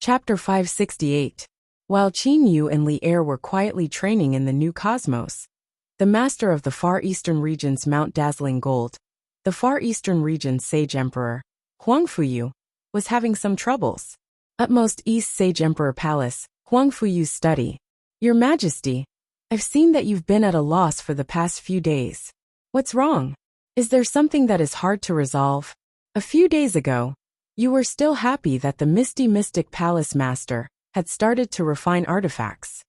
Chapter 568. While Qin Yu and Li Er were quietly training in the new cosmos, the master of the Far Eastern region's Mount Dazzling Gold, the Far Eastern region's Sage Emperor, Huang Fuyu, was having some troubles. Utmost East Sage Emperor Palace, Huang Fuyu's study. Your Majesty, I've seen that you've been at a loss for the past few days. What's wrong? Is there something that is hard to resolve? A few days ago, you were still happy that the Misty Mystic Palace Master had started to refine artifacts.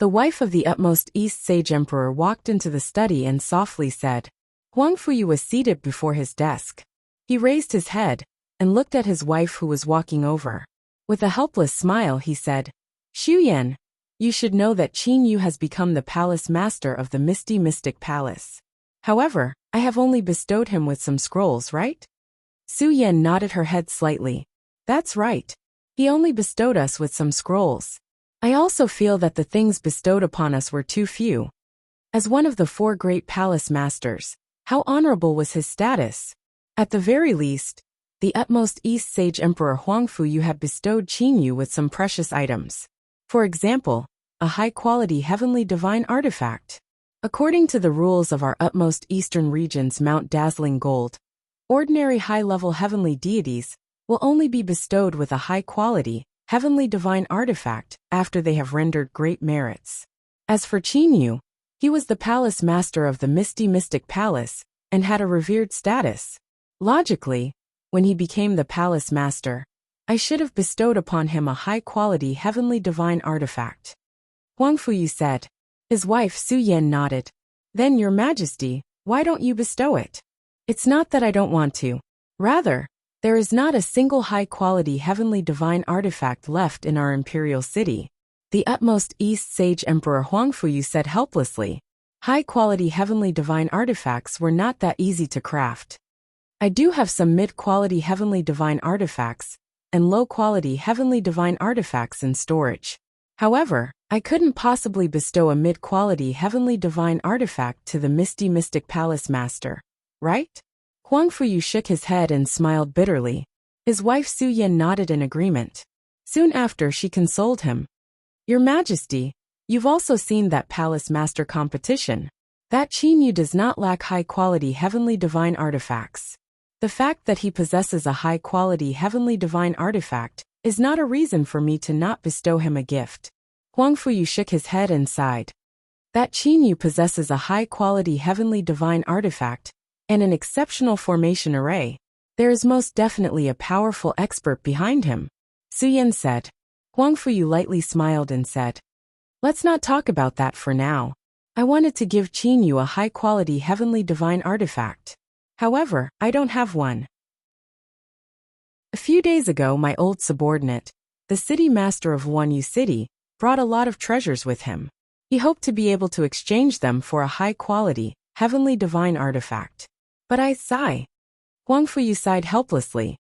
The wife of the Utmost East Sage Emperor walked into the study and softly said. Huang Fuyu was seated before his desk. He raised his head and looked at his wife who was walking over. With a helpless smile he said, Xu Yan, you should know that Qin Yu has become the palace master of the Misty Mystic Palace. However, I have only bestowed him with some scrolls, right? Su Yan nodded her head slightly. That's right. He only bestowed us with some scrolls. I also feel that the things bestowed upon us were too few. As one of the four great palace masters, how honorable was his status? At the very least, the Utmost East Sage Emperor Huang Fuyu had bestowed Qin Yu with some precious items. For example, a high-quality heavenly divine artifact. According to the rules of our Utmost Eastern region's Mount Dazzling Gold, ordinary high-level heavenly deities will only be bestowed with a high-quality, heavenly divine artifact after they have rendered great merits. As for Qin Yu, he was the palace master of the Misty Mystic Palace and had a revered status. Logically, when he became the palace master, I should have bestowed upon him a high-quality heavenly divine artifact. Huang Fuyu said. His wife Su Yan nodded. Then, Your Majesty, why don't you bestow it? It's not that I don't want to. Rather, there is not a single high-quality heavenly divine artifact left in our imperial city. The Utmost East Sage Emperor Huang Fuyu said helplessly. High-quality heavenly divine artifacts were not that easy to craft. I do have some mid-quality heavenly divine artifacts and low-quality heavenly divine artifacts in storage. However, I couldn't possibly bestow a mid-quality heavenly divine artifact to the Misty Mystic Palace Master, right? Huang Fuyu shook his head and smiled bitterly. His wife Su Yan nodded in agreement. Soon after she consoled him. Your Majesty, you've also seen that Palace Master competition. That Qin Yu does not lack high-quality heavenly divine artifacts. The fact that he possesses a high-quality heavenly divine artifact is not a reason for me to not bestow him a gift. Huang Fuyu shook his head and sighed. That Qin Yu possesses a high-quality heavenly divine artifact and an exceptional formation array. There is most definitely a powerful expert behind him, Su Yan said. Huang Fuyu lightly smiled and said, Let's not talk about that for now. I wanted to give Qin Yu a high-quality heavenly divine artifact. However, I don't have one. A few days ago my old subordinate, the city master of Wanyu City, brought a lot of treasures with him. He hoped to be able to exchange them for a high-quality, heavenly divine artifact. But I sigh. Huang Fuyu sighed helplessly.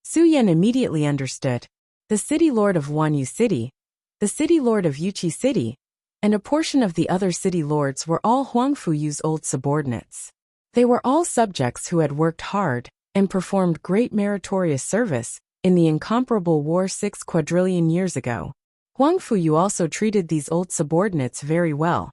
Su Yan immediately understood. The city lord of Wanyu City, the city lord of Yuqi City, and a portion of the other city lords were all Huang Fuyu's old subordinates. They were all subjects who had worked hard and performed great meritorious service in the incomparable war 6 quadrillion years ago. Huang Fuyu also treated these old subordinates very well,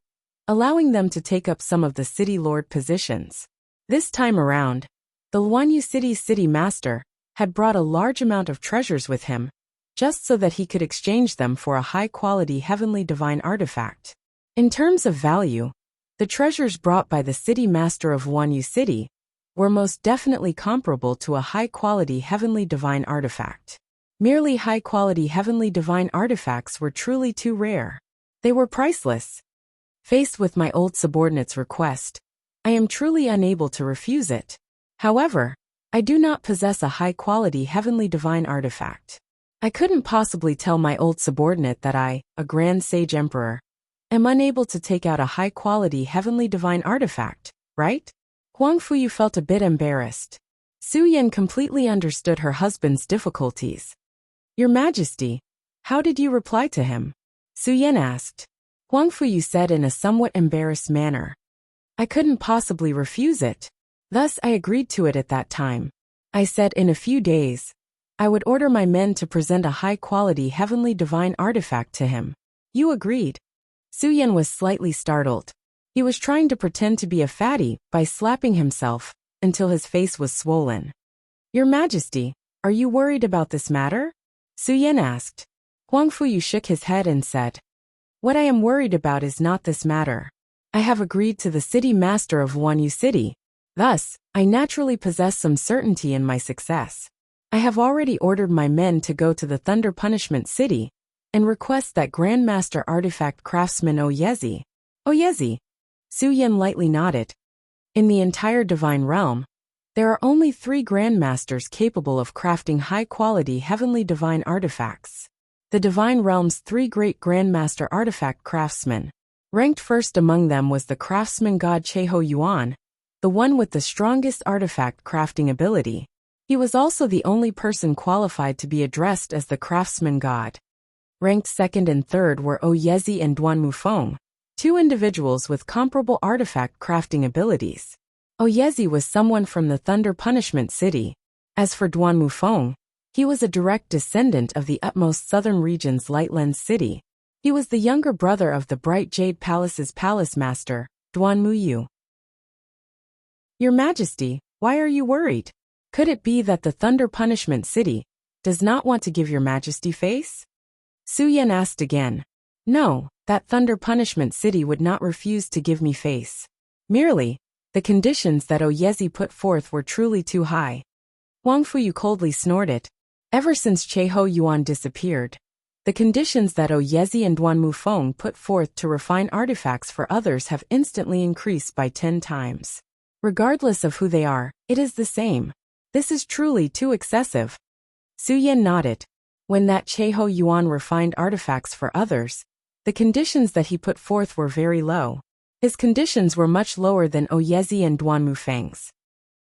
allowing them to take up some of the city lord positions. This time around, the Wanyu City's city master had brought a large amount of treasures with him, just so that he could exchange them for a high-quality heavenly divine artifact. In terms of value, the treasures brought by the city master of Wanyu City were most definitely comparable to a high-quality heavenly divine artifact. Merely high-quality heavenly divine artifacts were truly too rare. They were priceless. Faced with my old subordinate's request, I am truly unable to refuse it. However, I do not possess a high-quality heavenly divine artifact. I couldn't possibly tell my old subordinate that I, a Grand Sage Emperor, am unable to take out a high-quality heavenly divine artifact, right? Huang Fuyu felt a bit embarrassed. Su Yan completely understood her husband's difficulties. Your Majesty, how did you reply to him? Su Yan asked. Huang Fuyu said in a somewhat embarrassed manner. I couldn't possibly refuse it. Thus I agreed to it at that time. I said in a few days, I would order my men to present a high-quality heavenly divine artifact to him. You agreed. Su Yan was slightly startled. He was trying to pretend to be a fatty by slapping himself until his face was swollen. Your Majesty, are you worried about this matter? Su Yan asked. Huang Fuyu shook his head and said, What I am worried about is not this matter. I have agreed to the city master of Wanyu City. Thus, I naturally possess some certainty in my success. I have already ordered my men to go to the Thunder Punishment City and request that Grandmaster Artifact Craftsman Oyezi. Oyezi? Su Yan lightly nodded. In the entire Divine Realm, there are only 3 Grandmasters capable of crafting high-quality heavenly divine artifacts. The Divine Realm's 3 great Grandmaster Artifact Craftsmen. Ranked first among them was the craftsman god Cheho Yuan, the one with the strongest artifact crafting ability. He was also the only person qualified to be addressed as the craftsman god. Ranked second and third were Oyezi and Duan Mufeng, 2 individuals with comparable artifact crafting abilities. Oyezi was someone from the Thunder Punishment City. As for Duan Mufeng, he was a direct descendant of the utmost southern region's Lightlands City. He was the younger brother of the Bright Jade Palace's palace master, Duan Muyu. Your Majesty, why are you worried? Could it be that the Thunder Punishment City does not want to give your Majesty face? Su Yan asked again. No, that Thunder Punishment City would not refuse to give me face. Merely, the conditions that Oyezi put forth were truly too high. Huang Fuyu coldly snorted. Ever since Cheho Yuan disappeared, the conditions that Oyezi and Duan Mufeng put forth to refine artifacts for others have instantly increased by 10 times. Regardless of who they are, it is the same. This is truly too excessive. Su Yan nodded. When that Cheho Yuan refined artifacts for others, the conditions that he put forth were very low. His conditions were much lower than Oyezi and Duan Mufeng's.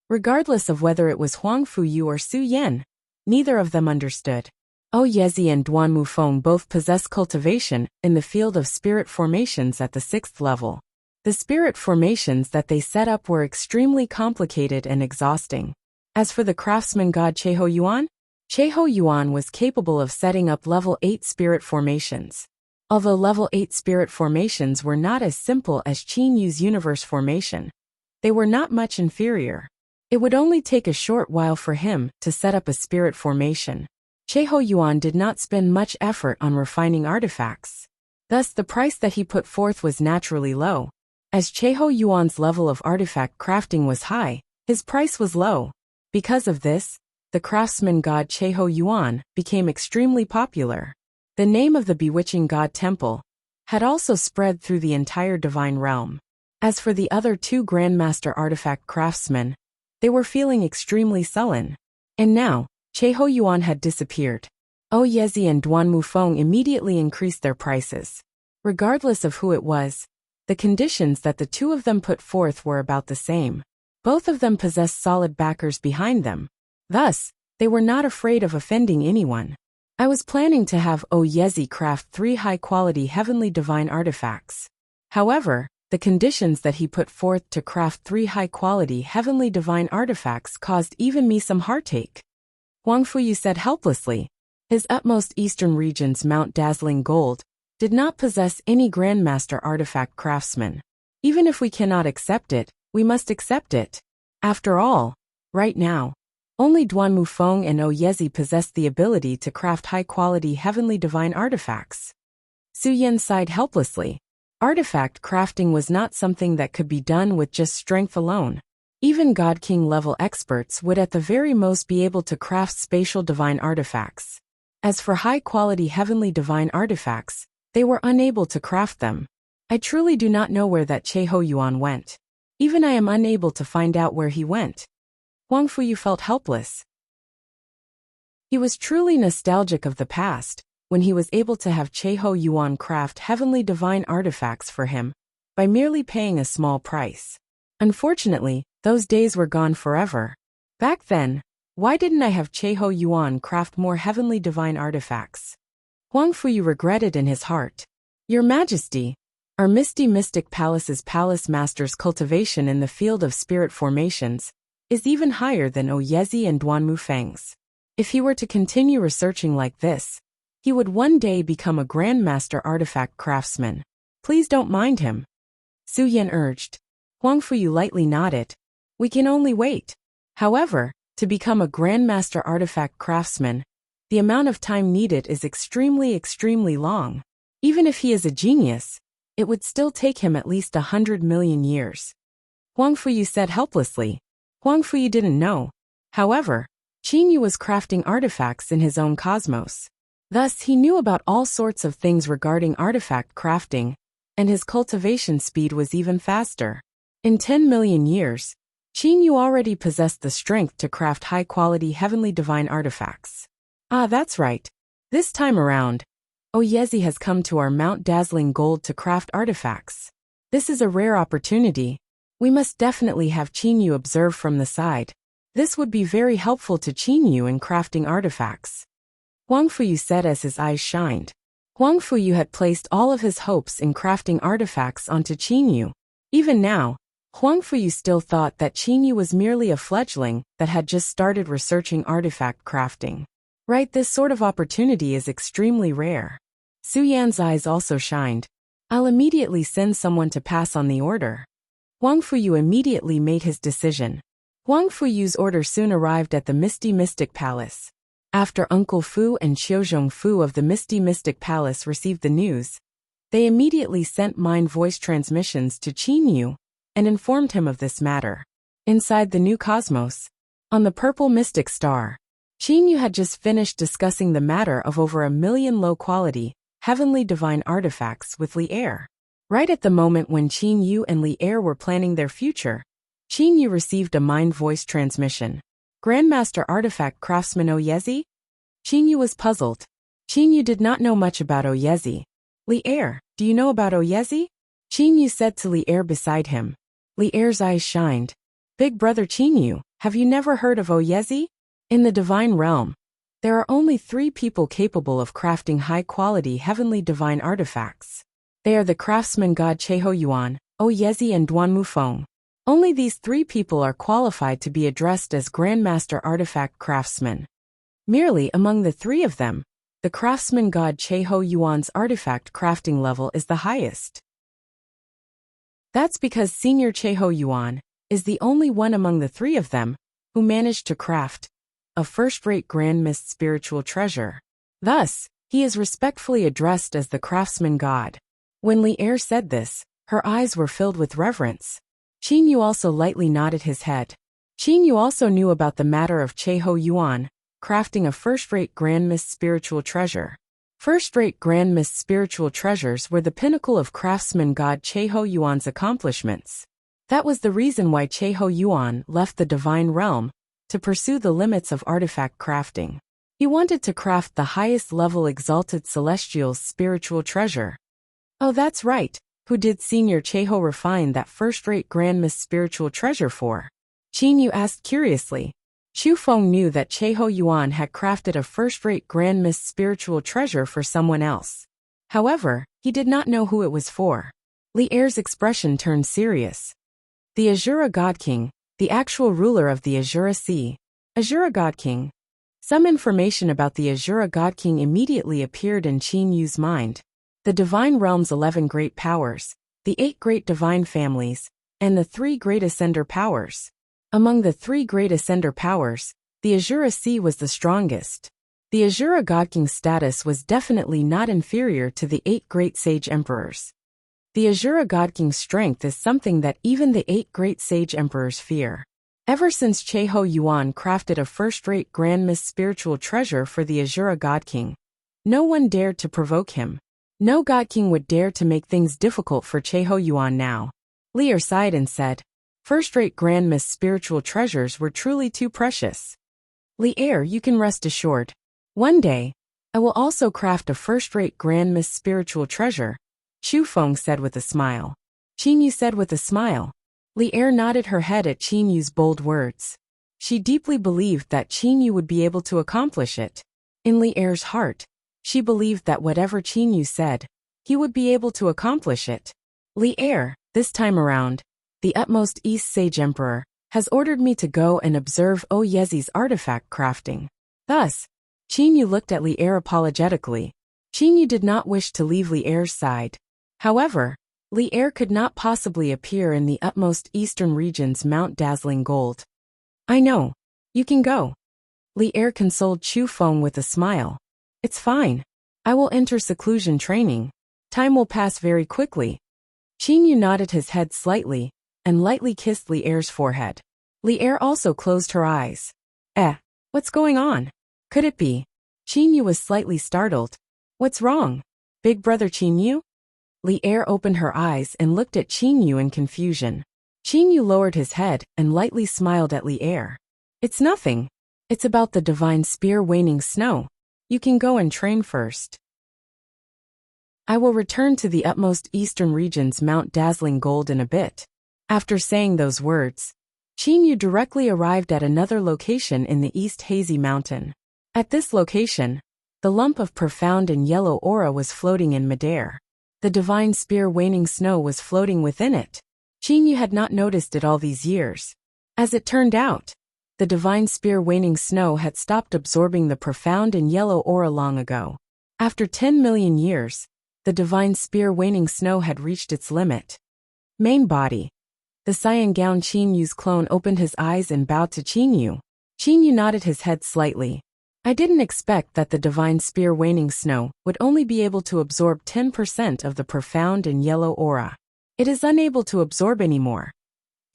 Regardless of whether it was Huang Fuyu or Su Yan, neither of them understood. Oyezi and Duan Mufeng both possess cultivation in the field of spirit formations at the 6th level. The spirit formations that they set up were extremely complicated and exhausting. As for the craftsman god Cheho Yuan was capable of setting up level 8 spirit formations. Although level 8 spirit formations were not as simple as Qin Yu's universe formation, they were not much inferior. It would only take a short while for him to set up a spirit formation. Cheho Yuan did not spend much effort on refining artifacts. Thus the price that he put forth was naturally low. As Cheho Yuan's level of artifact crafting was high, his price was low. Because of this, the craftsman god Cheho Yuan became extremely popular. The name of the bewitching god temple had also spread through the entire divine realm. As for the other 2 Grandmaster artifact craftsmen, they were feeling extremely sullen. And now, Cheho Yuan had disappeared. Oyezi and Duan Mufeng immediately increased their prices. Regardless of who it was, the conditions that the 2 of them put forth were about the same. Both of them possessed solid backers behind them. Thus, they were not afraid of offending anyone. I was planning to have Oyezi craft 3 high-quality heavenly divine artifacts. However, the conditions that he put forth to craft 3 high-quality heavenly divine artifacts caused even me some heartache. Huang Fuyu said helplessly. His utmost eastern region's Mount Dazzling Gold did not possess any Grandmaster artifact craftsman. Even if we cannot accept it, we must accept it. After all, right now, only Duan Mufeng and Oyezi possessed the ability to craft high-quality heavenly divine artifacts. Su Yan sighed helplessly. Artifact crafting was not something that could be done with just strength alone. Even God King level experts would at the very most be able to craft spatial divine artifacts. As for high-quality heavenly divine artifacts, they were unable to craft them. I truly do not know where that Cheho Yuan went. Even I am unable to find out where he went. Huang Fuyu felt helpless. He was truly nostalgic of the past, when he was able to have Cheho Yuan craft heavenly divine artifacts for him, by merely paying a small price. Unfortunately, those days were gone forever. Back then, why didn't I have Cheho Yuan craft more heavenly divine artifacts? Huang Fuyu regretted in his heart. Your Majesty, our Misty Mystic Palace's palace master's cultivation in the field of spirit formations is even higher than Oyezi and Duan Mufeng's. If he were to continue researching like this, he would one day become a grandmaster artifact craftsman. Please don't mind him, Su Yan urged. Huang Fuyu lightly nodded. We can only wait. However, to become a grandmaster artifact craftsman, the amount of time needed is extremely long. Even if he is a genius, it would still take him at least 100 million years. Huang Fuyu said helplessly. Huang Fuyu didn't know. However, Qin Yu was crafting artifacts in his own cosmos. Thus, he knew about all sorts of things regarding artifact crafting, and his cultivation speed was even faster. In 10 million years, Qin Yu already possessed the strength to craft high-quality heavenly divine artifacts. Ah, that's right. This time around, Oyezi has come to our Mount Dazzling Gold to craft artifacts. This is a rare opportunity. We must definitely have Qin Yu observe from the side. This would be very helpful to Qin Yu in crafting artifacts, Huang Fuyu said as his eyes shined. Huang Fuyu had placed all of his hopes in crafting artifacts onto Qin Yu. Even now, Huang Fuyu still thought that Qin Yu was merely a fledgling that had just started researching artifact crafting. Right, this sort of opportunity is extremely rare. Su Yan's eyes also shined. I'll immediately send someone to pass on the order. Huang Fuyu immediately made his decision. Huang Fuyu's order soon arrived at the Misty Mystic Palace. After Uncle Fu and Xiuzhong Fu of the Misty Mystic Palace received the news, they immediately sent mind voice transmissions to Qin Yu and informed him of this matter. Inside the new cosmos, on the purple mystic star, Qin Yu had just finished discussing the matter of over 1 million low-quality, heavenly divine artifacts with Li Er. Right at the moment when Qin Yu and Li Er were planning their future, Qin Yu received a mind voice transmission. Grandmaster Artifact Craftsman Oyezi? Qin Yu was puzzled. Qin Yu did not know much about Oyezi. Li Er, do you know about Oyezi? Qin Yu said to Li Er beside him. Li Er's eyes shined. Big brother Qin Yu, have you never heard of Oyezi? In the divine realm, there are only 3 people capable of crafting high-quality heavenly divine artifacts. They are the craftsman god Cheho Yuan, Oyezi and Duan Mufeng. Only these 3 people are qualified to be addressed as Grandmaster Artifact Craftsmen. Merely among the 3 of them, the craftsman god Cheho Yuan's artifact crafting level is the highest. That's because Senior Cheho Yuan is the only one among the 3 of them who managed to craft a first-rate Grand Mist spiritual treasure. Thus, he is respectfully addressed as the craftsman god. When Li Er said this, her eyes were filled with reverence. Qin Yu also lightly nodded his head. Qin Yu also knew about the matter of Cheho Yuan crafting a first-rate Grand Mist spiritual treasure. First-rate Grand Mist spiritual treasures were the pinnacle of craftsman god Cheho Yuan's accomplishments. That was the reason why Cheho Yuan left the divine realm to pursue the limits of artifact crafting. He wanted to craft the highest level exalted celestial's spiritual treasure. Oh, that's right. Who did Senior Cheho refine that first-rate Grand Mist spiritual treasure for? Qin Yu asked curiously. Xu Feng knew that Cheho Yuan had crafted a first-rate Grand Mist spiritual treasure for someone else. However, he did not know who it was for. Li Er's expression turned serious. The Azura God King, the actual ruler of the Azura Sea. Azura God King. Some information about the Azura God King immediately appeared in Qin Yu's mind. The divine realm's 11 great powers, the 8 great divine families, and the 3 great ascender powers. Among the 3 great ascender powers, the Azura Sea was the strongest. The Azura God King's status was definitely not inferior to the 8 great sage emperors. The Azura God King's strength is something that even the 8 great sage emperors fear. Ever since Cheho Yuan crafted a first-rate Grand Mist spiritual treasure for the Azura God King, no one dared to provoke him. No God King would dare to make things difficult for Cheho Yuan now. Li Er sighed and said, first-rate Grand Mist spiritual treasures were truly too precious. Li Er, you can rest assured. One day, I will also craft a first-rate Grand Mist spiritual treasure, Xu Feng said with a smile. Qin Yu said with a smile. Li Er nodded her head at Qin Yu's bold words. She deeply believed that Qin Yu would be able to accomplish it. In Li Er's heart, she believed that whatever Qin Yu said, he would be able to accomplish it. Li Er, this time around, the utmost East Sage Emperor, has ordered me to go and observe Oyezi's artifact crafting. Thus, Qin Yu looked at Li Er apologetically. Qin Yu did not wish to leave Li Er's side. However, Li Er could not possibly appear in the utmost eastern region's Mount Dazzling Gold. I know. You can go. Li Er consoled Chu Feng with a smile. It's fine. I will enter seclusion training. Time will pass very quickly. Qin Yu nodded his head slightly and lightly kissed Li Er's forehead. Li Er also closed her eyes. What's going on? Could it be? Qin Yu was slightly startled. What's wrong? Big brother Qin Yu? Li Er opened her eyes and looked at Qin Yu in confusion. Qin Yu lowered his head and lightly smiled at Li Er. It's nothing. It's about the divine spear waning snow. You can go and train first. I will return to the utmost eastern region's Mount Dazzling Gold in a bit. After saying those words, Qin Yu directly arrived at another location in the East Hazy Mountain. At this location, the lump of profound and yellow aura was floating in midair. The divine spear waning snow was floating within it. Qin Yu had not noticed it all these years. As it turned out, the divine spear waning snow had stopped absorbing the profound and yellow aura long ago. After 10 million years, the divine spear waning snow had reached its limit. Main body. The cyan gown Qin Yu's clone opened his eyes and bowed to Qin Yu. Qin Yu nodded his head slightly. I didn't expect that the divine spear waning snow would only be able to absorb 10% of the profound and yellow aura. It is unable to absorb anymore.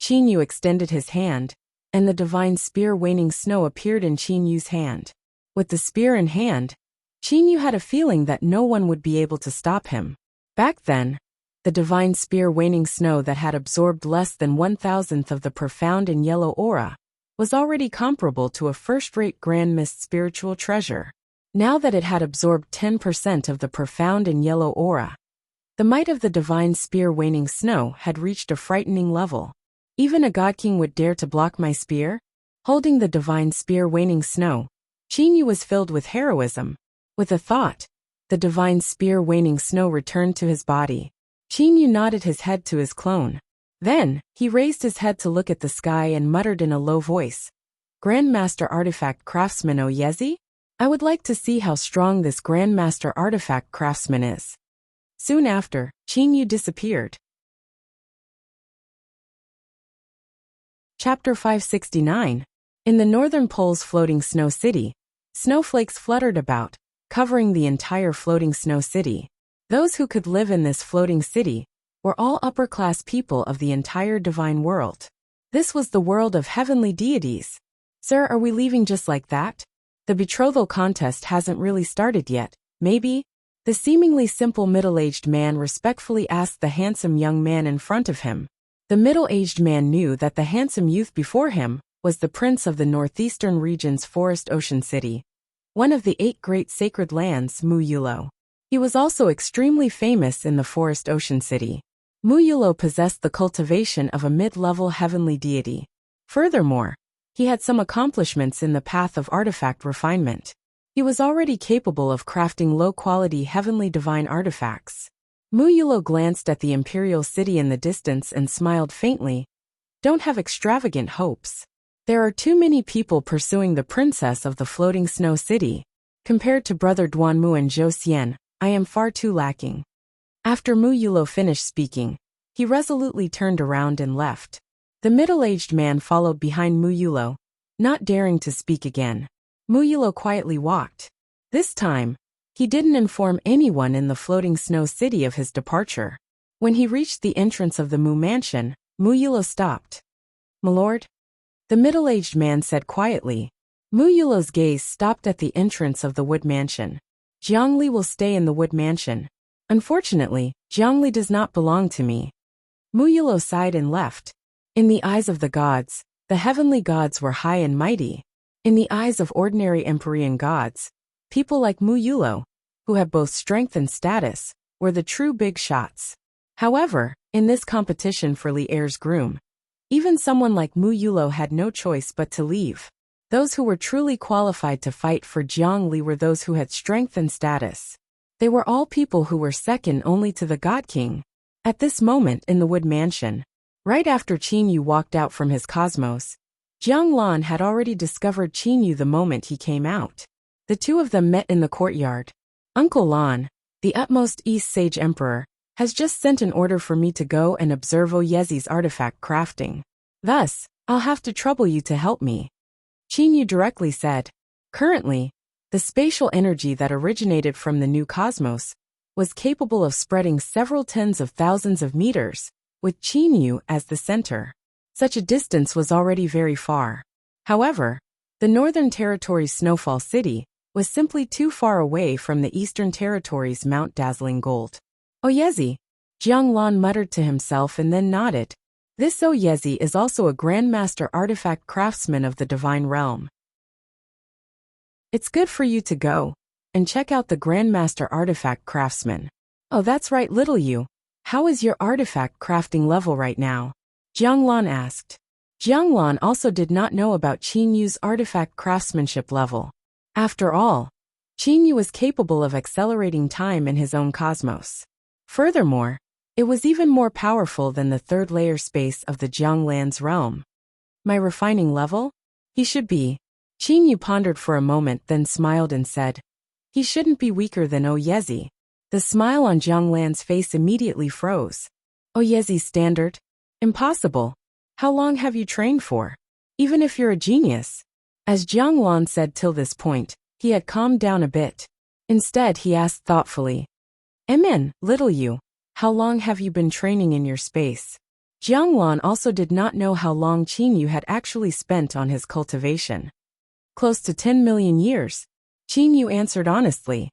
Qin Yu extended his hand, and the divine spear waning snow appeared in Qin Yu's hand. With the spear in hand, Qin Yu had a feeling that no one would be able to stop him. Back then, the divine spear waning snow that had absorbed less than 1,000th of the profound and yellow aura was already comparable to a first-rate grand mist spiritual treasure. Now that it had absorbed 10% of the profound and yellow aura, the might of the divine spear waning snow had reached a frightening level. Even a god king would dare to block my spear? Holding the divine spear waning snow, Qin Yu was filled with heroism. With a thought, the divine spear waning snow returned to his body. Qin Yu nodded his head to his clone. Then, he raised his head to look at the sky and muttered in a low voice. Grandmaster Artifact Craftsman Oyezi? I would like to see how strong this Grandmaster Artifact Craftsman is. Soon after, Qin Yu disappeared. Chapter 569. In the northern pole's floating snow city, snowflakes fluttered about, covering the entire floating snow city. Those who could live in this floating city were all upper-class people of the entire divine world. This was the world of heavenly deities. Sir, are we leaving just like that? The betrothal contest hasn't really started yet, maybe? The seemingly simple middle-aged man respectfully asked the handsome young man in front of him. The middle-aged man knew that the handsome youth before him was the prince of the northeastern region's Forest Ocean City, one of the 8 great sacred lands, Muyulo. He was also extremely famous in the Forest Ocean City. Muyulo possessed the cultivation of a mid-level heavenly deity. Furthermore, he had some accomplishments in the path of artifact refinement. He was already capable of crafting low-quality heavenly divine artifacts. Muyulo glanced at the imperial city in the distance and smiled faintly. Don't have extravagant hopes. There are too many people pursuing the princess of the floating snow city. Compared to brother Duanmu and Zhou Xian, I am far too lacking. After Muyulo finished speaking, he resolutely turned around and left. The middle-aged man followed behind Muyulo, not daring to speak again. Muyulo quietly walked. This time, he didn't inform anyone in the floating snow city of his departure. When he reached the entrance of the Mu mansion, Muyulo stopped. "Milord?" The middle-aged man said quietly. Muyulo's gaze stopped at the entrance of the wood mansion. Jiangli will stay in the wood mansion. Unfortunately, Jiangli does not belong to me. Muyulo sighed and left. In the eyes of the gods, the heavenly gods were high and mighty. In the eyes of ordinary Empyrean gods, people like Muyulo, who have both strength and status, were the true big shots. However, in this competition for Li Er's groom, even someone like Muyulo had no choice but to leave. Those who were truly qualified to fight for Jiangli were those who had strength and status. They were all people who were second only to the God King. At this moment in the wood mansion, right after Qin Yu walked out from his cosmos, Jiang Lan had already discovered Qin Yu the moment he came out. The two of them met in the courtyard. Uncle Lan, the utmost East Sage Emperor, has just sent an order for me to go and observe Oyezi's artifact crafting. Thus, I'll have to trouble you to help me. Qin Yu directly said. Currently, the spatial energy that originated from the new cosmos was capable of spreading several tens of thousands of meters, with Qin Yu as the center. Such a distance was already very far. However, the Northern Territory's Snowfall City was simply too far away from the Eastern Territory's Mount Dazzling Gold. Oyezi, Jiang Lan muttered to himself and then nodded. This Oyezi is also a Grandmaster artifact craftsman of the Divine Realm. It's good for you to go and check out the Grandmaster artifact craftsman. Oh, that's right, little you. How is your artifact crafting level right now? Jiang Lan asked. Jiang Lan also did not know about Qin Yu's artifact craftsmanship level. After all, Qin Yu was capable of accelerating time in his own cosmos. Furthermore, it was even more powerful than the third layer space of the Jianglan's realm. My refining level? He should be. Qin Yu pondered for a moment, then smiled and said, he shouldn't be weaker than Oyezi. The smile on Jianglan's face immediately froze. Oyezi's standard? Impossible. How long have you trained for? Even if you're a genius. As Jianglan said till this point, he had calmed down a bit. Instead, he asked thoughtfully, little you, how long have you been training in your space? Jianglan also did not know how long Qin Yu had actually spent on his cultivation. Close to 10 million years, Qin Yu answered honestly.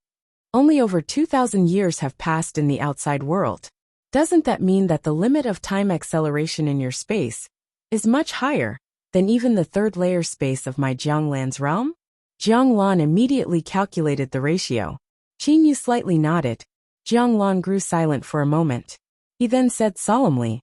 Only over 2,000 years have passed in the outside world. Doesn't that mean that the limit of time acceleration in your space is much higher than even the third layer space of my Jianglan's realm? Jianglan immediately calculated the ratio. Qin Yu slightly nodded. Jianglan grew silent for a moment. He then said solemnly,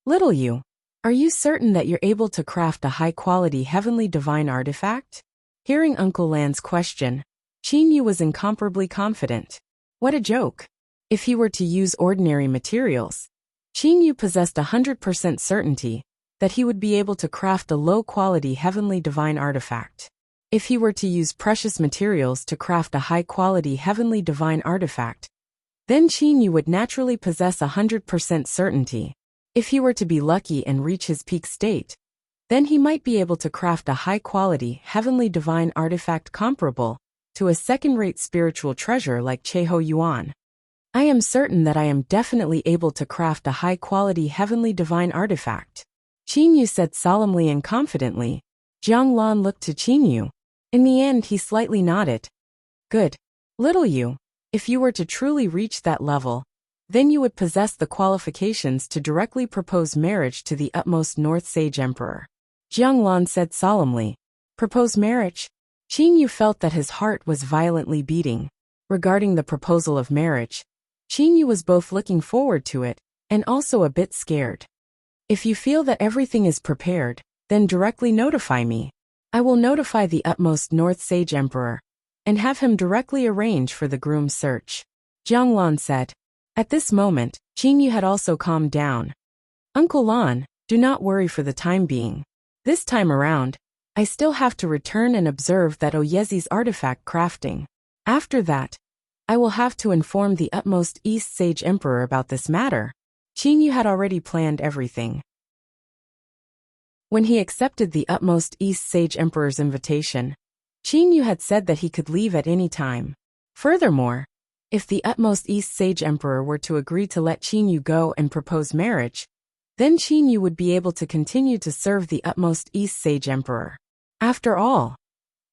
little you, are you certain that you're able to craft a high-quality heavenly divine artifact? Hearing Uncle Lan's question, Qin Yu was incomparably confident. What a joke. If he were to use ordinary materials, Qin Yu possessed 100% certainty that he would be able to craft a low-quality heavenly divine artifact. If he were to use precious materials to craft a high-quality heavenly divine artifact, then Qin Yu would naturally possess 100% certainty. If he were to be lucky and reach his peak state, then he might be able to craft a high-quality heavenly divine artifact comparable to a second-rate spiritual treasure like Cheho Yuan. I am certain that I am definitely able to craft a high-quality heavenly divine artifact. Qin Yu said solemnly and confidently. Jiang Lan looked to Qin Yu. In the end, he slightly nodded. Good. Little you, if you were to truly reach that level, then you would possess the qualifications to directly propose marriage to the utmost North Sage Emperor. Jiang Lan said solemnly. Propose marriage? Qin Yu felt that his heart was violently beating. Regarding the proposal of marriage, Qin Yu was both looking forward to it and also a bit scared. If you feel that everything is prepared, then directly notify me. I will notify the utmost North Sage Emperor and have him directly arrange for the groom's search. Jiang Lan said. At this moment, Qin Yu had also calmed down. Uncle Lan, do not worry for the time being. This time around, I still have to return and observe that Oyezi's artifact crafting. After that, I will have to inform the utmost East Sage Emperor about this matter. Qin Yu had already planned everything. When he accepted the utmost East Sage Emperor's invitation, Qin Yu had said that he could leave at any time. Furthermore, if the utmost East Sage Emperor were to agree to let Qin Yu go and propose marriage, then Qin Yu would be able to continue to serve the utmost East Sage Emperor. After all,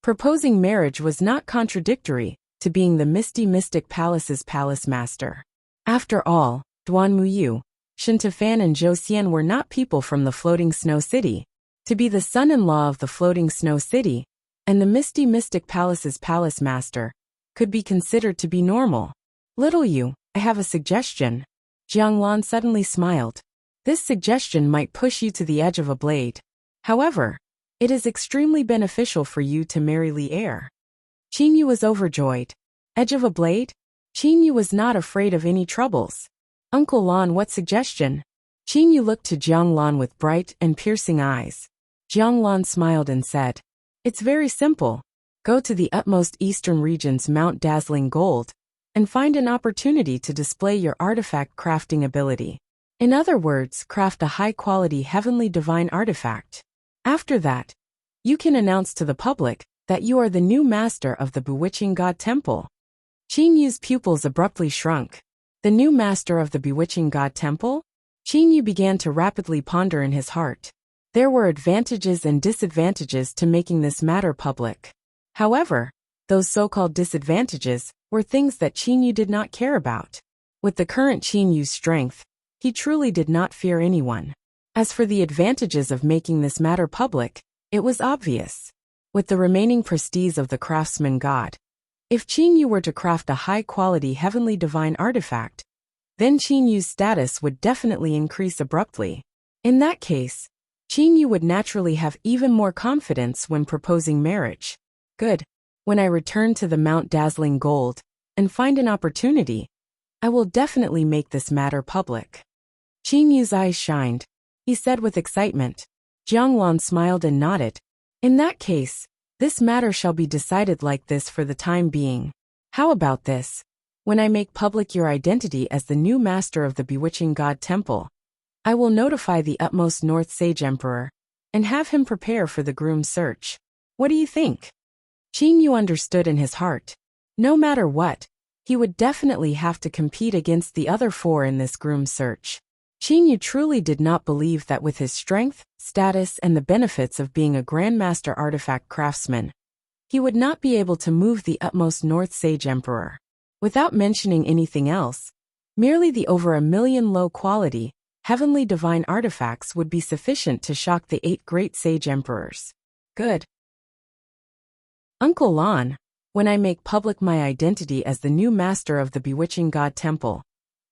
proposing marriage was not contradictory to being the Misty Mystic Palace's palace master. After all, Duan Muyu, Shen Tefan and Zhou Xian were not people from the Floating Snow City. To be the son-in-law of the Floating Snow City and the Misty Mystic Palace's palace master could be considered to be normal. Little you, I have a suggestion. Jiang Lan suddenly smiled. This suggestion might push you to the edge of a blade. However, it is extremely beneficial for you to marry Li Er. Qin Yu was overjoyed. Edge of a blade? Qin Yu was not afraid of any troubles. Uncle Lan, what suggestion? Qin Yu looked to Jiang Lan with bright and piercing eyes. Jiang Lan smiled and said, it's very simple. Go to the utmost eastern region's Mount Dazzling Gold and find an opportunity to display your artifact crafting ability. In other words, craft a high-quality heavenly divine artifact. After that, you can announce to the public that you are the new master of the Bewitching God Temple. Qin Yu's pupils abruptly shrunk. The new master of the Bewitching God Temple? Qin Yu began to rapidly ponder in his heart. There were advantages and disadvantages to making this matter public. However, those so-called disadvantages were things that Qin Yu did not care about. With the current Qin Yu's strength, he truly did not fear anyone. As for the advantages of making this matter public, it was obvious. With the remaining prestige of the craftsman god, if Qin Yu were to craft a high-quality heavenly divine artifact, then Qin Yu's status would definitely increase abruptly. In that case, Qin Yu would naturally have even more confidence when proposing marriage. Good. When I return to the Mount Dazzling Gold and find an opportunity, I will definitely make this matter public. Qin Yu's eyes shined. He said with excitement. Jianglan smiled and nodded. In that case, this matter shall be decided like this for the time being. How about this? When I make public your identity as the new master of the Bewitching God Temple, I will notify the utmost North Sage Emperor and have him prepare for the groom search. What do you think? Qin Yu understood in his heart. No matter what, he would definitely have to compete against the other four in this groom search. Qin Yu truly did not believe that with his strength, status, and the benefits of being a Grandmaster Artifact Craftsman, he would not be able to move the utmost North Sage Emperor. Without mentioning anything else, merely the over 1 million low-quality, heavenly divine artifacts would be sufficient to shock the 8 great Sage Emperors. Good. Uncle Lan, when I make public my identity as the new master of the Bewitching God Temple,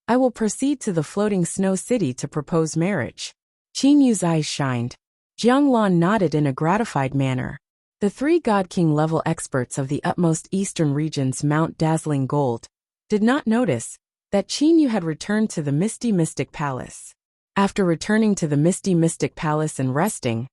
I will proceed to the floating snow city to propose marriage. Qin Yu's eyes shined. Jianglan nodded in a gratified manner. The 3 God King level experts of the utmost eastern region's Mount Dazzling Gold did not notice that Qin Yu had returned to the Misty Mystic Palace. After returning to the Misty Mystic Palace and resting,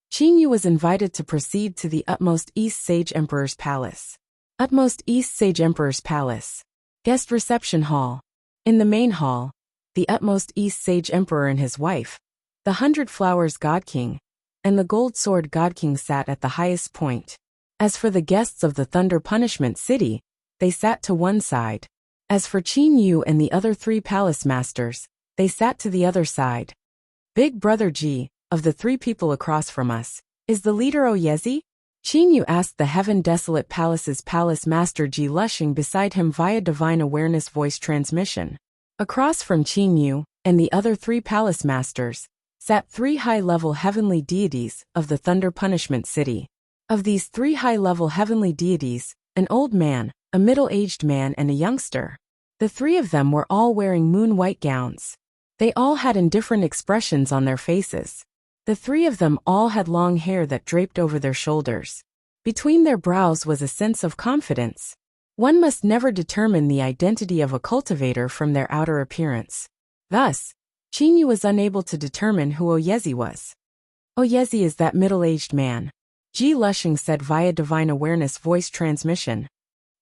Qin Yu was invited to proceed to the utmost East Sage Emperor's Palace. Utmost East Sage Emperor's Palace. Guest Reception Hall. In the main hall, the utmost East Sage Emperor and his wife, the 100 Flowers God King, and the Gold Sword God King sat at the highest point. As for the guests of the Thunder Punishment City, they sat to one side. As for Qin Yu and the other 3 palace masters, they sat to the other side. Big Brother Ji, of the 3 people across from us, is the leader Oyezi? Qin Yu asked the Heaven Desolate Palace's palace master Ji Lushing beside him via divine awareness voice transmission. Across from Qin Yu and the other 3 palace masters sat 3 high-level heavenly deities of the Thunder Punishment City. Of these 3 high-level heavenly deities, an old man, a middle-aged man, and a youngster. The 3 of them were all wearing moon-white gowns. They all had indifferent expressions on their faces. The 3 of them all had long hair that draped over their shoulders. Between their brows was a sense of confidence. One must never determine the identity of a cultivator from their outer appearance. Thus, Qin Yu was unable to determine who Oyezi was. Oyezi is that middle-aged man, Ji Lushing said via divine awareness voice transmission.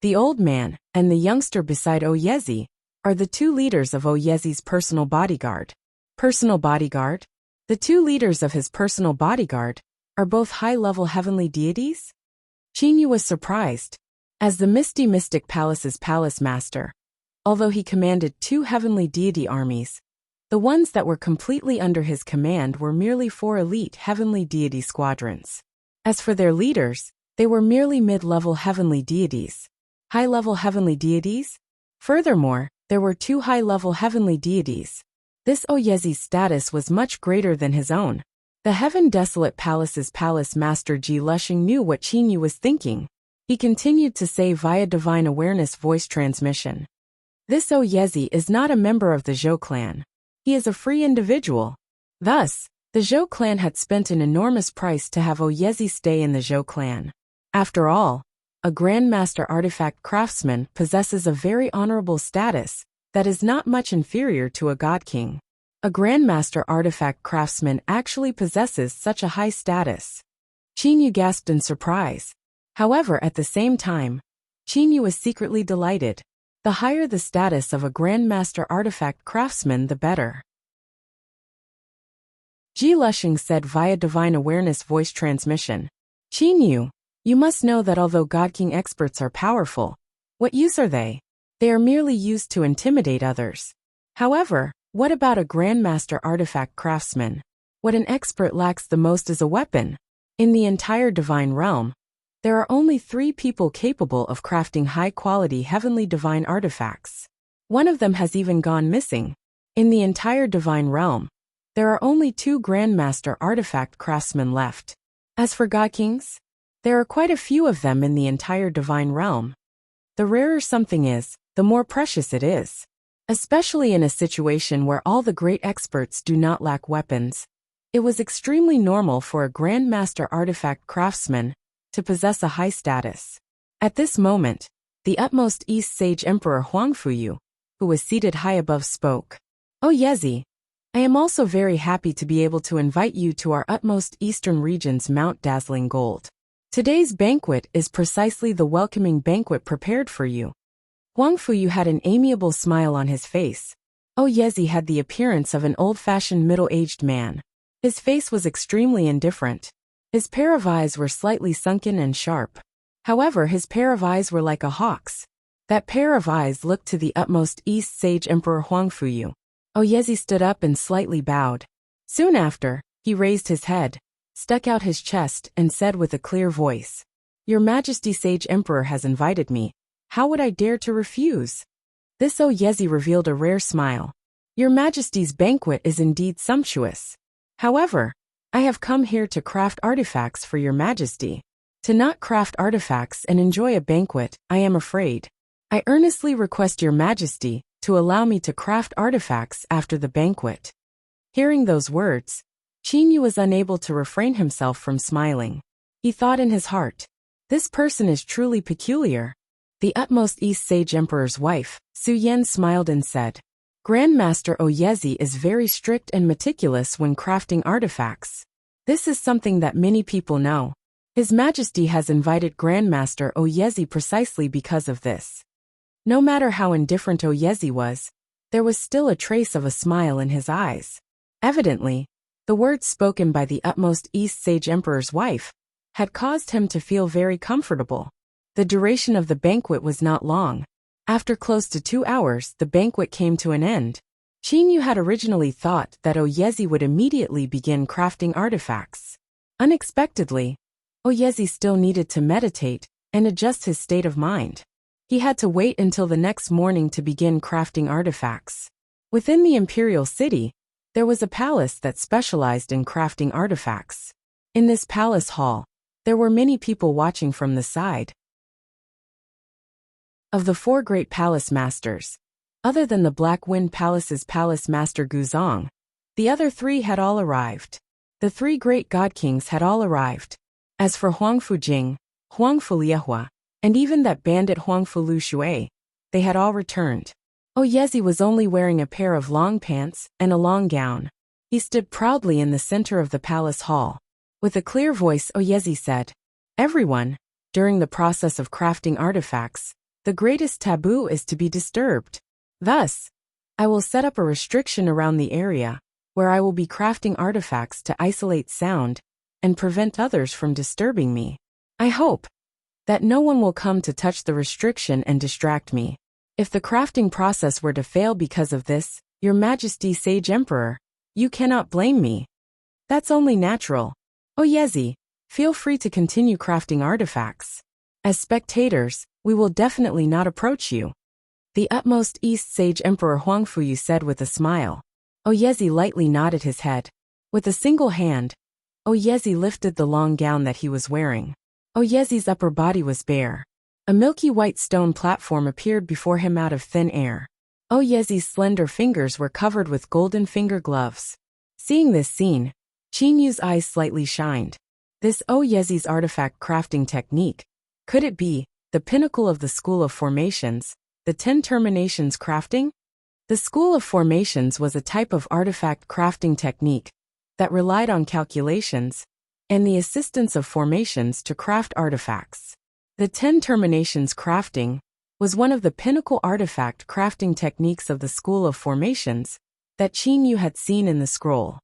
The old man and the youngster beside Oyezi are the 2 leaders of Oyezi's personal bodyguard. Personal bodyguard? The 2 leaders of his personal bodyguard are both high-level heavenly deities? Qin Yu was surprised. As the Misty Mystic Palace's palace master, although he commanded 2 heavenly deity armies, the ones that were completely under his command were merely 4 elite heavenly deity squadrons. As for their leaders, they were merely mid-level heavenly deities. High-level heavenly deities? Furthermore, there were 2 high-level heavenly deities. This Oyezi's status was much greater than his own. The Heaven Desolate Palace's palace master Ji Lushing knew what Qin Yu was thinking. He continued to say via divine awareness voice transmission. This Oyezi is not a member of the Zhou clan. He is a free individual. Thus, the Zhou clan had spent an enormous price to have Oyezi stay in the Zhou clan. After all, a Grandmaster Artifact Craftsman possesses a very honorable status that is not much inferior to a God King. A Grandmaster Artifact Craftsman actually possesses such a high status. Qin Yu gasped in surprise. However, at the same time, Qin Yu was secretly delighted. The higher the status of a Grandmaster artifact craftsman, the better. Ji Lushing said via Divine Awareness voice transmission. Qin Yu, you must know that although God King experts are powerful, what use are they? They are merely used to intimidate others. However, what about a Grandmaster artifact craftsman? What an expert lacks the most is a weapon. In the entire divine realm, there are only 3 people capable of crafting high-quality heavenly divine artifacts. One of them has even gone missing. In the entire divine realm, there are only 2 Grandmaster artifact craftsmen left. As for God Kings, there are quite a few of them in the entire divine realm. The rarer something is, the more precious it is. Especially in a situation where all the great experts do not lack weapons. It was extremely normal for a Grandmaster artifact craftsman to possess a high status. At this moment, the utmost East Sage Emperor Huangfuyu, who was seated high above, spoke. "Oh Yezi, I am also very happy to be able to invite you to our utmost eastern region's Mount Dazzling Gold. Today's banquet is precisely the welcoming banquet prepared for you." Huangfuyu had an amiable smile on his face. Oh Yezi had the appearance of an old-fashioned middle-aged man. His face was extremely indifferent. His pair of eyes were slightly sunken and sharp. However, his pair of eyes were like a hawk's. That pair of eyes looked to the utmost East Sage Emperor Huangfuyu. Oh Yezi stood up and slightly bowed. Soon after, he raised his head, stuck out his chest, and said with a clear voice, "Your Majesty Sage Emperor has invited me. How would I dare to refuse?" This Oh Yezi revealed a rare smile. "Your Majesty's banquet is indeed sumptuous. However, I have come here to craft artifacts for your Majesty. To not craft artifacts and enjoy a banquet, I am afraid. I earnestly request your Majesty to allow me to craft artifacts after the banquet." Hearing those words, Qin Yu was unable to refrain himself from smiling. He thought in his heart, "This person is truly peculiar." The utmost East Sage Emperor's wife, Su Yan, smiled and said, "Grandmaster Oyezi is very strict and meticulous when crafting artifacts. This is something that many people know. His Majesty has invited Grandmaster Oyezi precisely because of this." No matter how indifferent Oyezi was, there was still a trace of a smile in his eyes. Evidently, the words spoken by the utmost East Sage Emperor's wife had caused him to feel very comfortable. The duration of the banquet was not long. After close to 2 hours, the banquet came to an end. Qin Yu had originally thought that Oyezi would immediately begin crafting artifacts. Unexpectedly, Oyezi still needed to meditate and adjust his state of mind. He had to wait until the next morning to begin crafting artifacts. Within the imperial city, there was a palace that specialized in crafting artifacts. In this palace hall, there were many people watching from the side. Of the 4 great palace masters, other than the Black Wind Palace's palace master Guzong, the other 3 had all arrived. The 3 great god kings had all arrived. As for Huangfu Jing, Huangfu Liehua, and even that bandit Huangfu Lu Shui, they had all returned. Oyezi was only wearing a pair of long pants and a long gown. He stood proudly in the center of the palace hall. With a clear voice, Oyezi said, "Everyone, during the process of crafting artifacts, the greatest taboo is to be disturbed. Thus, I will set up a restriction around the area where I will be crafting artifacts to isolate sound and prevent others from disturbing me. I hope that no one will come to touch the restriction and distract me. If the crafting process were to fail because of this, Your Majesty Sage Emperor, you cannot blame me. That's only natural. Oyezi, feel free to continue crafting artifacts. As spectators, we will definitely not approach you." The utmost East Sage Emperor Huangfuyu said with a smile. Oyezi lightly nodded his head. With a single hand, Oyezi lifted the long gown that he was wearing. Oyezi's upper body was bare. A milky white stone platform appeared before him out of thin air. Oyezi's slender fingers were covered with golden finger gloves. Seeing this scene, Qin Yu's eyes slightly shined. This Oyezi's artifact crafting technique, could it be the pinnacle of the School of Formations, the 10 Terminations crafting? The School of Formations was a type of artifact crafting technique that relied on calculations and the assistance of formations to craft artifacts. The 10 terminations crafting was one of the pinnacle artifact crafting techniques of the School of Formations that Qin Yu had seen in the scroll.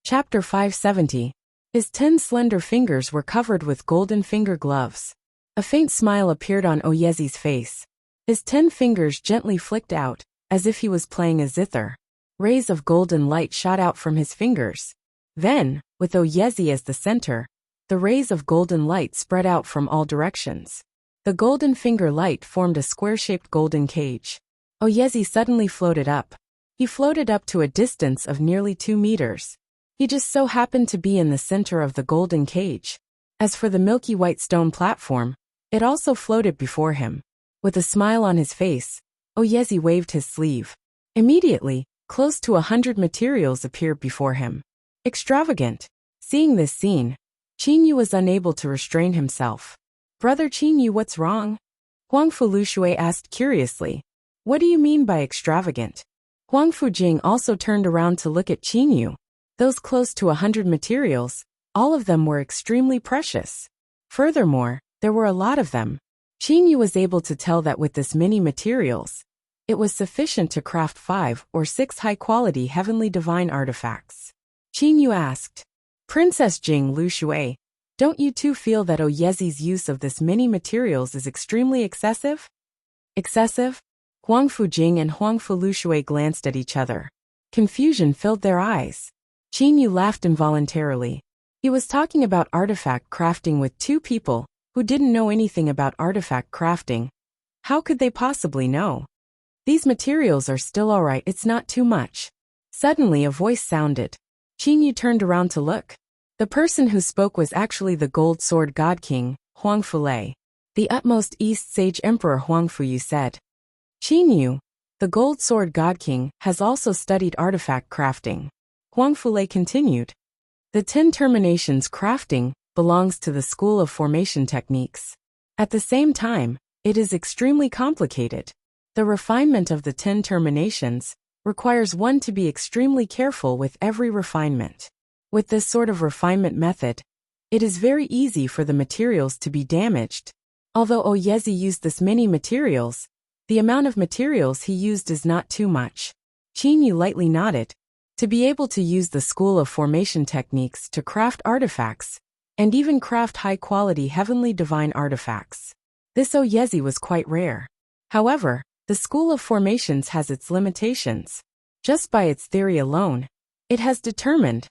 Chapter 570. His 10 slender fingers were covered with golden finger gloves. A faint smile appeared on Oyezi's face. His 10 fingers gently flicked out, as if he was playing a zither. Rays of golden light shot out from his fingers. Then, with Oyezi as the center, the rays of golden light spread out from all directions. The golden finger light formed a square-shaped golden cage. Oyezi suddenly floated up. He floated up to a distance of nearly 2 meters. He just so happened to be in the center of the golden cage. As for the milky white stone platform, it also floated before him. With a smile on his face, Oyezi waved his sleeve. Immediately, close to 100 materials appeared before him. Extravagant. Seeing this scene, Qin Yu was unable to restrain himself. "Brother Qin Yu, what's wrong?" Huangfu Lushui asked curiously. "What do you mean by extravagant?" Huangfu Jing also turned around to look at Qin Yu. Those close to 100 materials, all of them were extremely precious. Furthermore, there were a lot of them. Qin Yu was able to tell that with this many materials, it was sufficient to craft 5 or 6 high-quality heavenly divine artifacts. Qin Yu asked, "Princess Jing Lushui, don't you too feel that Oyezi's use of this many materials is extremely excessive?" "Excessive?" Huangfu Jing and Huangfu Lushui glanced at each other. Confusion filled their eyes. Qin Yu laughed involuntarily. He was talking about artifact crafting with 2 people who didn't know anything about artifact crafting. How could they possibly know? "These materials are still alright, it's not too much." Suddenly a voice sounded. Qin Yu turned around to look. The person who spoke was actually the Gold Sword God King, Huangfu Lei. The utmost East Sage Emperor Huangfu Yu said. Qin Yu, the Gold Sword God King, has also studied artifact crafting. Huangfu Lei continued. The 10 terminations crafting belongs to the School of Formation Techniques. At the same time, it is extremely complicated. The refinement of the 10 terminations requires one to be extremely careful with every refinement. With this sort of refinement method, it is very easy for the materials to be damaged. Although Oyezi used this many materials, the amount of materials he used is not too much. Qin Yu lightly nodded. To be able to use the School of Formation Techniques to craft artifacts, and even craft high-quality heavenly divine artifacts, this Oyezi was quite rare. However, the School of Formations has its limitations. Just by its theory alone, it has determined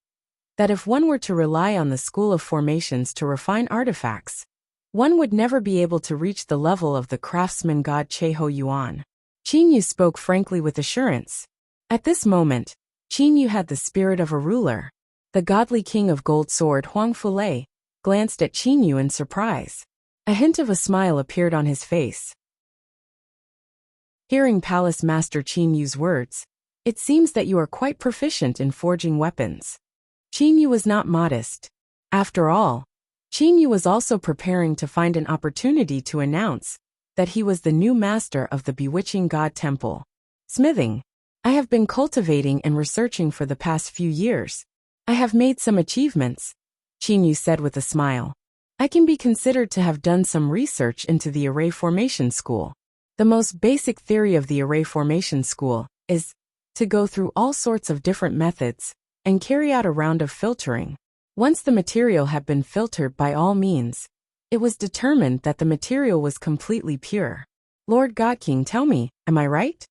that if one were to rely on the School of Formations to refine artifacts, one would never be able to reach the level of the craftsman god Cheho Yuan. Qin Yu spoke frankly with assurance. At this moment, Qin Yu had the spirit of a ruler. The godly king of Gold Sword Huangfu Lei glanced at Qin Yu in surprise. A hint of a smile appeared on his face. Hearing Palace Master Qin Yu's words, it seems that you are quite proficient in forging weapons. Qin Yu was not modest. After all, Qin Yu was also preparing to find an opportunity to announce that he was the new master of the Bewitching God Temple. Smithing. I have been cultivating and researching for the past few years. I have made some achievements, Qin Yu said with a smile. I can be considered to have done some research into the array formation school. The most basic theory of the array formation school is to go through all sorts of different methods and carry out a round of filtering. Once the material had been filtered by all means, it was determined that the material was completely pure. Lord God King, tell me, am I right?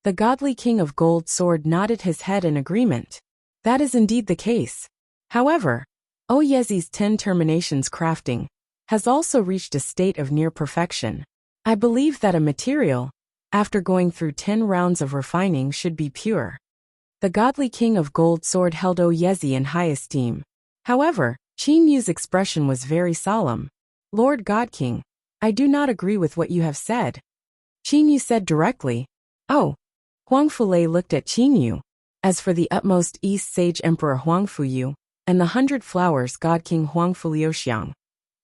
The godly king of Gold Sword nodded his head in agreement. That is indeed the case. However, Oyezi's 10 terminations crafting has also reached a state of near perfection. I believe that a material, after going through 10 rounds of refining, should be pure. The godly king of Gold Sword held Oyezi in high esteem. However, Qin Yu's expression was very solemn. Lord God King, I do not agree with what you have said. Qin Yu said directly. Oh. Huangfu Lei looked at Qin Yu. As for the utmost East Sage Emperor Huangfu Yu and the 100 Flowers God King Huangfu Liuxiang,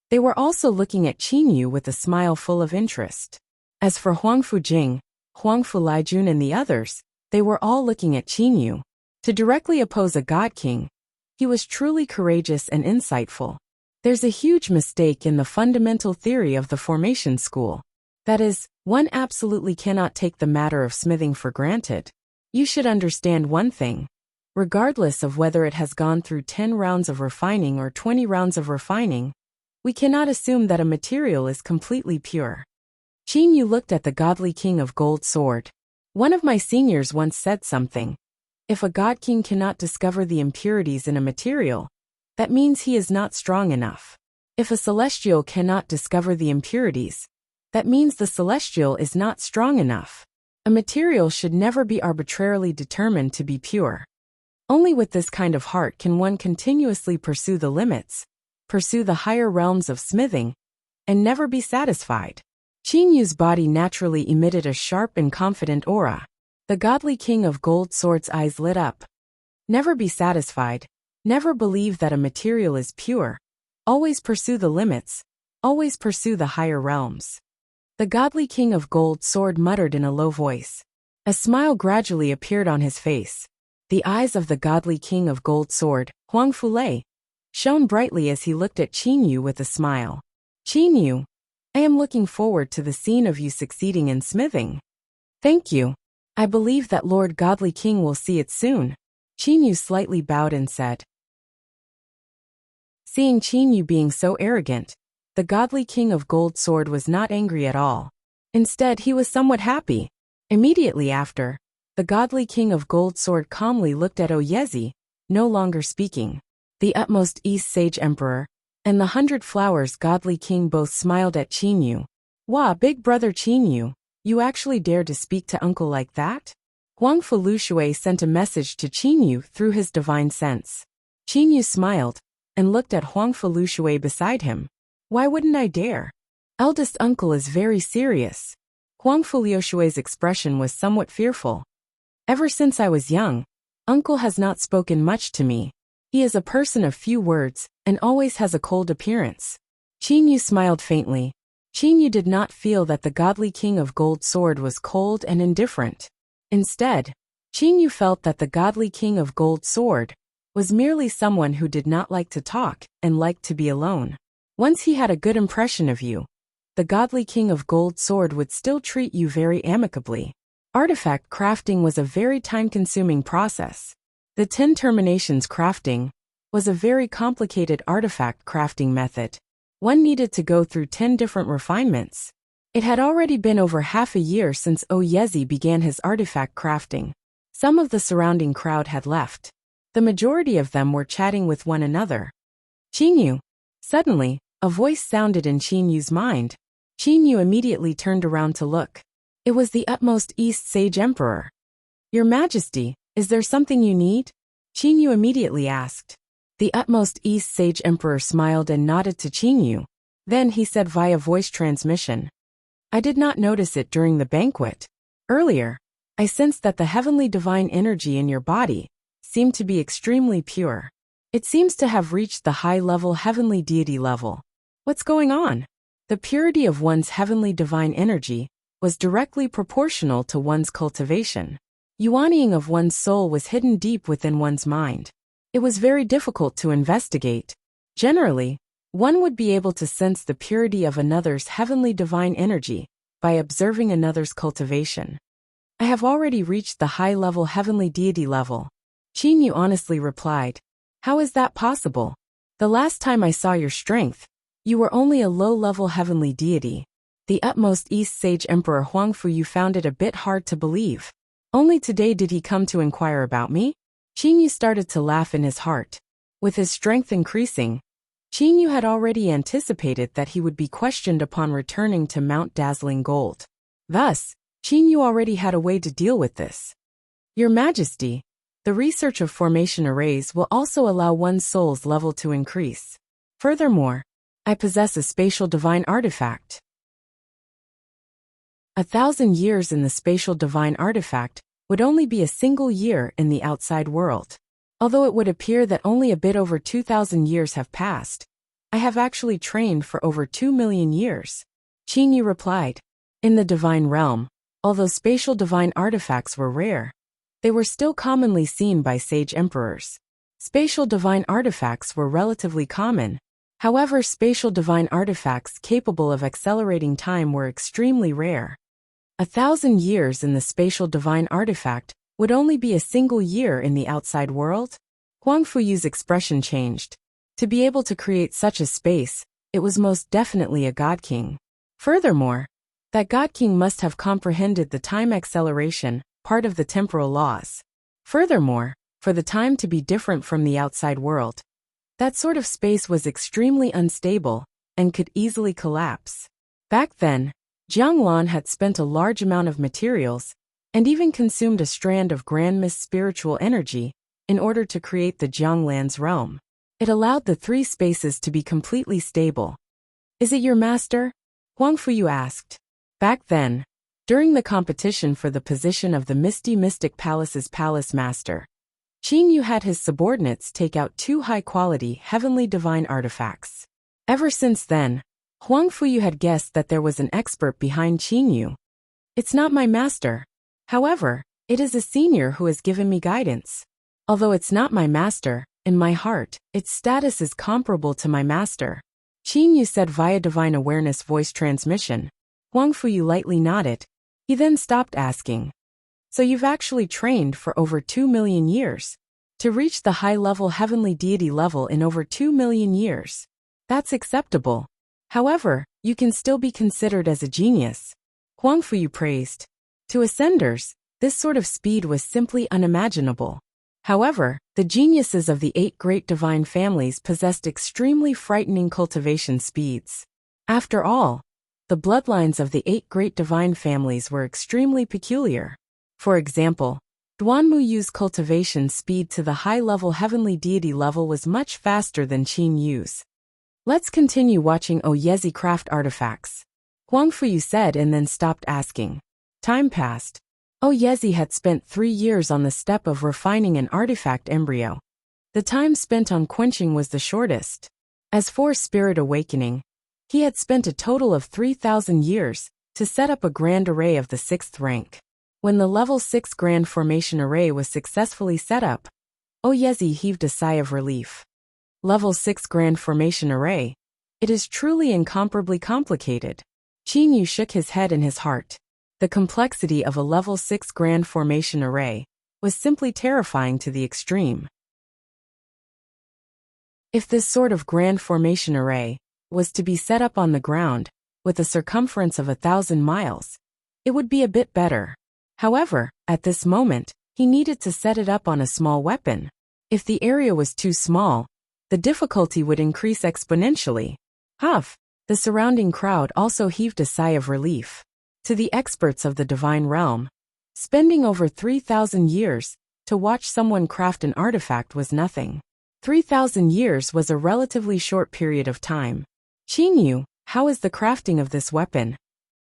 they were also looking at Qin Yu with a smile full of interest. As for Huangfu Jing, Huangfu Laijun and the others, they were all looking at Qin Yu. To directly oppose a God King, He was truly courageous and insightful. There's a huge mistake in the fundamental theory of the formation school. That is, one absolutely cannot take the matter of smithing for granted. You should understand one thing. Regardless of whether it has gone through 10 rounds of refining or 20 rounds of refining, we cannot assume that a material is completely pure. Qin Yu looked at the godly king of gold sword. One of my seniors once said something. If a god king cannot discover the impurities in a material, that means he is not strong enough. If a celestial cannot discover the impurities, that means the celestial is not strong enough. A material should never be arbitrarily determined to be pure. Only with this kind of heart can one continuously pursue the limits, pursue the higher realms of smithing, and never be satisfied. Qin Yu's body naturally emitted a sharp and confident aura. The godly king of gold sword's eyes lit up. Never be satisfied. Never believe that a material is pure. Always pursue the limits. Always pursue the higher realms. The godly king of gold sword muttered in a low voice. A smile gradually appeared on his face. The eyes of the godly king of gold sword, Huang Fulei, shone brightly as he looked at Qin Yu with a smile. Qin Yu, I am looking forward to the scene of you succeeding in smithing. Thank you. I believe that Lord Godly King will see it soon. Qin Yu slightly bowed and said. Seeing Qin Yu being so arrogant, the godly king of gold sword was not angry at all. Instead, he was somewhat happy. Immediately after, the godly king of gold sword calmly looked at Oyezi, no longer speaking. The utmost East Sage Emperor and the 100 Flowers godly king both smiled at Qin Yu. Wah, big brother Qin Yu, you actually dare to speak to uncle like that? Huang Felushui sent a message to Qin Yu through his divine sense. Qin Yu smiled and looked at Huang Felushui beside him. Why wouldn't I dare? Eldest uncle is very serious. Huang Felushui's expression was somewhat fearful. Ever since I was young, uncle has not spoken much to me. He is a person of few words and always has a cold appearance. Qin Yu smiled faintly. Qin Yu did not feel that the godly king of gold sword was cold and indifferent. Instead, Qin Yu felt that the godly king of gold sword was merely someone who did not like to talk and liked to be alone. Once he had a good impression of you, the godly king of gold sword would still treat you very amicably. Artifact crafting was a very time-consuming process. The 10 terminations crafting was a very complicated artifact crafting method. One needed to go through 10 different refinements. It had already been over half a year since Oyezi began his artifact crafting. Some of the surrounding crowd had left. The majority of them were chatting with one another. Qin Yu. Suddenly, a voice sounded in Qin Yu's mind. Qin Yu immediately turned around to look. It was the utmost East Sage Emperor. Your Majesty, is there something you need? Qin Yu immediately asked. The utmost East Sage Emperor smiled and nodded to Qin Yu. Then he said via voice transmission. I did not notice it during the banquet. Earlier, I sensed that the heavenly divine energy in your body seemed to be extremely pure. It seems to have reached the high-level heavenly deity level. What's going on? The purity of one's heavenly divine energy was directly proportional to one's cultivation. Yuanying of one's soul was hidden deep within one's mind. It was very difficult to investigate. Generally, one would be able to sense the purity of another's heavenly divine energy by observing another's cultivation. I have already reached the high-level heavenly deity level. Qin Yu honestly replied. How is that possible? The last time I saw your strength, you were only a low-level heavenly deity. The utmost East Sage Emperor Huangfu found it a bit hard to believe. Only today did he come to inquire about me? Qin Yu started to laugh in his heart. With his strength increasing, Qin Yu had already anticipated that he would be questioned upon returning to Mount Dazzling Gold. Thus, Qin Yu already had a way to deal with this. Your Majesty, the research of formation arrays will also allow one's soul's level to increase. Furthermore, I possess a spatial divine artifact. 1,000 years in the spatial divine artifact would only be a single year in the outside world. Although it would appear that only a bit over 2,000 years have passed, I have actually trained for over 2 million years. Qin Yu replied. In the divine realm, although spatial divine artifacts were rare, they were still commonly seen by sage emperors. Spatial divine artifacts were relatively common. However, spatial divine artifacts capable of accelerating time were extremely rare. 1,000 years in the spatial divine artifact would only be a single year in the outside world? Huang Fuyu's expression changed. To be able to create such a space, it was most definitely a god king. Furthermore, that god king must have comprehended the time acceleration, part of the temporal laws. Furthermore, for the time to be different from the outside world, that sort of space was extremely unstable and could easily collapse. Back then, Jianglan had spent a large amount of materials and even consumed a strand of Grand Mist spiritual energy in order to create the Jianglan's realm. It allowed the three spaces to be completely stable. Is it your master? Huang Fuyu asked. Back then, during the competition for the position of the Misty Mystic Palace's palace master, Qin Yu had his subordinates take out 2 high-quality heavenly divine artifacts. Ever since then, Huang Fuyu had guessed that there was an expert behind Qin Yu. It's not my master. However, it is a senior who has given me guidance. Although it's not my master, in my heart, its status is comparable to my master. Qin Yu said via divine awareness voice transmission. Huang Fuyu lightly nodded. He then stopped asking. So you've actually trained for over 2 million years. To reach the high-level heavenly deity level in over 2 million years. That's acceptable. However, you can still be considered as a genius. Huang Fuyu praised. To ascenders, this sort of speed was simply unimaginable. However, the geniuses of the 8 great divine families possessed extremely frightening cultivation speeds. After all, the bloodlines of the 8 great divine families were extremely peculiar. For example, Duanmuyu's cultivation speed to the high-level heavenly deity level was much faster than Qin Yu's. Let's continue watching Oyezi craft artifacts. Huang Fuyu said and then stopped asking. Time passed. Oyezi had spent 3 years on the step of refining an artifact embryo. The time spent on quenching was the shortest. As for spirit awakening, he had spent a total of 3,000 years to set up a grand array of the 6th rank. When the level 6 grand formation array was successfully set up, Oyezi heaved a sigh of relief. Level 6 grand formation array. It is truly incomparably complicated. Qin Yu shook his head in his heart. The complexity of a level 6 grand formation array was simply terrifying to the extreme. If this sort of grand formation array was to be set up on the ground, with a circumference of 1,000 miles, it would be a bit better. However, at this moment, he needed to set it up on a small weapon. If the area was too small, the difficulty would increase exponentially. Huff! The surrounding crowd also heaved a sigh of relief. To the experts of the divine realm, spending over 3,000 years to watch someone craft an artifact was nothing. 3,000 years was a relatively short period of time. Qin Yu, how is the crafting of this weapon?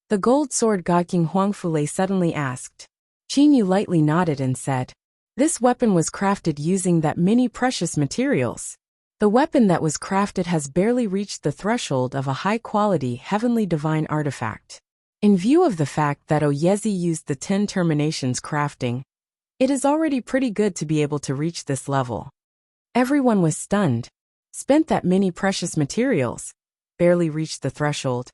The gold sword god King Huang Fulei suddenly asked. Qin Yu lightly nodded and said, this weapon was crafted using that many precious materials. The weapon that was crafted has barely reached the threshold of a high-quality heavenly divine artifact. In view of the fact that Oyezi used the 10 terminations crafting, it is already pretty good to be able to reach this level. Everyone was stunned. Spent that many precious materials. Barely reached the threshold.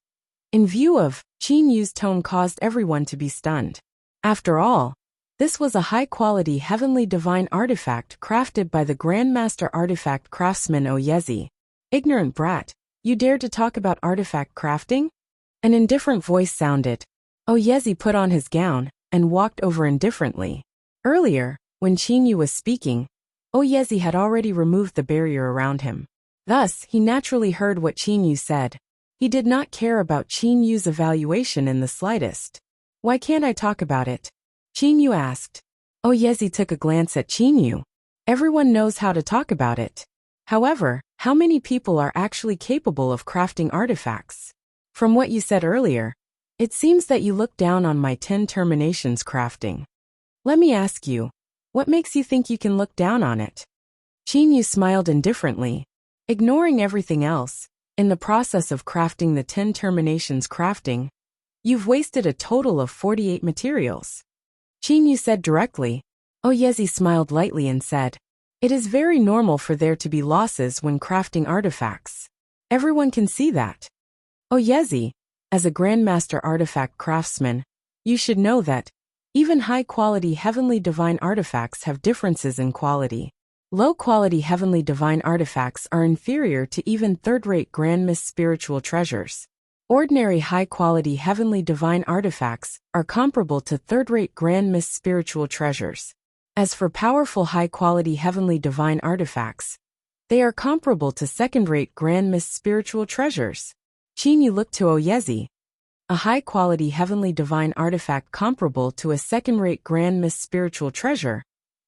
In view of, Qin Yu's tone caused everyone to be stunned. After all, this was a high-quality heavenly divine artifact crafted by the Grandmaster artifact craftsman Oyezi. Ignorant brat, you dare to talk about artifact crafting? An indifferent voice sounded. Oyezi put on his gown and walked over indifferently. Earlier, when Qin Yu was speaking, Oyezi had already removed the barrier around him. Thus, he naturally heard what Qin Yu said. He did not care about Qin Yu's evaluation in the slightest. Why can't I talk about it? Qin Yu asked. Oyezi took a glance at Qin Yu. Everyone knows how to talk about it. However, how many people are actually capable of crafting artifacts? From what you said earlier, it seems that you look down on my 10 terminations crafting. Let me ask you, what makes you think you can look down on it? Qin Yu smiled indifferently. Ignoring everything else, in the process of crafting the 10 terminations crafting, you've wasted a total of 48 materials. Qin Yu said directly. Oyezi smiled lightly and said, It is very normal for there to be losses when crafting artifacts. Everyone can see that. Oyezi, as a Grandmaster artifact craftsman, you should know that even high-quality heavenly divine artifacts have differences in quality. Low-quality heavenly divine artifacts are inferior to even third-rate Grand Mist spiritual treasures. Ordinary high-quality heavenly divine artifacts are comparable to third-rate Grand Mist spiritual treasures. As for powerful high-quality heavenly divine artifacts, they are comparable to second-rate Grand Mist spiritual treasures. Chinyu looked to Oyezi. A high-quality heavenly divine artifact comparable to a second-rate Grand Mist spiritual treasure.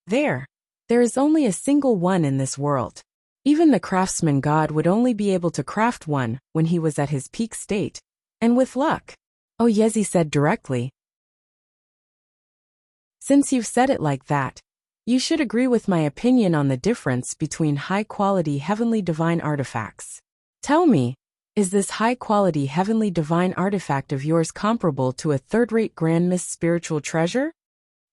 There is only a single one in this world. Even the craftsman god would only be able to craft one when he was at his peak state, and with luck. Oyezi said directly. Since you've said it like that, you should agree with my opinion on the difference between high-quality heavenly divine artifacts. Tell me, is this high-quality heavenly divine artifact of yours comparable to a third-rate Grand Mist spiritual treasure?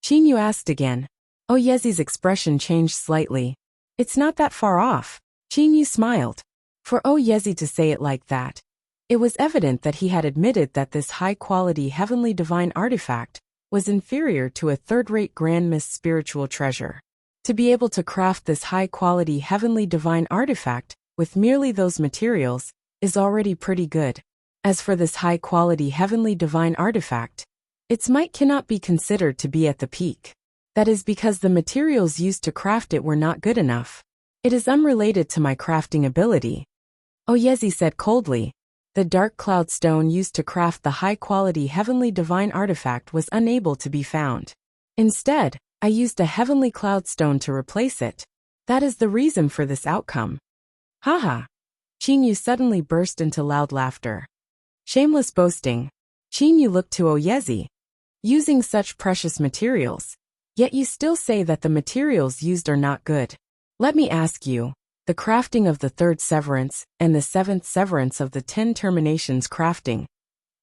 Chinyu asked again. Oyezi's expression changed slightly. It's not that far off. Chinyu smiled. For Oyezi to say it like that, it was evident that he had admitted that this high-quality heavenly divine artifact was inferior to a third-rate Grand Mist spiritual treasure. To be able to craft this high-quality heavenly divine artifact with merely those materials is already pretty good. As for this high-quality heavenly divine artifact, its might cannot be considered to be at the peak. That is because the materials used to craft it were not good enough. It is unrelated to my crafting ability. Oyezi said coldly. The dark cloud stone used to craft the high-quality heavenly divine artifact was unable to be found. Instead, I used a heavenly cloud stone to replace it. That is the reason for this outcome. Haha. Chinyu suddenly burst into loud laughter. Shameless boasting. Chinyu looked to Oyezi. Using such precious materials, yet you still say that the materials used are not good. Let me ask you, the crafting of the third severance and the seventh severance of the 10 terminations crafting.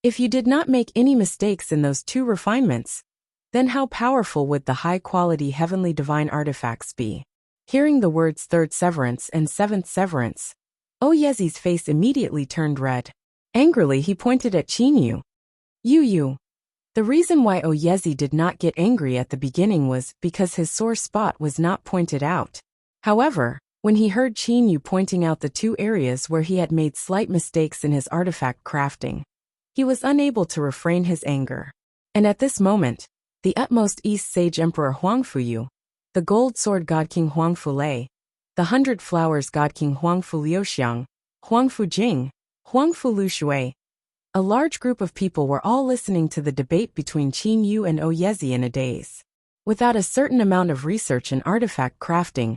If you did not make any mistakes in those 2 refinements, then how powerful would the high-quality heavenly divine artifacts be? Hearing the words third severance and seventh severance, Oyezi's face immediately turned red. Angrily he pointed at Chinyu. You. The reason why Oyezi did not get angry at the beginning was because his sore spot was not pointed out. However, when he heard Chinyu pointing out the 2 areas where he had made slight mistakes in his artifact crafting, he was unable to refrain his anger. And at this moment, the utmost East Sage Emperor Huangfu, the Gold Sword God King Huangfu Lei, the 100 Flowers God King Huangfu Liuxiang, Huangfu Jing, Huangfu Lu Shui, a large group of people were all listening to the debate between Chinyu and Oyezi in a daze. Without a certain amount of research in artifact crafting,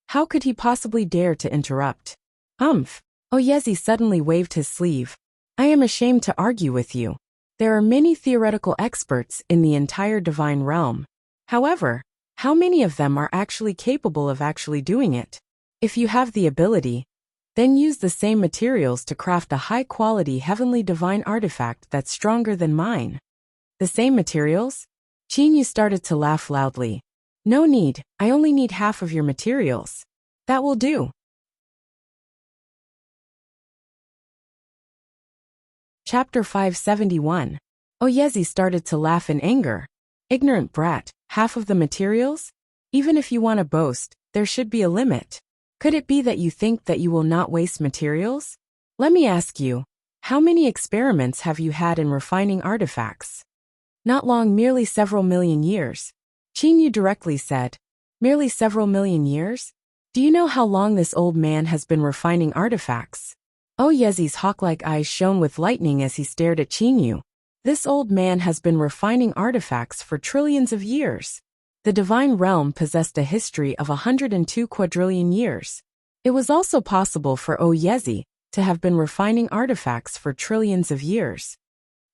how could he possibly dare to interrupt? Oyezi suddenly waved his sleeve. I am ashamed to argue with you. There are many theoretical experts in the entire divine realm. However, how many of them are actually capable of actually doing it? If you have the ability, then use the same materials to craft a high-quality heavenly divine artifact that's stronger than mine. The same materials? Chinyu started to laugh loudly. No need, I only need half of your materials. That will do. Chapter 571. Oyezi started to laugh in anger. Ignorant brat, half of the materials? Even if you want to boast, there should be a limit. Could it be that you think that you will not waste materials? Let me ask you, how many experiments have you had in refining artifacts? Not long, merely several million years. Chinyu directly said. Merely several million years? Do you know how long this old man has been refining artifacts? Oyezi's hawk-like eyes shone with lightning as he stared at Chinyu. This old man has been refining artifacts for trillions of years. The divine realm possessed a history of 102 quadrillion years. It was also possible for Oyezi to have been refining artifacts for trillions of years.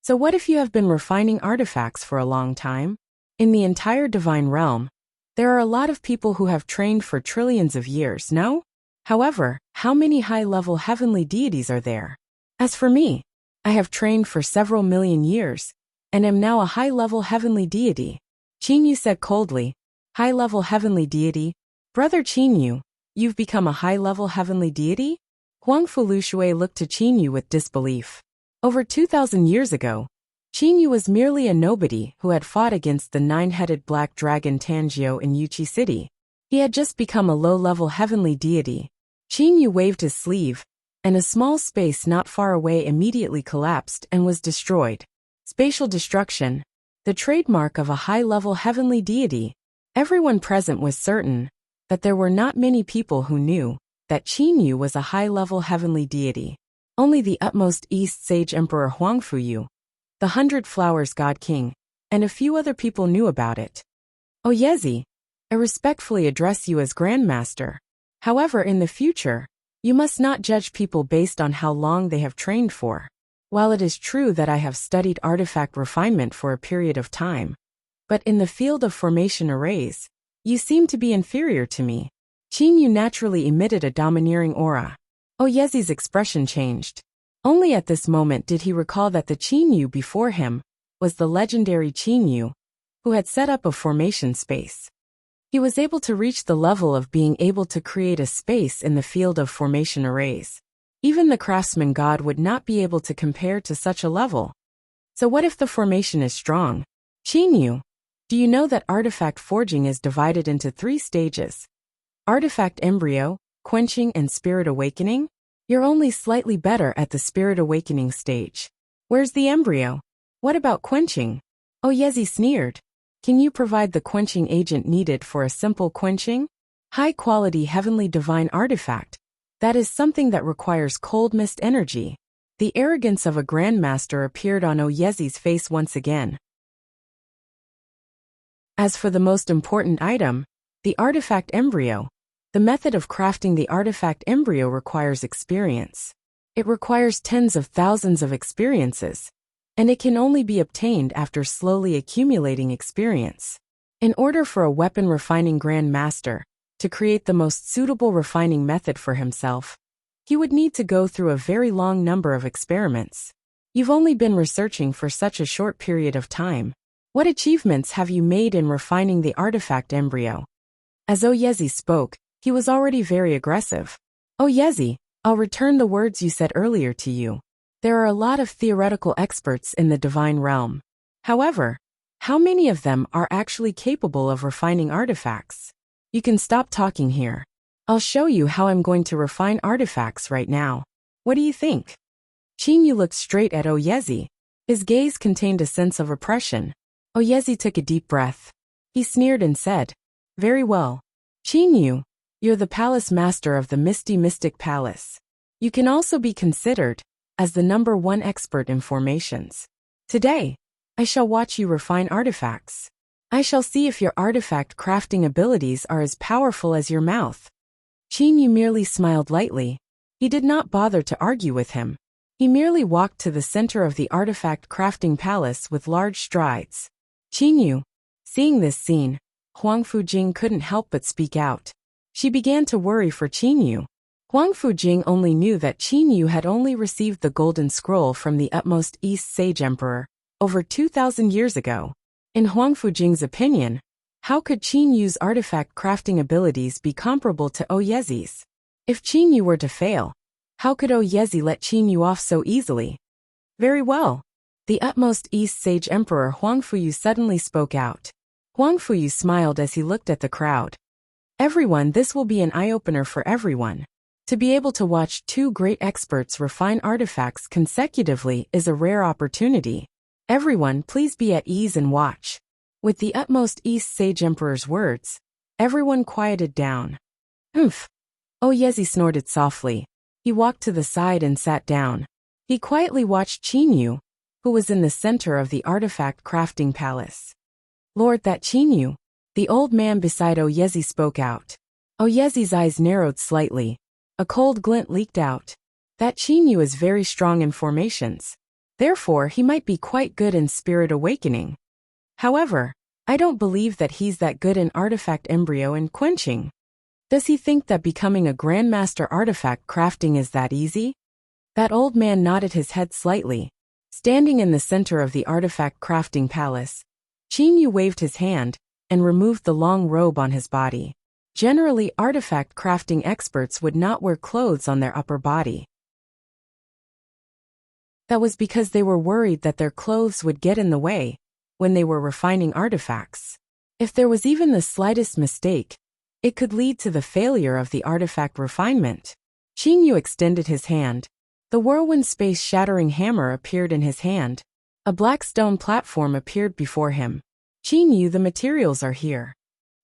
So what if you have been refining artifacts for a long time? In the entire divine realm, there are a lot of people who have trained for trillions of years, no? However, how many high-level heavenly deities are there? As for me, I have trained for several million years, and am now a high-level heavenly deity. Chinyu said coldly. High-level heavenly deity? Brother Qinyu, you've become a high-level heavenly deity? Huang Fu Lushui looked to Qinyu with disbelief. Over 2,000 years ago, Qinyu was merely a nobody who had fought against the nine-headed black dragon Tangio in Yuchi City. He had just become a low-level heavenly deity. Qinyu waved his sleeve, and a small space not far away immediately collapsed and was destroyed. Spatial destruction, the trademark of a high-level heavenly deity. Everyone present was certain that there were not many people who knew that Qinyu was a high-level heavenly deity. Only the utmost East Sage Emperor Huang Fuyu, the 100 Flowers God King, and a few other people knew about it. O Yezi, I respectfully address you as Grandmaster. However, in the future, you must not judge people based on how long they have trained for. While it is true that I have studied artifact refinement for a period of time, but in the field of formation arrays, you seem to be inferior to me. Qinyu naturally emitted a domineering aura. Oyezi's expression changed. Only at this moment did he recall that the Qinyu before him was the legendary Qinyu, who had set up a formation space. He was able to reach the level of being able to create a space in the field of formation arrays. Even the craftsman god would not be able to compare to such a level. So what if the formation is strong? Qinyu, do you know that artifact forging is divided into 3 stages? Artifact embryo, quenching, and spirit awakening? You're only slightly better at the spirit awakening stage. Where's the embryo? What about quenching? Oyezi sneered. Can you provide the quenching agent needed for a simple quenching? High-quality heavenly divine artifact. That is something that requires cold mist energy. The arrogance of a grandmaster appeared on Oyezi's face once again. As for the most important item, the artifact embryo, the method of crafting the artifact embryo requires experience. It requires tens of thousands of experiences, and it can only be obtained after slowly accumulating experience. In order for a weapon refining grandmaster to create the most suitable refining method for himself, he would need to go through a very long number of experiments. You've only been researching for such a short period of time. What achievements have you made in refining the artifact embryo? As Oyezi spoke, he was already very aggressive. Oyezi, I'll return the words you said earlier to you. There are a lot of theoretical experts in the divine realm. However, how many of them are actually capable of refining artifacts? You can stop talking here. I'll show you how I'm going to refine artifacts right now. What do you think? Qinyu looked straight at Oyezi. His gaze contained a sense of oppression. Oyezi took a deep breath. He sneered and said, Very well. Qinyu, you're the palace master of the Misty Mystic Palace. You can also be considered as the #1 expert in formations. Today, I shall watch you refine artifacts. I shall see if your artifact crafting abilities are as powerful as your mouth. Qinyu merely smiled lightly. He did not bother to argue with him. He merely walked to the center of the artifact crafting palace with large strides. Qinyu, seeing this scene, Huang Fujing couldn't help but speak out. She began to worry for Qinyu. Huang Fujing only knew that Qinyu had only received the golden scroll from the utmost East Sage Emperor over 2,000 years ago. In Huang Fujing's opinion, how could Qinyu's artifact crafting abilities be comparable to Oyezi's? If Qinyu were to fail, how could Oyezi let Qinyu off so easily? Very well. The utmost East Sage Emperor Huang Fuyu suddenly spoke out. Huang Fuyu smiled as he looked at the crowd. Everyone, this will be an eye-opener for everyone. To be able to watch 2 great experts refine artifacts consecutively is a rare opportunity. Everyone, please be at ease and watch. With the utmost East Sage Emperor's words, everyone quieted down. Oomph. Oyezi snorted softly. He walked to the side and sat down. He quietly watched Qinyu, who was in the center of the artifact crafting palace. Lord, that Qinyu. The old man beside Oyezi spoke out. Oyezi's eyes narrowed slightly. A cold glint leaked out. That Qinyu is very strong in formations. Therefore, he might be quite good in spirit awakening. However, I don't believe that he's that good in artifact embryo and quenching. Does he think that becoming a grandmaster artifact crafting is that easy? That old man nodded his head slightly. Standing in the center of the artifact crafting palace, Qinyu waved his hand and removed the long robe on his body. Generally, artifact crafting experts would not wear clothes on their upper body. That was because they were worried that their clothes would get in the way when they were refining artifacts. If there was even the slightest mistake, it could lead to the failure of the artifact refinement. Qin Yu extended his hand. The whirlwind space-shattering hammer appeared in his hand. A black stone platform appeared before him. Qin Yu, the materials are here.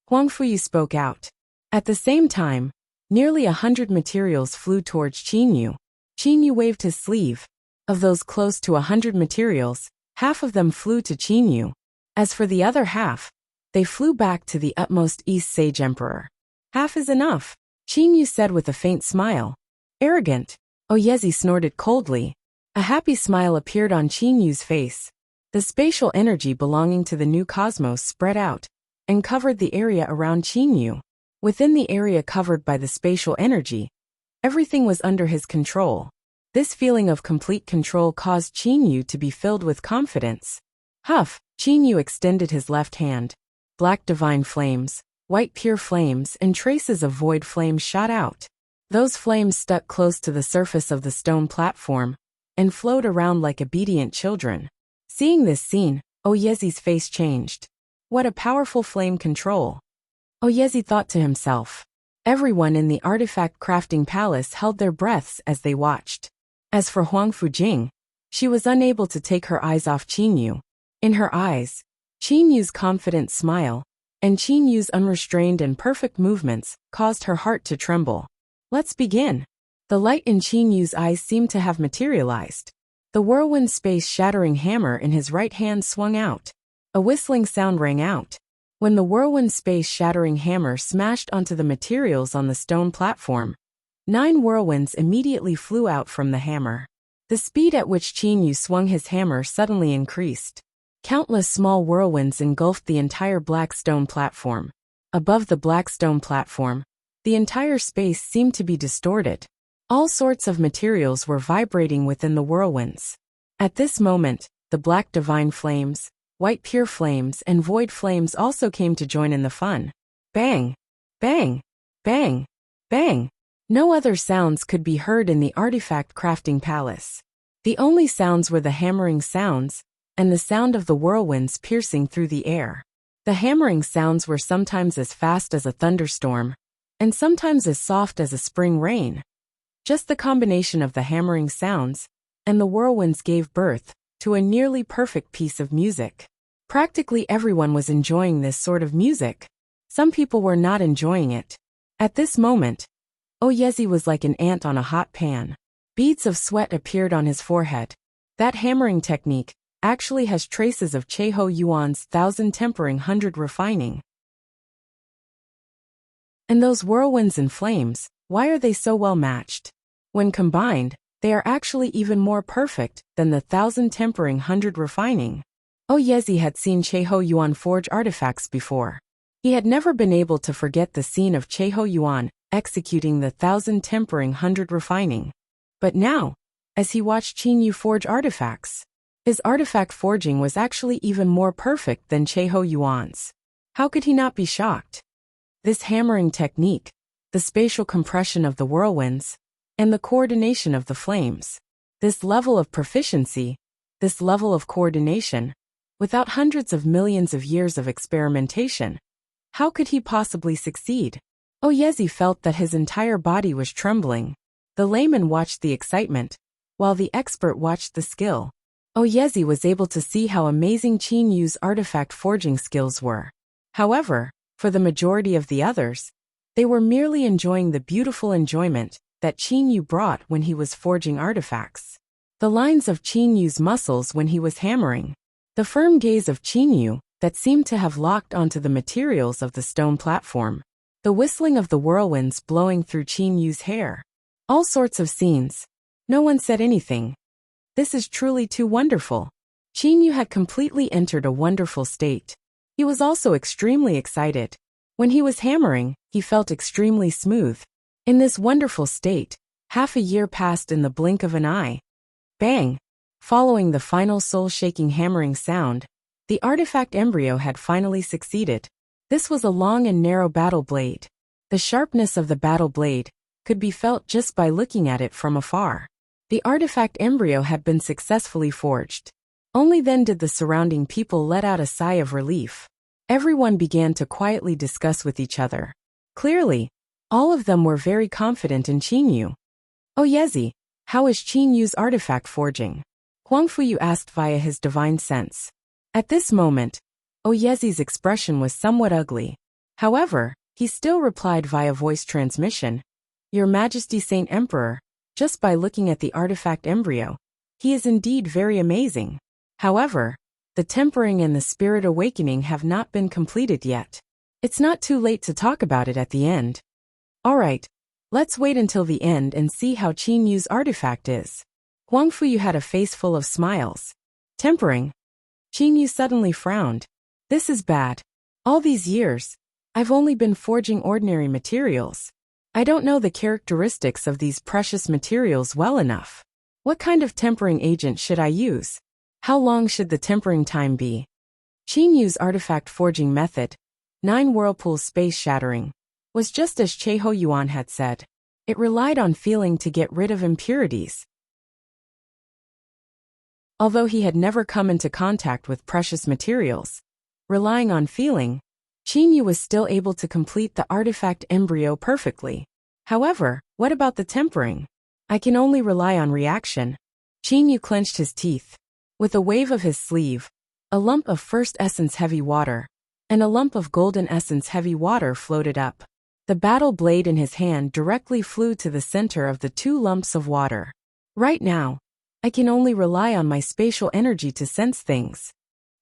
Huang Fuyu spoke out. At the same time, nearly 100 materials flew towards Qin Yu. Qin Yu waved his sleeve. Of those close to 100 materials, half of them flew to Qin Yu. As for the other half, they flew back to the utmost East Sage Emperor. Half is enough, Qin Yu said with a faint smile. Arrogant. Oyezi snorted coldly. A happy smile appeared on Qin Yu's face. The spatial energy belonging to the new cosmos spread out and covered the area around Qin Yu. Within the area covered by the spatial energy, everything was under his control. This feeling of complete control caused Qin Yu to be filled with confidence. Huff, Qin Yu extended his left hand. Black divine flames, white pure flames, and traces of void flames shot out. Those flames stuck close to the surface of the stone platform and flowed around like obedient children. Seeing this scene, Oyezi's face changed. What a powerful flame control. Oyezi thought to himself. Everyone in the artifact crafting palace held their breaths as they watched. As for Huang Fujing, she was unable to take her eyes off Qin Yu. In her eyes, Qin Yu's confident smile and Qin Yu's unrestrained and perfect movements caused her heart to tremble. Let's begin. The light in Qin Yu's eyes seemed to have materialized. The whirlwind space-shattering hammer in his right hand swung out. A whistling sound rang out. When the whirlwind space-shattering hammer smashed onto the materials on the stone platform, 9 whirlwinds immediately flew out from the hammer. The speed at which Qin Yu swung his hammer suddenly increased. Countless small whirlwinds engulfed the entire black stone platform. Above the black stone platform, the entire space seemed to be distorted. All sorts of materials were vibrating within the whirlwinds. At this moment, the black divine flames, white pure flames, and void flames also came to join in the fun. Bang! Bang! Bang! Bang! No other sounds could be heard in the artifact crafting palace. The only sounds were the hammering sounds and the sound of the whirlwinds piercing through the air. The hammering sounds were sometimes as fast as a thunderstorm and sometimes as soft as a spring rain. Just the combination of the hammering sounds and the whirlwinds gave birth to a nearly perfect piece of music. Practically everyone was enjoying this sort of music. Some people were not enjoying it. At this moment, Oyezi was like an ant on a hot pan. Beads of sweat appeared on his forehead. That hammering technique actually has traces of Cheho Yuan's 1,000 tempering 100 refining. And those whirlwinds and flames, why are they so well matched? When combined, they are actually even more perfect than the 1,000 tempering 100 refining. Oyezi had seen Cheho Yuan forge artifacts before. He had never been able to forget the scene of Cheho Yuan executing the 1,000 tempering 100 refining. But now, as he watched Qin Yu forge artifacts, his artifact forging was actually even more perfect than Cheho Yuan's. How could he not be shocked? This hammering technique, the spatial compression of the whirlwinds, and the coordination of the flames. This level of proficiency, this level of coordination, without hundreds of millions of years of experimentation, how could he possibly succeed? Oyezi felt that his entire body was trembling. The layman watched the excitement, while the expert watched the skill. Oyezi was able to see how amazing Qin Yu's artifact forging skills were. However, for the majority of the others, they were merely enjoying the beautiful enjoyment that Qin Yu brought when he was forging artifacts. The lines of Qin Yu's muscles when he was hammering. The firm gaze of Qin Yu that seemed to have locked onto the materials of the stone platform. The whistling of the whirlwinds blowing through Qin Yu's hair. All sorts of scenes. No one said anything. This is truly too wonderful. Qin Yu had completely entered a wonderful state. He was also extremely excited. When he was hammering, he felt extremely smooth. In this wonderful state, half a year passed in the blink of an eye. Bang! Following the final soul-shaking hammering sound, the artifact embryo had finally succeeded. This was a long and narrow battle blade. The sharpness of the battle blade could be felt just by looking at it from afar. The artifact embryo had been successfully forged. Only then did the surrounding people let out a sigh of relief. Everyone began to quietly discuss with each other. Clearly, all of them were very confident in Qinyu. Oyezi, how is Qinyu's artifact forging? Huang Fuyu asked via his divine sense. At this moment, Oyezi's expression was somewhat ugly. However, he still replied via voice transmission. Your Majesty Saint Emperor, just by looking at the artifact embryo, he is indeed very amazing. However, the tempering and the spirit awakening have not been completed yet. It's not too late to talk about it at the end. Alright, let's wait until the end and see how Qinyu's artifact is. Huang Fuyu had a face full of smiles. Tempering. Qinyu suddenly frowned. This is bad. All these years, I've only been forging ordinary materials. I don't know the characteristics of these precious materials well enough. What kind of tempering agent should I use? How long should the tempering time be? Qinyu's artifact forging method, 9 whirlpools space shattering, was just as Cheho Yuan had said. It relied on feeling to get rid of impurities. Although he had never come into contact with precious materials, relying on feeling, Qinyu was still able to complete the artifact embryo perfectly. However, what about the tempering? I can only rely on reaction. Qinyu clenched his teeth. With a wave of his sleeve, a lump of first essence heavy water and a lump of golden essence heavy water floated up. The battle blade in his hand directly flew to the center of the 2 lumps of water. Right now, I can only rely on my spatial energy to sense things.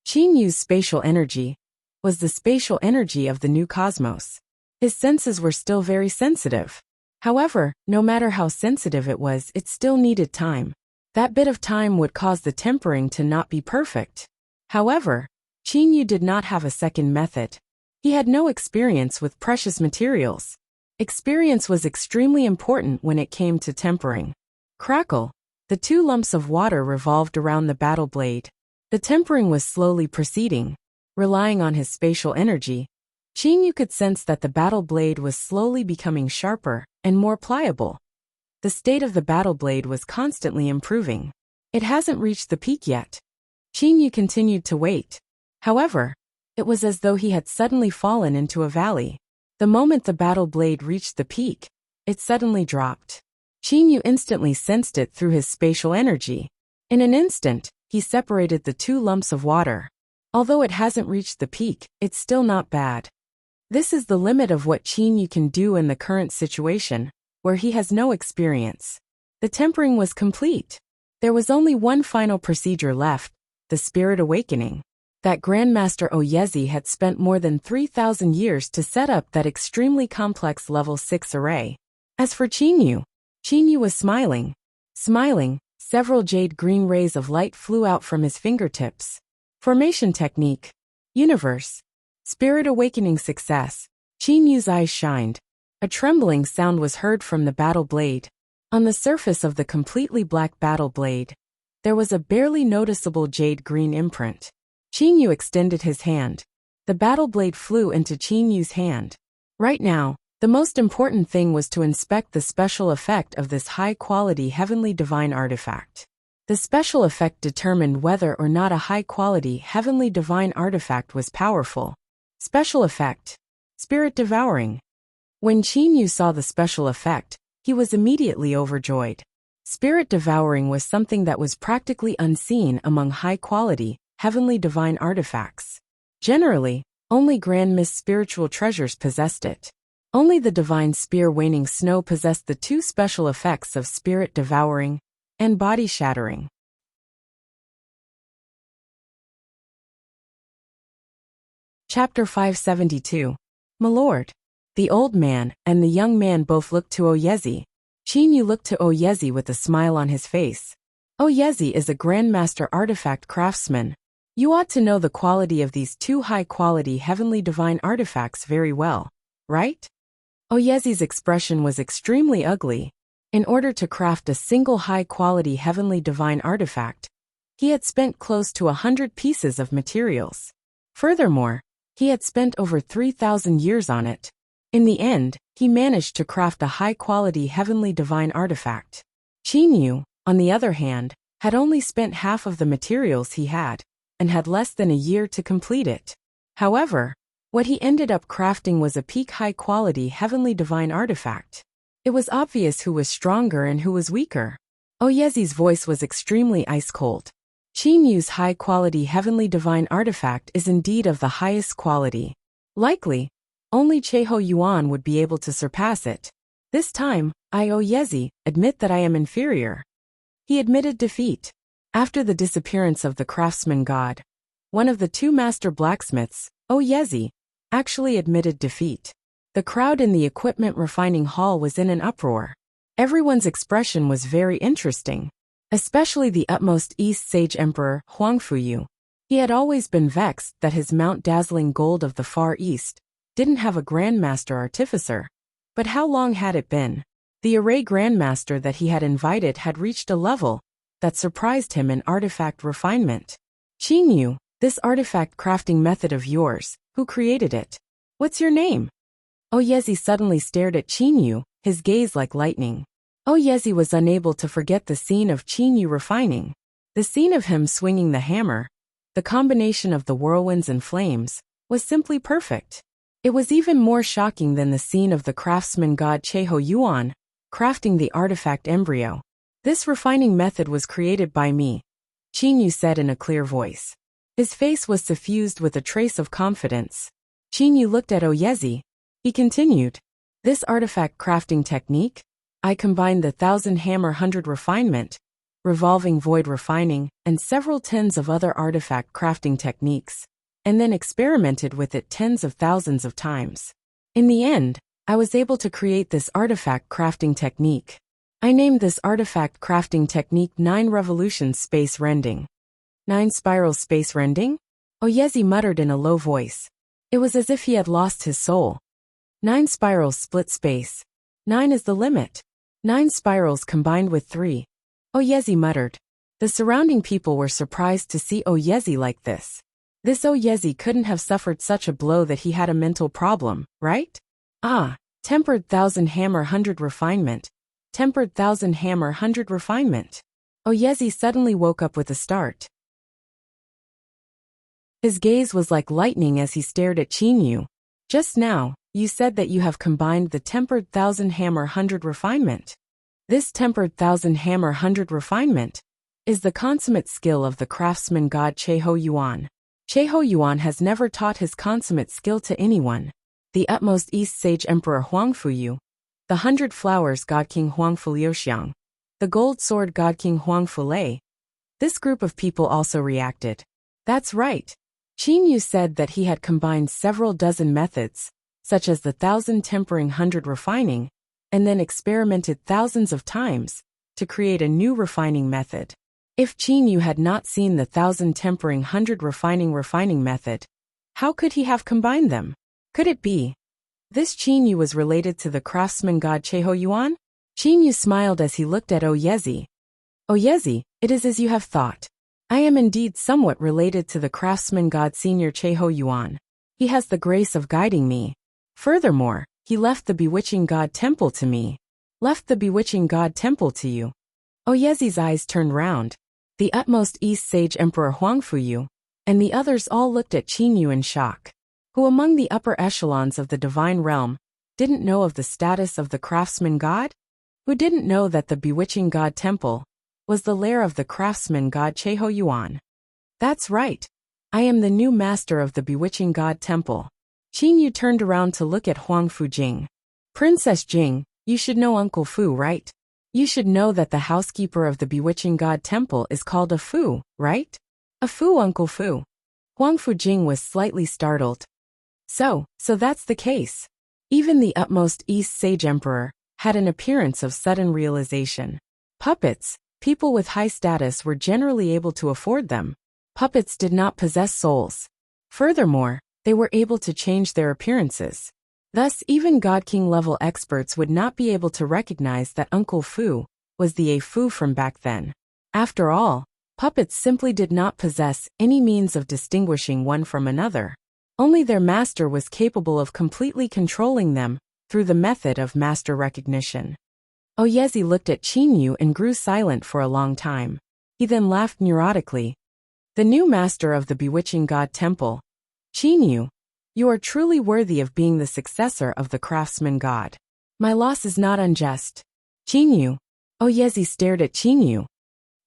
Qinyu's spatial energy was the spatial energy of the new cosmos. His senses were still very sensitive. However, no matter how sensitive it was, it still needed time. That bit of time would cause the tempering to not be perfect. However, Qinyu did not have a second method. He had no experience with precious materials. Experience was extremely important when it came to tempering. Crackle. The 2 lumps of water revolved around the battle blade. The tempering was slowly proceeding. Relying on his spatial energy, Qinyu could sense that the battle blade was slowly becoming sharper and more pliable. The state of the battle blade was constantly improving. It hasn't reached the peak yet. Qinyu continued to wait. However, it was as though he had suddenly fallen into a valley. The moment the battle blade reached the peak, it suddenly dropped. Qinyu instantly sensed it through his spatial energy. In an instant, he separated the 2 lumps of water. Although it hasn't reached the peak, it's still not bad. This is the limit of what Qinyu can do in the current situation, where he has no experience. The tempering was complete. There was only one final procedure left, the spirit awakening. That Grandmaster Oyezi had spent more than 3,000 years to set up that extremely complex level 6 array. As for Qinyu was smiling. Smiling, several jade green rays of light flew out from his fingertips. Formation technique. Universe. Spirit awakening success. Qinyu's eyes shined. A trembling sound was heard from the battle blade. On the surface of the completely black battle blade, there was a barely noticeable jade green imprint. Qinyu extended his hand. The battle blade flew into Qinyu's hand. Right now, the most important thing was to inspect the special effect of this high-quality heavenly divine artifact. The special effect determined whether or not a high-quality heavenly divine artifact was powerful. Special effect. Spirit devouring. When Qinyu saw the special effect, he was immediately overjoyed. Spirit devouring was something that was practically unseen among high-quality, heavenly divine artifacts. Generally, only Grand Mist spiritual treasures possessed it. Only the divine spear waning snow possessed the 2 special effects of spirit devouring and body shattering. Chapter 572. My lord. The old man and the young man both looked to Oyezi. Qinyu looked to Oyezi with a smile on his face. Oyezi is a grandmaster artifact craftsman. You ought to know the quality of these 2 high-quality heavenly divine artifacts very well, right? Oyezi's expression was extremely ugly. In order to craft a single high-quality heavenly divine artifact, he had spent close to 100 pieces of materials. Furthermore, he had spent over 3,000 years on it. In the end, he managed to craft a high-quality heavenly divine artifact. Qin Yu, on the other hand, had only spent half of the materials he had, and had less than a year to complete it. However, what he ended up crafting was a peak high-quality heavenly divine artifact. It was obvious who was stronger and who was weaker. Oyezi's voice was extremely ice-cold. Qin Yu's high-quality heavenly divine artifact is indeed of the highest quality. Likely, only Cheho Yuan would be able to surpass it. This time, I, Oyezi, admit that I am inferior. He admitted defeat. After the disappearance of the craftsman god, one of the two master blacksmiths, Oyezi, actually admitted defeat. The crowd in the equipment refining hall was in an uproar. Everyone's expression was very interesting, especially the utmost East Sage Emperor, Huangfuyu. He had always been vexed that his Mount Dazzling Gold of the Far East didn't have a Grandmaster Artificer. But how long had it been? The array Grandmaster that he had invited had reached a level that surprised him in artifact refinement. Qin Yu, this artifact crafting method of yours, who created it? What's your name? Oyezi suddenly stared at Qin Yu, his gaze like lightning. Oyezi was unable to forget the scene of Qin Yu refining. The scene of him swinging the hammer, the combination of the whirlwinds and flames, was simply perfect. It was even more shocking than the scene of the craftsman god Cheho Yuan crafting the artifact embryo. This refining method was created by me, Qin Yu said in a clear voice. His face was suffused with a trace of confidence. Qin Yu looked at Oyezi. He continued, this artifact crafting technique, I combined the 1000 hammer 100 refinement, revolving void refining, and several tens of other artifact crafting techniques, and then experimented with it tens of thousands of times. In the end, I was able to create this artifact crafting technique. I named this artifact crafting technique 9 Revolutions Space Rending. 9 Spirals Space Rending? Oyezi muttered in a low voice. It was as if he had lost his soul. 9 spirals split space. 9 is the limit. 9 spirals combined with 3. Oyezi muttered. The surrounding people were surprised to see Oyezi like this. This Oyezi couldn't have suffered such a blow that he had a mental problem, right? Ah, tempered 1000 hammer 100 refinement. Tempered 1000 hammer 100 refinement. Oyezi suddenly woke up with a start. His gaze was like lightning as he stared at Qin Yu. Just now, you said that you have combined the tempered 1000 hammer 100 refinement. This tempered 1000 hammer 100 refinement is the consummate skill of the craftsman god Cheho Yuan. Cheho Yuan has never taught his consummate skill to anyone. The utmost East Sage Emperor Huangfuyu, the 100 Flowers God King Huangfu Liuxiang, the Gold Sword God King Huangfu Lei. This group of people also reacted. That's right. Qin Yu said that he had combined several dozen methods, such as the 1000 tempering 100 refining, and then experimented thousands of times to create a new refining method. If Qin Yu had not seen the 1000 tempering 100 refining method, how could he have combined them? Could it be this Qin Yu was related to the craftsman god Cheho Yuan? Qin Yu smiled as he looked at Oyezi. Oyezi, it is as you have thought. I am indeed somewhat related to the craftsman god senior Cheho Yuan. He has the grace of guiding me. Furthermore, he left the bewitching god temple to me. Left the bewitching god temple to you. Oyezi's eyes turned round. The utmost East Sage Emperor Huangfuyu, and the others all looked at Qin Yu in shock. Who among the upper echelons of the divine realm didn't know of the status of the craftsman god? Who didn't know that the bewitching god temple was the lair of the craftsman god Cheho Yuan? That's right. I am the new master of the bewitching god temple. Qin Yu turned around to look at Huangfu Jing. Princess Jing, you should know Uncle Fu, right? You should know that the housekeeper of the bewitching god temple is called a Fu, right? A Fu, Uncle Fu. Huangfu Jing was slightly startled. So that's the case. Even the utmost East Sage Emperor had an appearance of sudden realization. Puppets, people with high status were generally able to afford them. Puppets did not possess souls. Furthermore, they were able to change their appearances. Thus, even God King level experts would not be able to recognize that Uncle Fu was the A Fu from back then. After all, puppets simply did not possess any means of distinguishing one from another. Only their master was capable of completely controlling them through the method of master recognition. Oyezi looked at Qinyu and grew silent for a long time. He then laughed neurotically. The new master of the bewitching god temple. Qinyu, you are truly worthy of being the successor of the craftsman god. My loss is not unjust. Qinyu. Oyezi stared at Qinyu.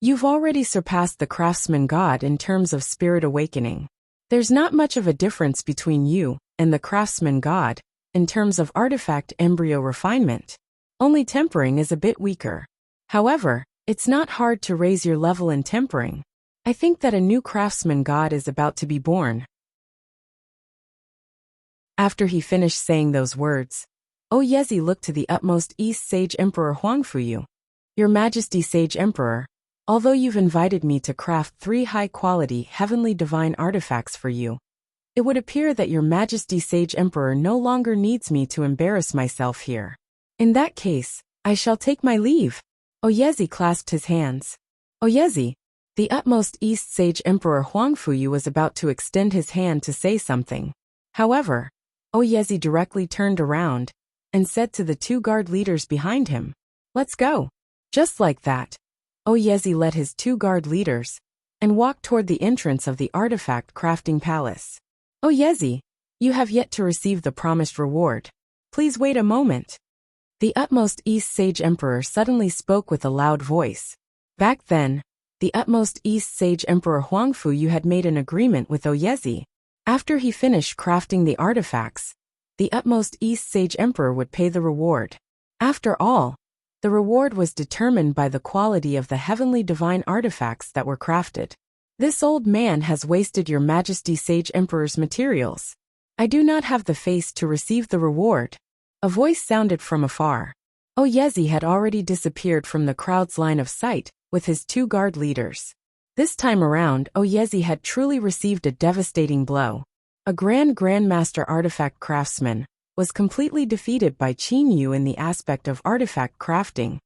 You've already surpassed the craftsman god in terms of spirit awakening. There's not much of a difference between you and the craftsman god in terms of artifact embryo refinement. Only tempering is a bit weaker. However, it's not hard to raise your level in tempering. I think that a new craftsman god is about to be born. After he finished saying those words, Oyezi looked to the utmost East Sage Emperor Huangfuyu. Your Majesty Sage Emperor, although you've invited me to craft 3 high-quality heavenly divine artifacts for you, it would appear that your Majesty Sage Emperor no longer needs me to embarrass myself here. In that case, I shall take my leave. Oyezi clasped his hands. Oyezi, the utmost East Sage Emperor Huangfuyu was about to extend his hand to say something. However, Oyezi directly turned around and said to the 2 guard leaders behind him, "Let's go." Just like that, Oyezi led his 2 guard leaders and walked toward the entrance of the artifact crafting palace. Oyezi, you have yet to receive the promised reward. Please wait a moment. The utmost East Sage Emperor suddenly spoke with a loud voice. Back then, the utmost East Sage Emperor Huangfuyu had made an agreement with Oyezi. After he finished crafting the artifacts, the utmost East Sage Emperor would pay the reward. After all, the reward was determined by the quality of the heavenly divine artifacts that were crafted. This old man has wasted your Majesty Sage Emperor's materials. I do not have the face to receive the reward. A voice sounded from afar. Oyezi had already disappeared from the crowd's line of sight with his 2 guard leaders. This time around, Oyezi had truly received a devastating blow. A Grandmaster artifact craftsman was completely defeated by Qinyu in the aspect of artifact crafting,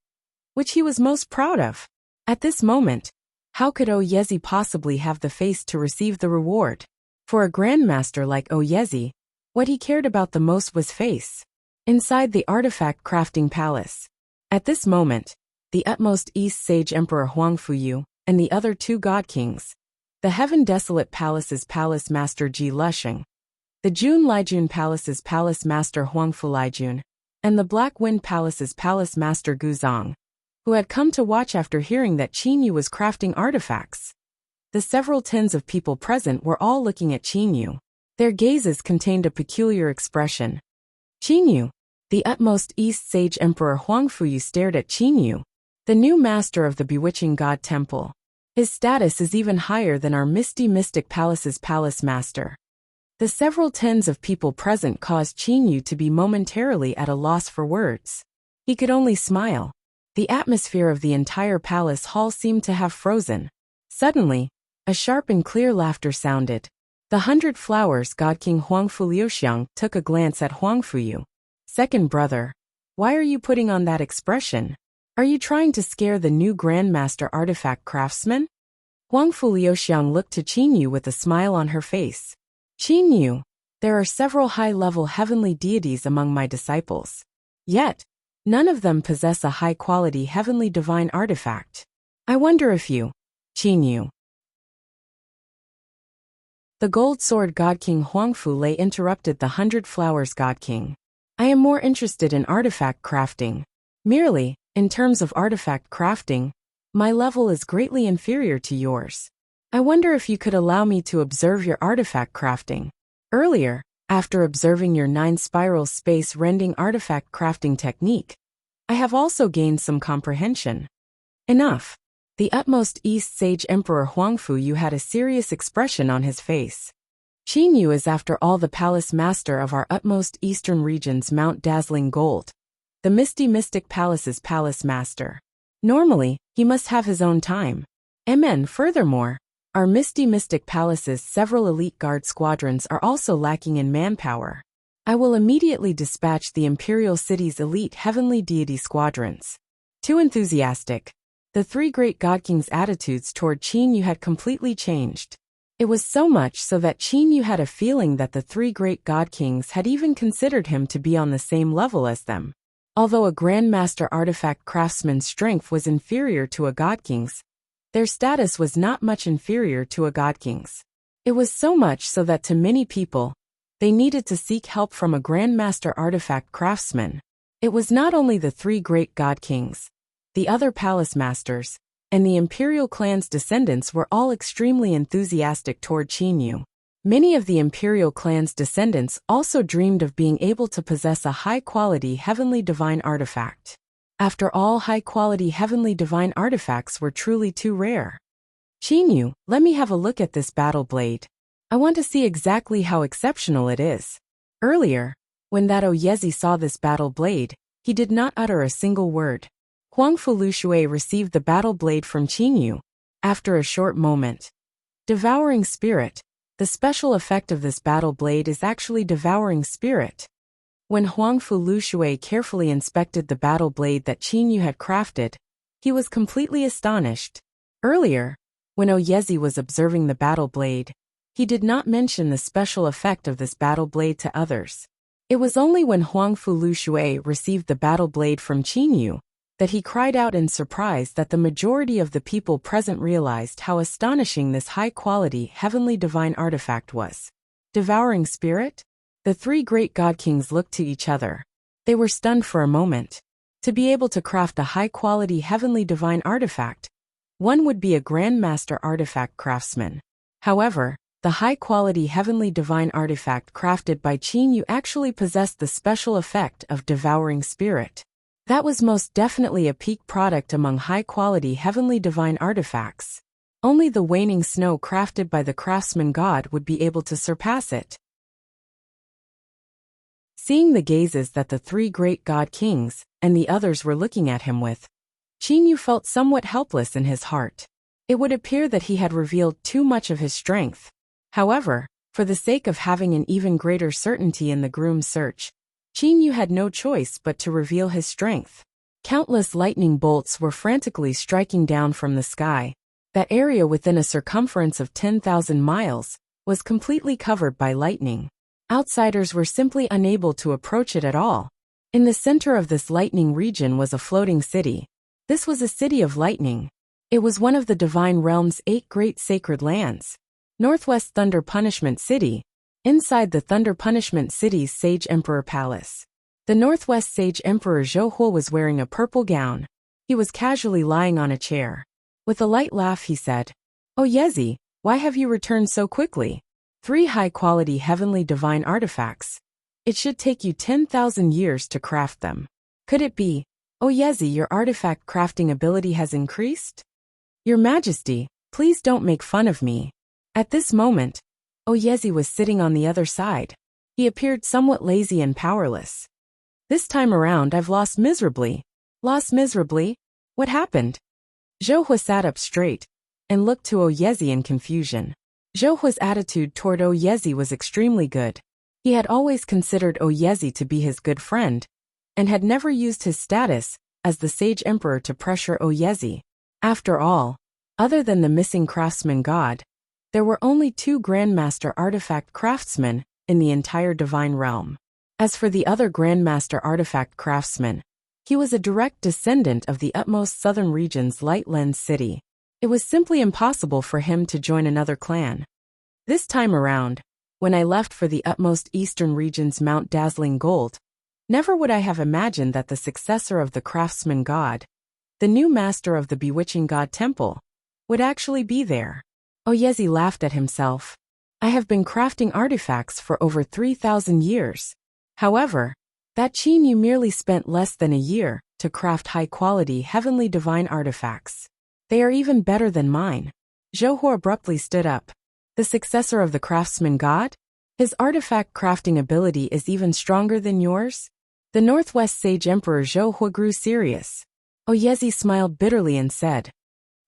which he was most proud of. At this moment, how could Oyezi possibly have the face to receive the reward? For a Grandmaster like Oyezi, what he cared about the most was face. Inside the artifact crafting palace. At this moment, the utmost East Sage Emperor Huangfuyu and the other 2 god kings, the Heaven Desolate Palace's Palace Master Ji Lusheng, the Jun Liijun Palace's Palace Master Huangfu Liijun, and the Black Wind Palace's Palace Master Gu Zong, who had come to watch after hearing that Qinyu was crafting artifacts. The several tens of people present were all looking at Qinyu. Their gazes contained a peculiar expression. Qinyu, the utmost East Sage Emperor Huangfuyu stared at Qinyu, the new master of the bewitching god temple. His status is even higher than our Misty Mystic Palace's palace master. The several tens of people present caused Qinyu to be momentarily at a loss for words. He could only smile. The atmosphere of the entire palace hall seemed to have frozen. Suddenly, a sharp and clear laughter sounded. The 100 Flowers God King Huangfu Liuxiang took a glance at Huangfuyu. Second brother, why are you putting on that expression? Are you trying to scare the new Grandmaster artifact craftsman? Huangfu Liuxiang looked to Qinyu with a smile on her face. Qinyu, there are several high-level heavenly deities among my disciples. Yet, none of them possess a high-quality heavenly divine artifact. I wonder if you, Qinyu. The Gold Sword God King Huangfu Lei interrupted the 100 Flowers God King. I am more interested in artifact crafting. Merely, in terms of artifact crafting, my level is greatly inferior to yours. I wonder if you could allow me to observe your artifact crafting. Earlier, after observing your 9 spiral space rending artifact crafting technique, I have also gained some comprehension. Enough. The utmost East Sage Emperor Huangfuyu had a serious expression on his face. Qinyu is after all the palace master of our utmost eastern region's Mount Dazzling Gold, the Misty Mystic Palace's palace master. Normally, he must have his own time. Furthermore, our Misty Mystic Palace's several elite guard squadrons are also lacking in manpower. I will immediately dispatch the Imperial City's elite heavenly deity squadrons. Too enthusiastic. The 3 great god kings' attitudes toward Qinyu had completely changed. It was so much so that Qin Yu had a feeling that the three great god kings had even considered him to be on the same level as them. Although a grandmaster artifact craftsman's strength was inferior to a god king's, their status was not much inferior to a god king's. It was so much so that to many people, they needed to seek help from a grandmaster artifact craftsman. It was not only the three great god kings, the other palace masters, and the imperial clan's descendants were all extremely enthusiastic toward Qin Yu. Many of the imperial clan's descendants also dreamed of being able to possess a high-quality heavenly divine artifact. After all, high-quality heavenly divine artifacts were truly too rare. Qin Yu, let me have a look at this battle blade. I want to see exactly how exceptional it is. Earlier, when that Oyezi saw this battle blade, he did not utter a single word. Huangfu Lushui received the battle blade from Qin Yu. After a short moment. Devouring Spirit. The special effect of this battle blade is actually Devouring Spirit. When Huangfu Lushui carefully inspected the battle blade that Qin Yu had crafted, he was completely astonished. Earlier, when Oyezi was observing the battle blade, he did not mention the special effect of this battle blade to others. It was only when Huangfu Lushui received the battle blade from Qin Yu that he cried out in surprise that the majority of the people present realized how astonishing this high-quality heavenly divine artifact was. Devouring Spirit? The three great god kings looked to each other. They were stunned for a moment. To be able to craft a high-quality heavenly divine artifact, one would be a grandmaster artifact craftsman. However, the high-quality heavenly divine artifact crafted by Qin Yu actually possessed the special effect of Devouring Spirit. That was most definitely a peak product among high-quality heavenly divine artifacts. Only the waning snow crafted by the craftsman god would be able to surpass it. Seeing the gazes that the three great god kings and the others were looking at him with, Qin Yu felt somewhat helpless in his heart. It would appear that he had revealed too much of his strength. However, for the sake of having an even greater certainty in the groom's search, Qin Yu had no choice but to reveal his strength. Countless lightning bolts were frantically striking down from the sky. That area within a circumference of 10,000 miles was completely covered by lightning. Outsiders were simply unable to approach it at all. In the center of this lightning region was a floating city. This was a city of lightning. It was one of the divine realm's 8 great sacred lands. Northwest Thunder Punishment City. Inside the Thunder Punishment City's Sage Emperor Palace. The Northwest Sage Emperor Zhou was wearing a purple gown. He was casually lying on a chair. With a light laugh he said, "Oyezi, why have you returned so quickly? 3 high-quality heavenly divine artifacts. It should take you 10,000 years to craft them. Could it be, Oyezi, your artifact crafting ability has increased? Your Majesty, please don't make fun of me." At this moment, Oyezi was sitting on the other side. He appeared somewhat lazy and powerless. "This time around I've lost miserably." "Lost miserably? What happened?" Zhou sat up straight and looked to Oyezi in confusion. Zhou's attitude toward Oyezi was extremely good. He had always considered Oyezi to be his good friend, and had never used his status as the Sage Emperor to pressure Oyezi. After all, other than the missing craftsman god, there were only 2 Grandmaster artifact craftsmen in the entire divine realm. As for the other Grandmaster artifact craftsman, he was a direct descendant of the utmost southern region's Light Lens City. It was simply impossible for him to join another clan. This time around, when I left for the utmost eastern region's Mount Dazzling Gold, never would I have imagined that the successor of the craftsman god, the new master of the bewitching god temple, would actually be there. Oyezi laughed at himself. I have been crafting artifacts for over 3,000 years. However, that Qin Yu merely spent less than a year to craft high-quality heavenly divine artifacts. They are even better than mine. Zhou abruptly stood up. The successor of the craftsman god? His artifact crafting ability is even stronger than yours? The Northwest Sage Emperor Zhou grew serious. Oyezi smiled bitterly and said,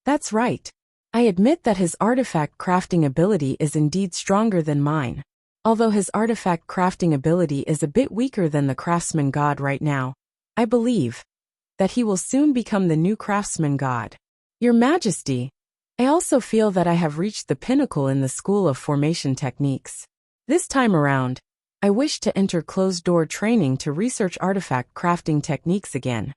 "That's right. I admit that his artifact crafting ability is indeed stronger than mine. Although his artifact crafting ability is a bit weaker than the craftsman god right now, I believe that he will soon become the new craftsman god." Your Majesty, I also feel that I have reached the pinnacle in the school of formation techniques. This time around, I wish to enter closed-door training to research artifact crafting techniques again.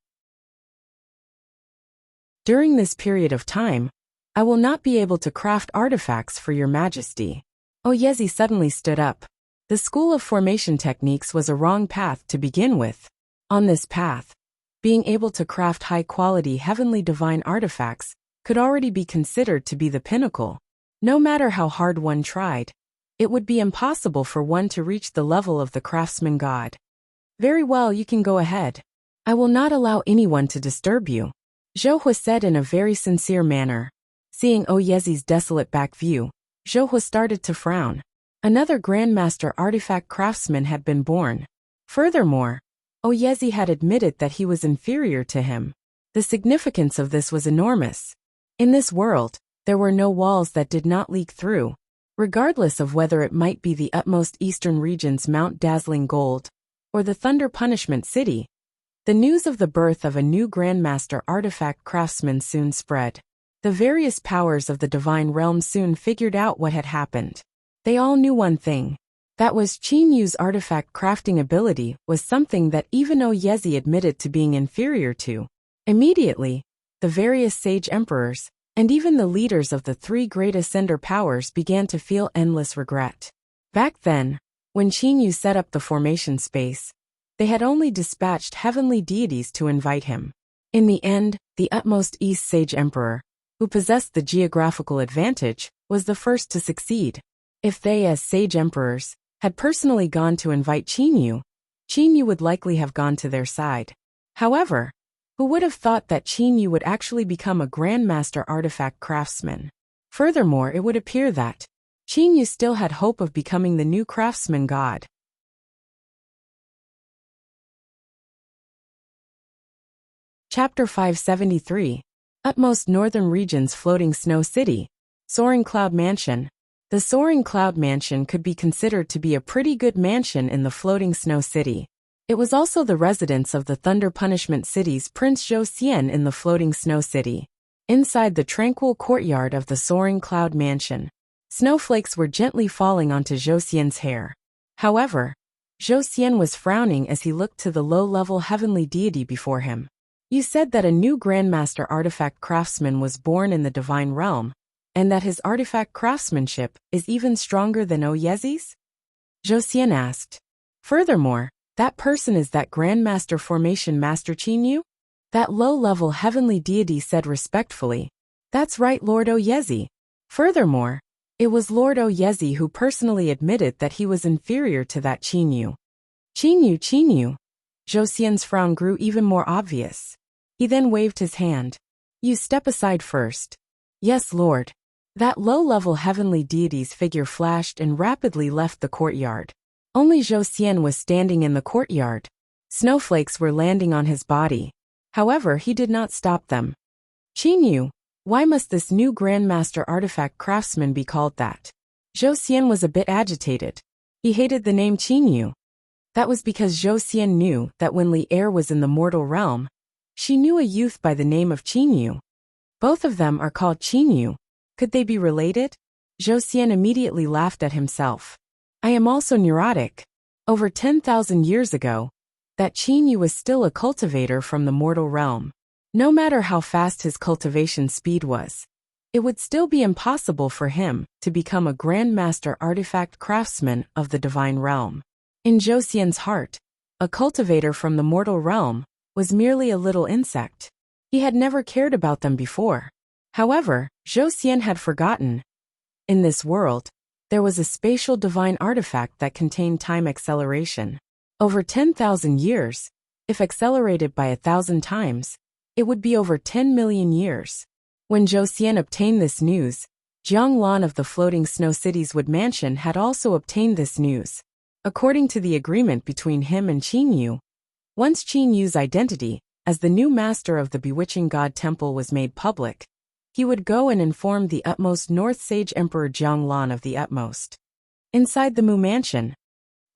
During this period of time, I will not be able to craft artifacts for your majesty. Oyezi suddenly stood up. The school of formation techniques was a wrong path to begin with. On this path, being able to craft high-quality heavenly divine artifacts could already be considered to be the pinnacle. No matter how hard one tried, it would be impossible for one to reach the level of the craftsman god. Very well, you can go ahead. I will not allow anyone to disturb you, Zhou Hu said in a very sincere manner. Seeing Oyezi's desolate back view, Zhou Hu started to frown. Another Grandmaster artifact craftsman had been born. Furthermore, Oyezi had admitted that he was inferior to him. The significance of this was enormous. In this world, there were no walls that did not leak through, regardless of whether it might be the utmost eastern region's Mount Dazzling Gold, or the Thunder Punishment City. The news of the birth of a new Grandmaster artifact craftsman soon spread. The various powers of the divine realm soon figured out what had happened. They all knew one thing. That was Qin Yu's artifact crafting ability was something that even Oyezi admitted to being inferior to. Immediately, the various sage emperors, and even the leaders of the three great ascender powers began to feel endless regret. Back then, when Qin Yu set up the formation space, they had only dispatched heavenly deities to invite him. In the end, the utmost East Sage Emperor, who possessed the geographical advantage, was the first to succeed. If they, as Sage Emperors, had personally gone to invite Qin Yu would likely have gone to their side. However, who would have thought that Qin Yu would actually become a Grandmaster artifact craftsman? Furthermore, it would appear that Qin Yu still had hope of becoming the new craftsman god. Chapter 573. Utmost Northern Region's Floating Snow City. Soaring Cloud Mansion. The Soaring Cloud Mansion could be considered to be a pretty good mansion in the Floating Snow City. It was also the residence of the Thunder Punishment City's Prince Zhou Xian in the Floating Snow City. Inside the tranquil courtyard of the Soaring Cloud Mansion, snowflakes were gently falling onto Zhou Xian's hair. However, Zhou Xian was frowning as he looked to the low-level heavenly deity before him. You said that a new Grandmaster artifact craftsman was born in the divine realm, and that his artifact craftsmanship is even stronger than Oyezi's? Zhou Xian asked. Furthermore, that person is that Grandmaster Formation Master Qin Yu? That low-level heavenly deity said respectfully. That's right, Lord Oyezi. Furthermore, it was Lord Oyezi who personally admitted that he was inferior to that Qin Yu. Qin Yu. Zhou Xian's frown grew even more obvious. He then waved his hand. You step aside first. Yes, Lord. That low-level heavenly deity's figure flashed and rapidly left the courtyard. Only Zhou Xian was standing in the courtyard. Snowflakes were landing on his body. However, he did not stop them. Qin Yu, why must this new Grandmaster artifact craftsman be called that? Zhou Xian was a bit agitated. He hated the name Qin Yu. That was because Zhou Xian knew that when Li Er was in the mortal realm, she knew a youth by the name of Qin Yu. Both of them are called Qin Yu. Could they be related? Zhou Xian immediately laughed at himself. I am also neurotic. Over 10,000 years ago, that Qin Yu was still a cultivator from the mortal realm. No matter how fast his cultivation speed was, it would still be impossible for him to become a Grandmaster artifact craftsman of the divine realm. In Zhou Xian's heart, a cultivator from the mortal realm was merely a little insect. He had never cared about them before. However, Zhou Xian had forgotten. In this world, there was a spatial divine artifact that contained time acceleration. Over 10,000 years, if accelerated by 1,000 times, it would be over 10 million years. When Zhou Xian obtained this news, Jiang Lan of the Floating Snow City's Wood Mansion had also obtained this news. According to the agreement between him and Qin Yu, once Qin Yu's identity as the new master of the Bewitching God Temple was made public, he would go and inform the utmost North Sage Emperor Jiang Lan of the utmost. Inside the Mu Mansion,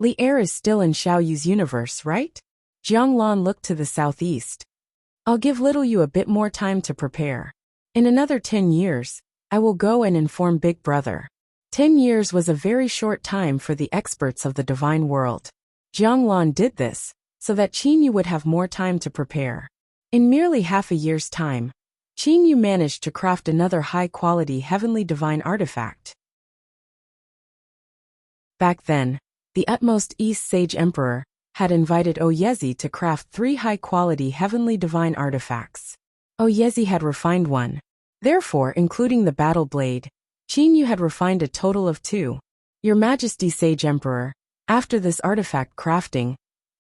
Li Er is still in Xiao Yu's universe, right? Jiang Lan looked to the southeast. I'll give little Yu a bit more time to prepare. In another 10 years, I will go and inform Big Brother. 10 years was a very short time for the experts of the divine world. Jianglan did this, so that Qin Yu would have more time to prepare. In merely half a year's time, Qin Yu managed to craft another high-quality heavenly divine artifact. Back then, the utmost East Sage Emperor had invited Oyezi to craft 3 high-quality heavenly divine artifacts. Oyezi had refined 1. Therefore, including the battle blade, Qin Yu had refined a total of 2. Your Majesty Sage Emperor, after this artifact crafting,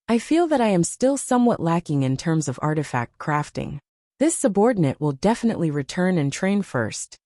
I feel that I am still somewhat lacking in terms of artifact crafting. This subordinate will definitely return and train first.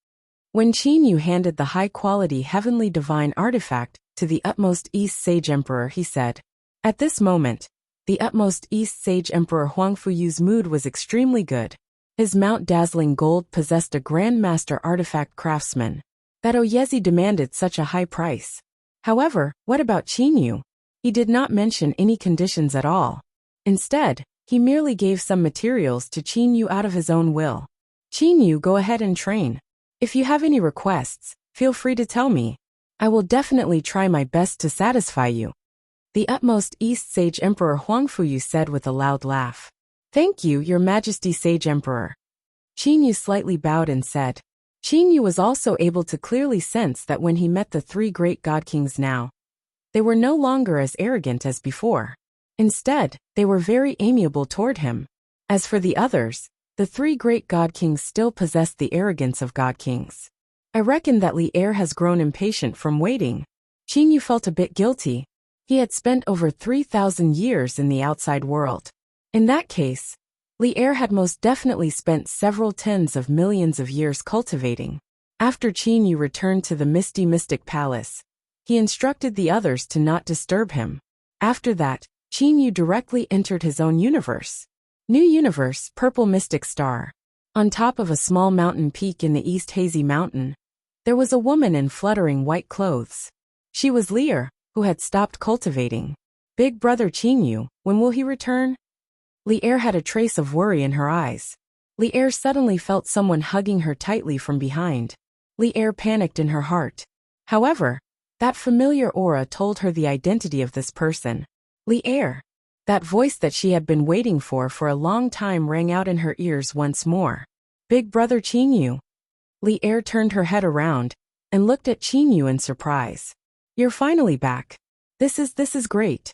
When Qin Yu handed the high-quality heavenly divine artifact to the utmost East Sage Emperor, he said. At this moment, the utmost East Sage Emperor Huangfuyu's mood was extremely good. His Mount Dazzling Gold possessed a Grandmaster artifact craftsman. That Oyezi demanded such a high price. However, what about Qin Yu? He did not mention any conditions at all. Instead, he merely gave some materials to Qin Yu out of his own will. Qin Yu, go ahead and train. If you have any requests, feel free to tell me. I will definitely try my best to satisfy you. The utmost East Sage Emperor Huangfuyu said with a loud laugh. Thank you, Your Majesty Sage Emperor. Qin Yu slightly bowed and said. Qin Yu was also able to clearly sense that when he met the 3 great god kings now, they were no longer as arrogant as before. Instead, they were very amiable toward him. As for the others, the 3 great god kings still possessed the arrogance of god kings. I reckon that Li Er has grown impatient from waiting. Qin Yu felt a bit guilty. He had spent over 3,000 years in the outside world. In that case, Li Er had most definitely spent several tens of millions of years cultivating. After Qin Yu returned to the Misty Mystic Palace, he instructed the others to not disturb him. After that, Qin Yu directly entered his own universe. New universe, Purple Mystic Star. On top of a small mountain peak in the East Hazy Mountain, there was a woman in fluttering white clothes. She was Li Er, who had stopped cultivating. Big brother Qin Yu, when will he return? Li Er had a trace of worry in her eyes. Li Er suddenly felt someone hugging her tightly from behind. Li Er panicked in her heart. However, that familiar aura told her the identity of this person. Li Er. That voice that she had been waiting for a long time rang out in her ears once more. Big brother Qin Yu. Li Er turned her head around and looked at Qin Yu in surprise. You're finally back. This is great.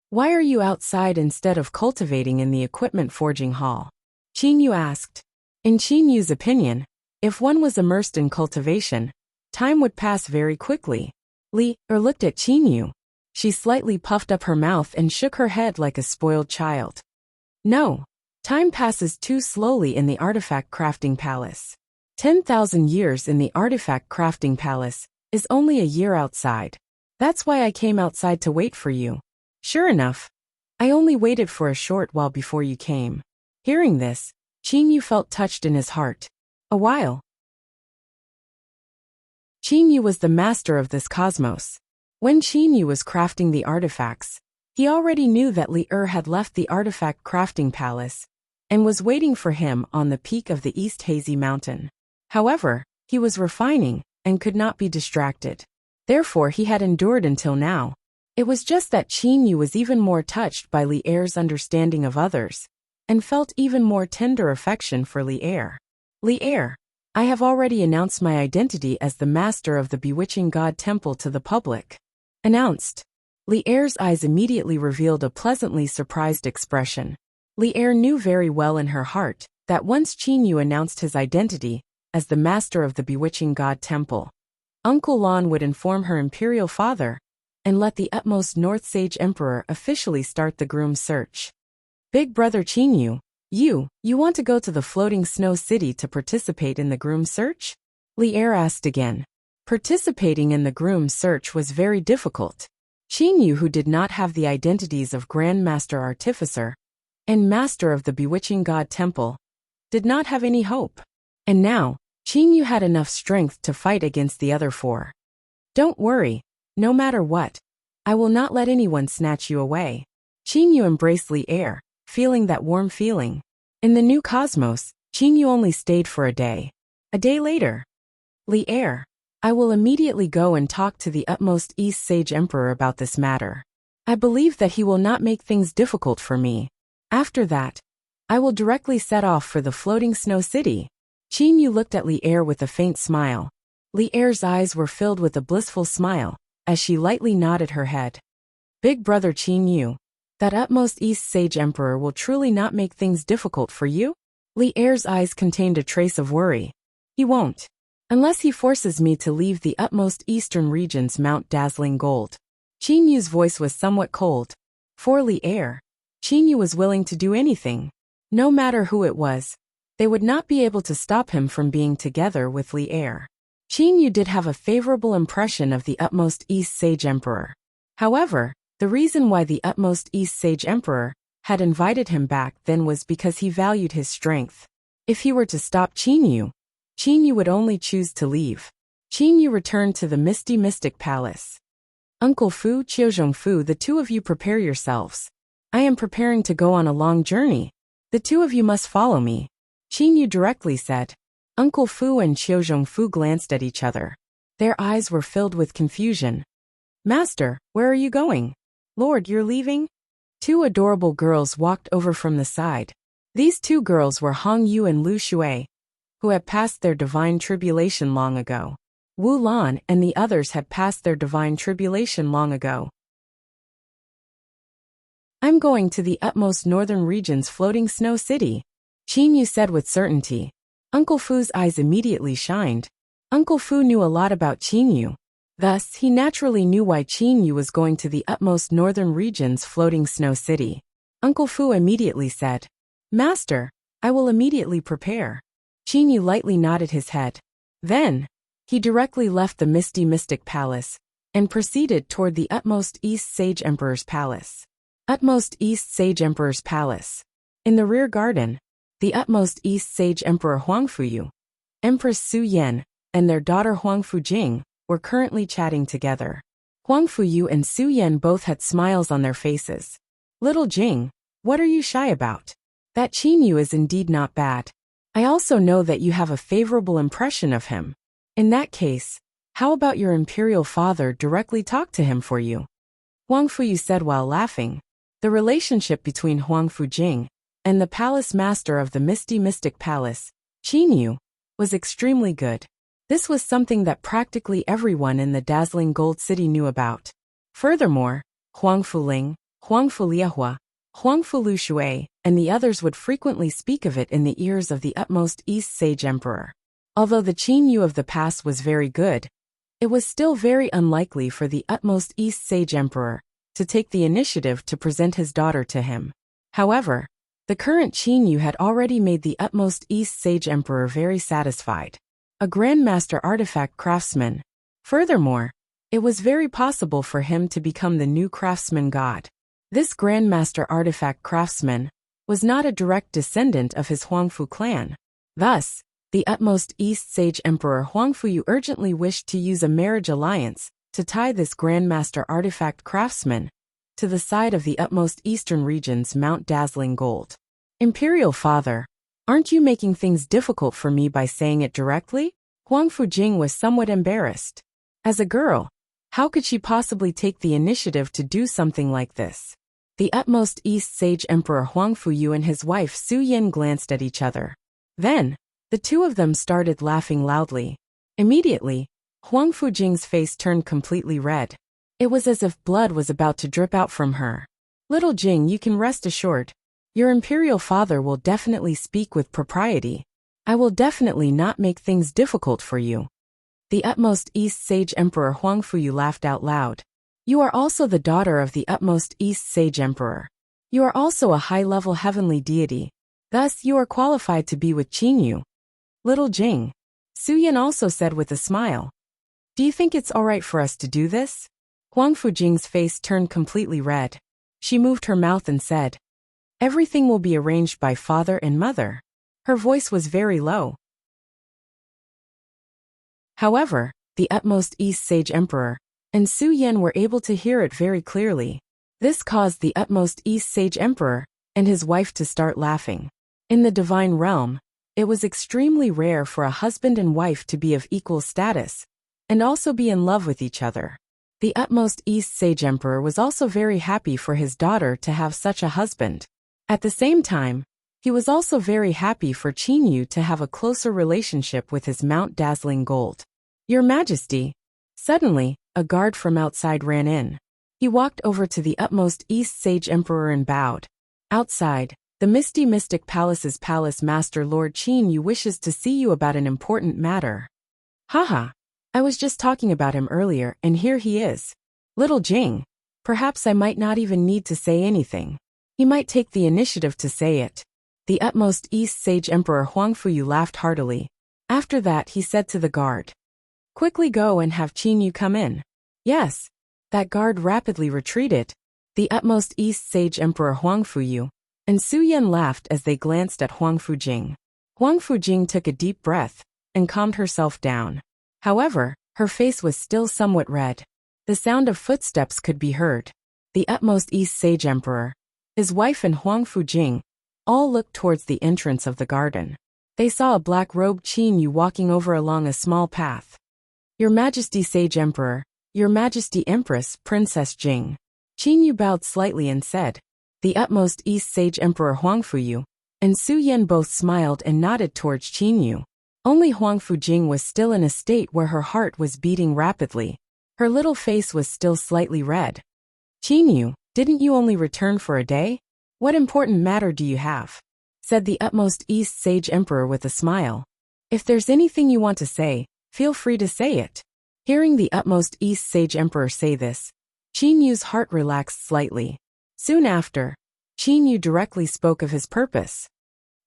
Why are you outside instead of cultivating in the equipment forging hall? Qin Yu asked. In Qin Yu's opinion, if one was immersed in cultivation, time would pass very quickly. Li Er looked at Qin Yu. She slightly puffed up her mouth and shook her head like a spoiled child. No, time passes too slowly in the artifact crafting palace. 10,000 years in the artifact crafting palace is only a year outside. That's why I came outside to wait for you. Sure enough, I only waited for a short while before you came. Hearing this, Qin Yu felt touched in his heart. A while. Qin Yu was the master of this cosmos. When Qin Yu was crafting the artifacts, he already knew that Li Er had left the artifact crafting palace and was waiting for him on the peak of the East Hazy Mountain. However, he was refining and could not be distracted. Therefore, he had endured until now. It was just that Qin Yu was even more touched by Li Er's understanding of others, and felt even more tender affection for Li Er. Li Er, I have already announced my identity as the master of the Bewitching God Temple to the public. Announced. Li Er's eyes immediately revealed a pleasantly surprised expression. Li Er knew very well in her heart that once Qin Yu announced his identity as the master of the Bewitching God Temple, Uncle Lan would inform her imperial father and let the utmost North Sage Emperor officially start the groom search. Big brother Qin Yu, you want to go to the floating snow city to participate in the groom search? Li Er asked again. Participating in the groom search was very difficult. Qin Yu, who did not have the identities of Grandmaster Artificer and Master of the Bewitching God Temple, did not have any hope. And now, Qin Yu had enough strength to fight against the other 4. Don't worry, no matter what, I will not let anyone snatch you away. Qin Yu embraced Li Er, feeling that warm feeling. In the new cosmos, Qin Yu only stayed for a day. A day later, Li Er, I will immediately go and talk to the utmost East Sage Emperor about this matter. I believe that he will not make things difficult for me. After that, I will directly set off for the floating snow city. Qin Yu looked at Li Er with a faint smile. Li Er's eyes were filled with a blissful smile, as she lightly nodded her head. Big brother Qin Yu, that utmost East Sage Emperor will truly not make things difficult for you? Li Er's eyes contained a trace of worry. He won't. Unless he forces me to leave the utmost eastern regions Mount Dazzling Gold. Qin Yu's voice was somewhat cold. For Li Er, Qin Yu was willing to do anything. No matter who it was, they would not be able to stop him from being together with Li Er. Qin Yu did have a favorable impression of the utmost East Sage Emperor. However, the reason why the utmost East Sage Emperor had invited him back then was because he valued his strength. If he were to stop Qin Yu would only choose to leave. Qin Yu returned to the Misty Mystic Palace. Uncle Fu, Qiuzhong Fu, the two of you prepare yourselves. I am preparing to go on a long journey. The two of you must follow me. Qin Yu directly said. Uncle Fu and Qiuzhong Fu glanced at each other. Their eyes were filled with confusion. Master, where are you going? Lord, you're leaving? Two adorable girls walked over from the side. These two girls were Hong Yu and Lu Shui, who had passed their divine tribulation long ago. Wu Lan and the others had passed their divine tribulation long ago. I'm going to the utmost northern region's floating snow city, Qin Yu said with certainty. Uncle Fu's eyes immediately shined. Uncle Fu knew a lot about Qin Yu. Thus, he naturally knew why Qin Yu was going to the utmost northern region's floating snow city. Uncle Fu immediately said, Master, I will immediately prepare. Qin Yu lightly nodded his head. Then, he directly left the Misty Mystic Palace and proceeded toward the utmost East Sage Emperor's palace. Utmost East Sage Emperor's palace. In the rear garden, the utmost East Sage Emperor Huangfu, Empress Su Yan, and their daughter Huangfu Jing were currently chatting together. Huangfu and Su Yan both had smiles on their faces. Little Jing, what are you shy about? That Qin Yu is indeed not bad. I also know that you have a favorable impression of him. In that case, how about your imperial father directly talk to him for you? Huangfu said while laughing. The relationship between Huangfu Jing and the palace master of the Misty Mystic Palace, Qin Yu, was extremely good. This was something that practically everyone in the Dazzling Gold City knew about. Furthermore, Huangfu Ling, Huangfu Liahua, Huangfu Lu Shui, and the others would frequently speak of it in the ears of the utmost East Sage Emperor. Although the Qin Yu of the past was very good, it was still very unlikely for the utmost East Sage Emperor to take the initiative to present his daughter to him. However, the current Qin Yu had already made the utmost East Sage Emperor very satisfied. A Grandmaster Artifact Craftsman. Furthermore, it was very possible for him to become the new craftsman god. This Grandmaster Artifact Craftsman was not a direct descendant of his Huangfu clan. Thus, the utmost East Sage Emperor Huangfu urgently wished to use a marriage alliance to tie this Grandmaster Artifact Craftsman to the side of the utmost eastern region's Mount Dazzling Gold. Imperial Father, aren't you making things difficult for me by saying it directly? Huangfu Jing was somewhat embarrassed. As a girl, how could she possibly take the initiative to do something like this? The utmost East Sage Emperor Huangfu and his wife Su Yan glanced at each other. Then, the two of them started laughing loudly. Immediately, Huangfu Jing's face turned completely red. It was as if blood was about to drip out from her. Little Jing, you can rest assured. Your imperial father will definitely speak with propriety. I will definitely not make things difficult for you. The utmost East Sage Emperor Huangfu laughed out loud. You are also the daughter of the utmost East Sage Emperor. You are also a high-level heavenly deity. Thus, you are qualified to be with Qin Yu. Little Jing, Su Yan also said with a smile. Do you think it's alright for us to do this? Huangfu Jing's face turned completely red. She moved her mouth and said, Everything will be arranged by father and mother. Her voice was very low. However, the utmost East Sage Emperor and Su Yan were able to hear it very clearly. This caused the utmost East Sage Emperor and his wife to start laughing. In the divine realm, It was extremely rare for a husband and wife to be of equal status, and also be in love with each other. The utmost East Sage Emperor was also very happy for his daughter to have such a husband. At the same time, he was also very happy for Qinyu to have a closer relationship with his Mount Dazzling Gold. Your Majesty. Suddenly, a guard from outside ran in. He walked over to the utmost East Sage Emperor and bowed. Outside, the Misty Mystic Palace's Palace Master Lord Qinyu wishes to see you about an important matter. Haha. I was just talking about him earlier, and here he is. Little Jing. Perhaps I might not even need to say anything. He might take the initiative to say it. The utmost East Sage Emperor Huangfuyu laughed heartily. After that he said to the guard, "Quickly go and have Qinyu come in." Yes. That guard rapidly retreated. The utmost East Sage Emperor Huangfuyu and Su Yan laughed as they glanced at Huangfujing. Huangfujing took a deep breath and calmed herself down. However, her face was still somewhat red. The sound of footsteps could be heard. The utmost East Sage Emperor, his wife and Huangfujing all looked towards the entrance of the garden. They saw a black-robed Qinyu walking over along a small path. Your Majesty Sage Emperor, Your Majesty Empress Princess Jing. Qinyu bowed slightly and said. The utmost East Sage Emperor Huangfuyu and Su Yan both smiled and nodded towards Qinyu. Only Huangfujing was still in a state where her heart was beating rapidly. Her little face was still slightly red. Qinyu, didn't you only return for a day? What important matter do you have? Said the utmost East Sage Emperor with a smile. If there's anything you want to say, feel free to say it. Hearing the utmost East Sage Emperor say this, Qinyu's heart relaxed slightly. Soon after, Qinyu directly spoke of his purpose.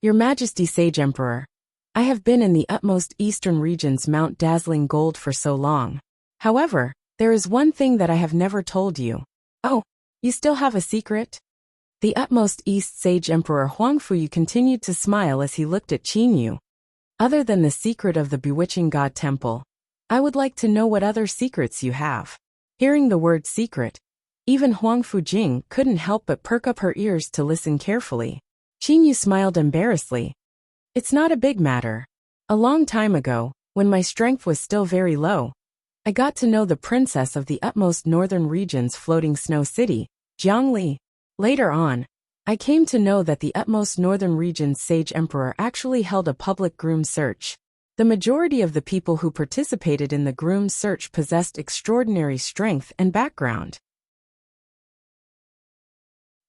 Your Majesty Sage Emperor, I have been in the utmost eastern regions Mount Dazzling Gold for so long. However, there is one thing that I have never told you. Oh, you still have a secret? The utmost East Sage Emperor Huangfuyu continued to smile as he looked at Qinyu. Other than the secret of the bewitching God Temple, I would like to know what other secrets you have. Hearing the word secret, even Huangfujing couldn't help but perk up her ears to listen carefully. Qinyu smiled embarrassedly. It's not a big matter. A long time ago, when my strength was still very low, I got to know the princess of the utmost northern region's floating snow city, Jiangli. Later on, I came to know that the utmost northern region's sage emperor actually held a public groom search. The majority of the people who participated in the groom search possessed extraordinary strength and background.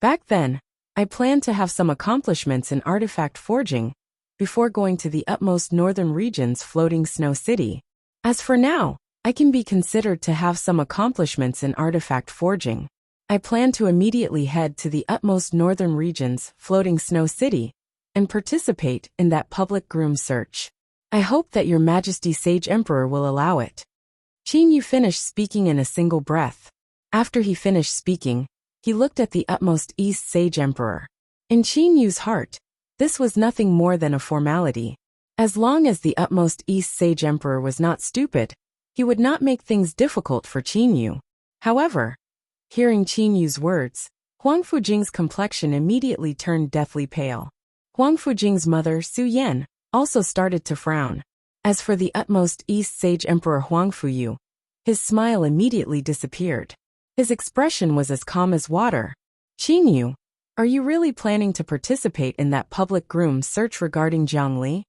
Back then, I planned to have some accomplishments in artifact forging before going to the utmost northern region's floating snow city. As for now, I can be considered to have some accomplishments in artifact forging. I plan to immediately head to the utmost northern region's floating snow city and participate in that public groom search. I hope that Your Majesty Sage Emperor will allow it. Qinyu finished speaking in a single breath. After he finished speaking, he looked at the utmost East Sage Emperor. In Qinyu's heart, this was nothing more than a formality. As long as the utmost East Sage Emperor was not stupid, he would not make things difficult for Qinyu. However, hearing Qinyu's words, Huangfujing's complexion immediately turned deathly pale. Huangfujing's mother, Su Yan, also started to frown. As for the utmost East Sage Emperor Huangfuyu, his smile immediately disappeared. His expression was as calm as water. Qinyu, are you really planning to participate in that public groom search regarding Jiangli?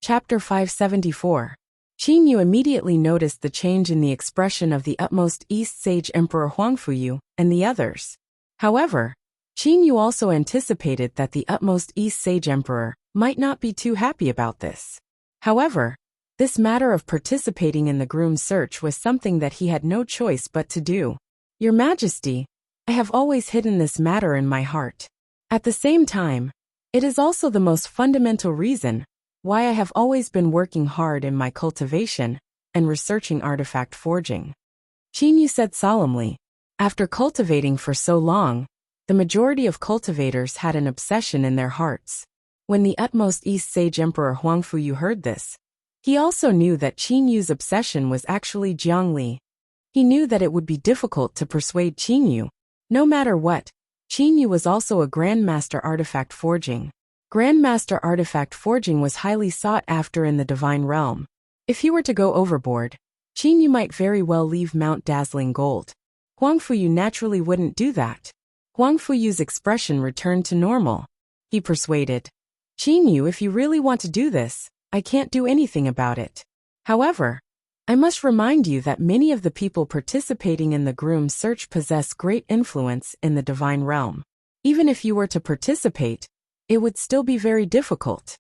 Chapter 574. Qinyu immediately noticed the change in the expression of the utmost East Sage Emperor Huangfuyu and the others. However, Qinyu also anticipated that the utmost East Sage Emperor might not be too happy about this. However, this matter of participating in the groom search was something that he had no choice but to do. Your Majesty, I have always hidden this matter in my heart. At the same time, it is also the most fundamental reason why I have always been working hard in my cultivation and researching artifact forging. Qinyu said solemnly. After cultivating for so long, the majority of cultivators had an obsession in their hearts. When the utmost East Sage Emperor Huangfuyu heard this, he also knew that Qinyu's obsession was actually Jiangli. He knew that it would be difficult to persuade Qinyu. No matter what, Qin Yu was also a Grandmaster artifact forging. Grandmaster artifact forging was highly sought after in the Divine Realm. If he were to go overboard, Qin Yu might very well leave Mount Dazzling Gold. Huang Fuyu naturally wouldn't do that. Huang Fuyu's expression returned to normal. He persuaded. Qin Yu, if you really want to do this, I can't do anything about it. However, I must remind you that many of the people participating in the groom search possess great influence in the Divine Realm. Even if you were to participate, it would still be very difficult.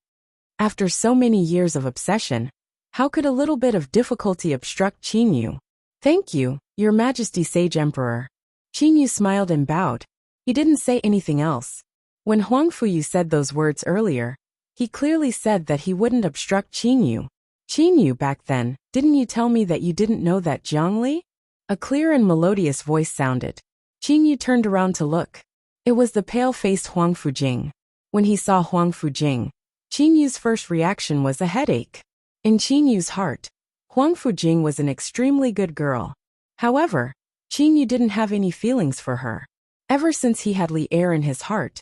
After so many years of obsession, how could a little bit of difficulty obstruct Qin Yu? Thank you, Your Majesty Sage Emperor. Qin Yu smiled and bowed. He didn't say anything else. When Huang Fuyu said those words earlier, he clearly said that he wouldn't obstruct Qin Yu. Qin Yu, back then, didn't you tell me that you didn't know that Jiangli? A clear and melodious voice sounded. Qin Yu turned around to look. It was the pale-faced Huang Fujing. When he saw Huang Fujing, Qin Yu's first reaction was a headache. In Qin Yu's heart, Huang Fujing was an extremely good girl. However, Qin Yu didn't have any feelings for her. Ever since he had Li Er in his heart,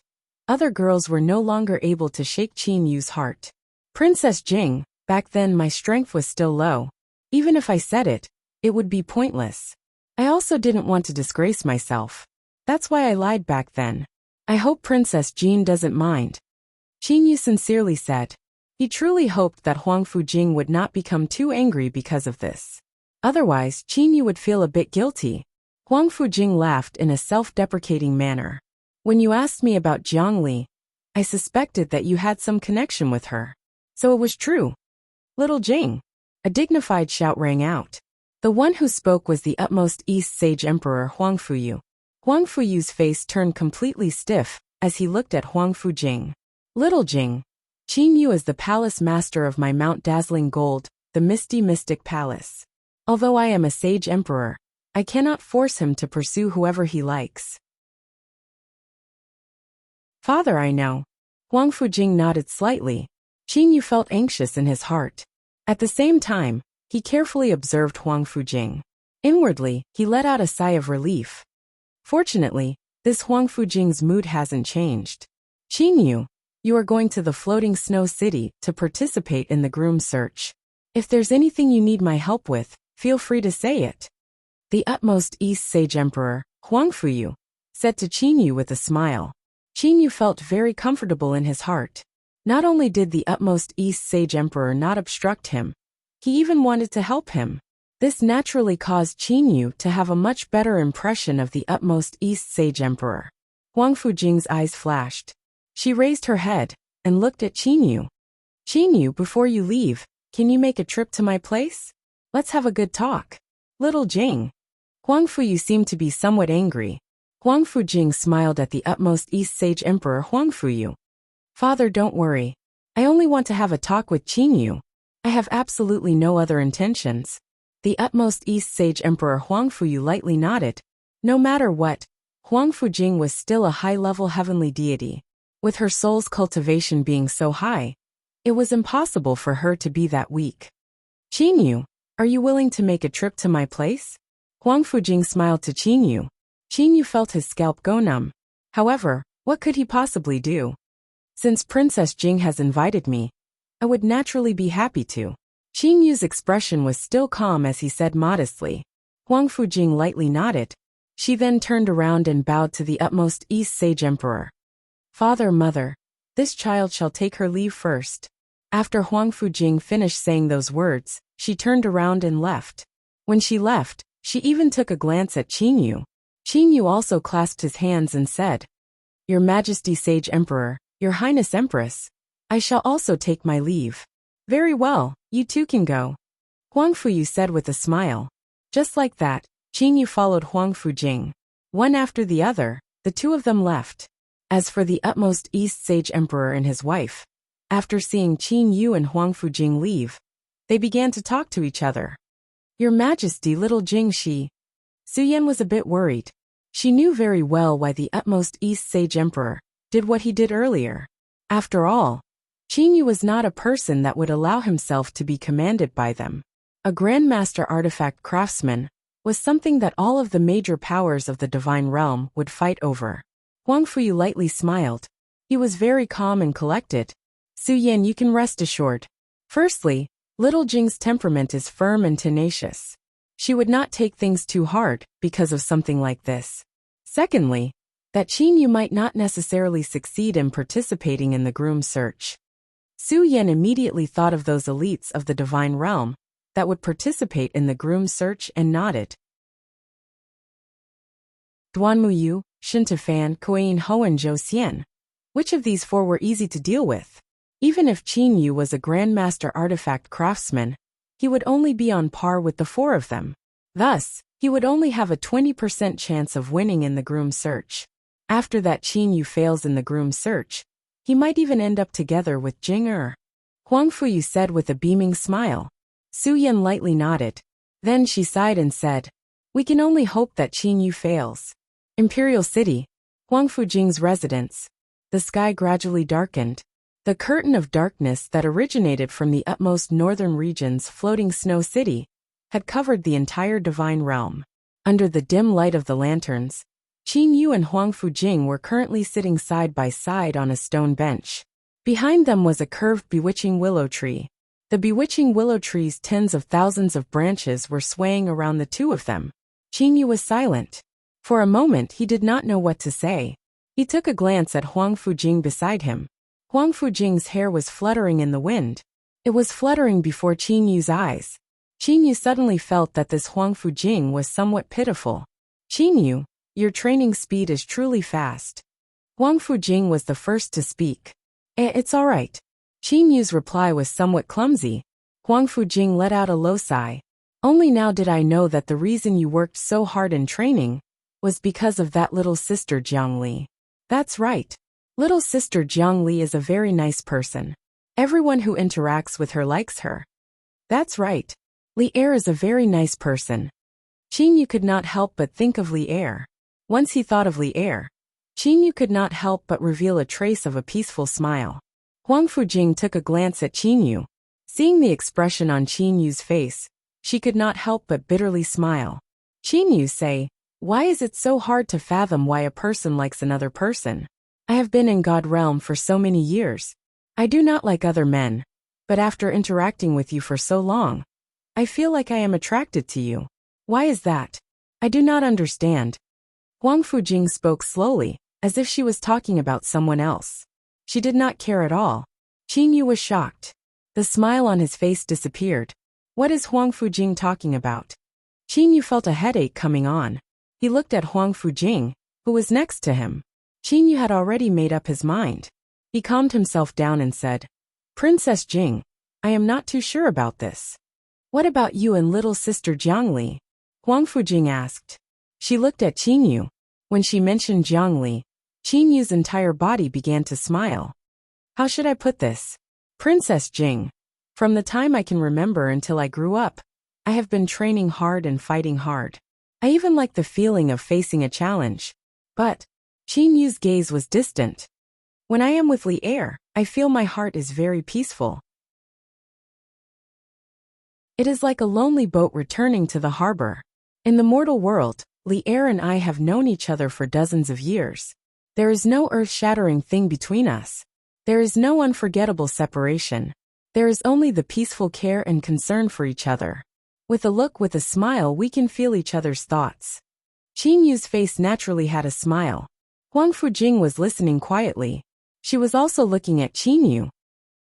other girls were no longer able to shake Qin Yu's heart. Princess Jing, back then my strength was still low. Even if I said it, it would be pointless. I also didn't want to disgrace myself. That's why I lied back then. I hope Princess Jean doesn't mind. Qin Yu sincerely said. He truly hoped that Huang Fujing would not become too angry because of this. Otherwise, Qin Yu would feel a bit guilty. Huang Fujing laughed in a self-deprecating manner. When you asked me about Jiangli, I suspected that you had some connection with her. So it was true. Little Jing. A dignified shout rang out. The one who spoke was the utmost East Sage Emperor Huang Fuyu. Huang Fuyu's face turned completely stiff as he looked at Huang Fujing. Little Jing. Qin Yu is the palace master of my Mount Dazzling Gold, the Misty Mystic Palace. Although I am a Sage Emperor, I cannot force him to pursue whoever he likes. Father, I know. Huang Fujing nodded slightly. Qin Yu felt anxious in his heart. At the same time, he carefully observed Huang Fujing. Inwardly, he let out a sigh of relief. Fortunately, this Huang Fujing's mood hasn't changed. Qin Yu, you are going to the floating snow city to participate in the groom search. If there's anything you need my help with, feel free to say it. The utmost East Sage Emperor, Huang Fuyu, said to Qin Yu with a smile. Qin Yu felt very comfortable in his heart. Not only did the utmost East Sage Emperor not obstruct him, he even wanted to help him. This naturally caused Qin Yu to have a much better impression of the utmost East Sage Emperor. Huang Fujing's eyes flashed. She raised her head and looked at Qin Yu. Qin Yu, before you leave, can you make a trip to my place? Let's have a good talk. Little Jing. Huang Fuyu seemed to be somewhat angry. Huang Fujing smiled at the utmost East Sage Emperor Huang Fuyu. Father, don't worry. I only want to have a talk with Qin Yu. I have absolutely no other intentions. The utmost East Sage Emperor Huang Fuyu lightly nodded. No matter what, Huang Fujing was still a high-level heavenly deity. With her soul's cultivation being so high, it was impossible for her to be that weak. Qin Yu, are you willing to make a trip to my place? Huang Fujing smiled to Qin Yu. Qin Yu felt his scalp go numb. However, what could he possibly do? Since Princess Jing has invited me, I would naturally be happy to. Qin Yu's expression was still calm as he said modestly. Huang Fujing lightly nodded. She then turned around and bowed to the utmost East Sage Emperor. Father, mother, this child shall take her leave first. After Huang Fujing finished saying those words, she turned around and left. When she left, she even took a glance at Qin Yu. Qin Yu also clasped his hands and said, Your Majesty Sage Emperor, Your Highness Empress, I shall also take my leave. Very well, you too can go. Huang Fuyu said with a smile. Just like that, Qin Yu followed Huang Fujing. One after the other, the two of them left. As for the utmost East Sage Emperor and his wife, after seeing Qin Yu and Huang Fujing leave, they began to talk to each other. Your Majesty, little Jing, Suyen was a bit worried. She knew very well why the utmost East Sage Emperor did what he did earlier. After all, Qin Yu was not a person that would allow himself to be commanded by them. A Grandmaster artifact craftsman was something that all of the major powers of the Divine Realm would fight over. Huang Fuyu lightly smiled. He was very calm and collected. Su Yan, you can rest assured. Firstly, little Jing's temperament is firm and tenacious. She would not take things too hard because of something like this. Secondly, that Qin Yu might not necessarily succeed in participating in the groom search. Su Yan immediately thought of those elites of the divine realm that would participate in the groom search and nodded. Duanmu Yu, Shin Tefan, Kuein Ho and Zhou Xian. Which of these four were easy to deal with? Even if Qin Yu was a grandmaster artifact craftsman, he would only be on par with the four of them. Thus, he would only have a 20% chance of winning in the groom search. After that Qin Yu fails in the groom search, he might even end up together with Jing Er. Huang Fuyu said with a beaming smile. Su Yan lightly nodded. Then she sighed and said, we can only hope that Qin Yu fails. Imperial City, Huang Fujing's residence. The sky gradually darkened. The curtain of darkness that originated from the utmost northern region's floating snow city had covered the entire divine realm. Under the dim light of the lanterns, Qin Yu and Huang Fujing were currently sitting side by side on a stone bench. Behind them was a curved bewitching willow tree. The bewitching willow tree's tens of thousands of branches were swaying around the two of them. Qin Yu was silent. For a moment he did not know what to say. He took a glance at Huang Fujing beside him. Huang Fujing's hair was fluttering in the wind. It was fluttering before Qin Yu's eyes. Qin Yu suddenly felt that this Huang Fujing was somewhat pitiful. Qin Yu, your training speed is truly fast. Huang Fujing was the first to speak. It's all right. Qin Yu's reply was somewhat clumsy. Huang Fujing let out a low sigh. Only now did I know that the reason you worked so hard in training was because of that little sister Jiang Li. That's right. Little sister Jiang Li is a very nice person. Everyone who interacts with her likes her. That's right. Li Er is a very nice person. Qin Yu could not help but think of Li Er. Once he thought of Li Er, Qin Yu could not help but reveal a trace of a peaceful smile. Huang Fujing took a glance at Qin Yu. Seeing the expression on Qin Yu's face, she could not help but bitterly smile. Qin Yu say, why is it so hard to fathom why a person likes another person? I have been in God realm for so many years. I do not like other men. But after interacting with you for so long, I feel like I am attracted to you. Why is that? I do not understand. Huang Fujing spoke slowly, as if she was talking about someone else. She did not care at all. Qin Yu was shocked. The smile on his face disappeared. What is Huang Fujing talking about? Qin Yu felt a headache coming on. He looked at Huang Fujing, who was next to him. Qin Yu had already made up his mind. He calmed himself down and said, Princess Jing, I am not too sure about this. What about you and little sister Jiang Li? Huang Fujing asked. She looked at Qin Yu. When she mentioned Jiang Li, Qin Yu's entire body began to smile. How should I put this? Princess Jing, from the time I can remember until I grew up, I have been training hard and fighting hard. I even like the feeling of facing a challenge. But Qin Yu's gaze was distant. When I am with Li Er, I feel my heart is very peaceful. It is like a lonely boat returning to the harbor. In the mortal world, Li Er and I have known each other for dozens of years. There is no earth-shattering thing between us. There is no unforgettable separation. There is only the peaceful care and concern for each other. With a look, with a smile, we can feel each other's thoughts. Qin Yu's face naturally had a smile. Huang Fujing was listening quietly. She was also looking at Qin Yu.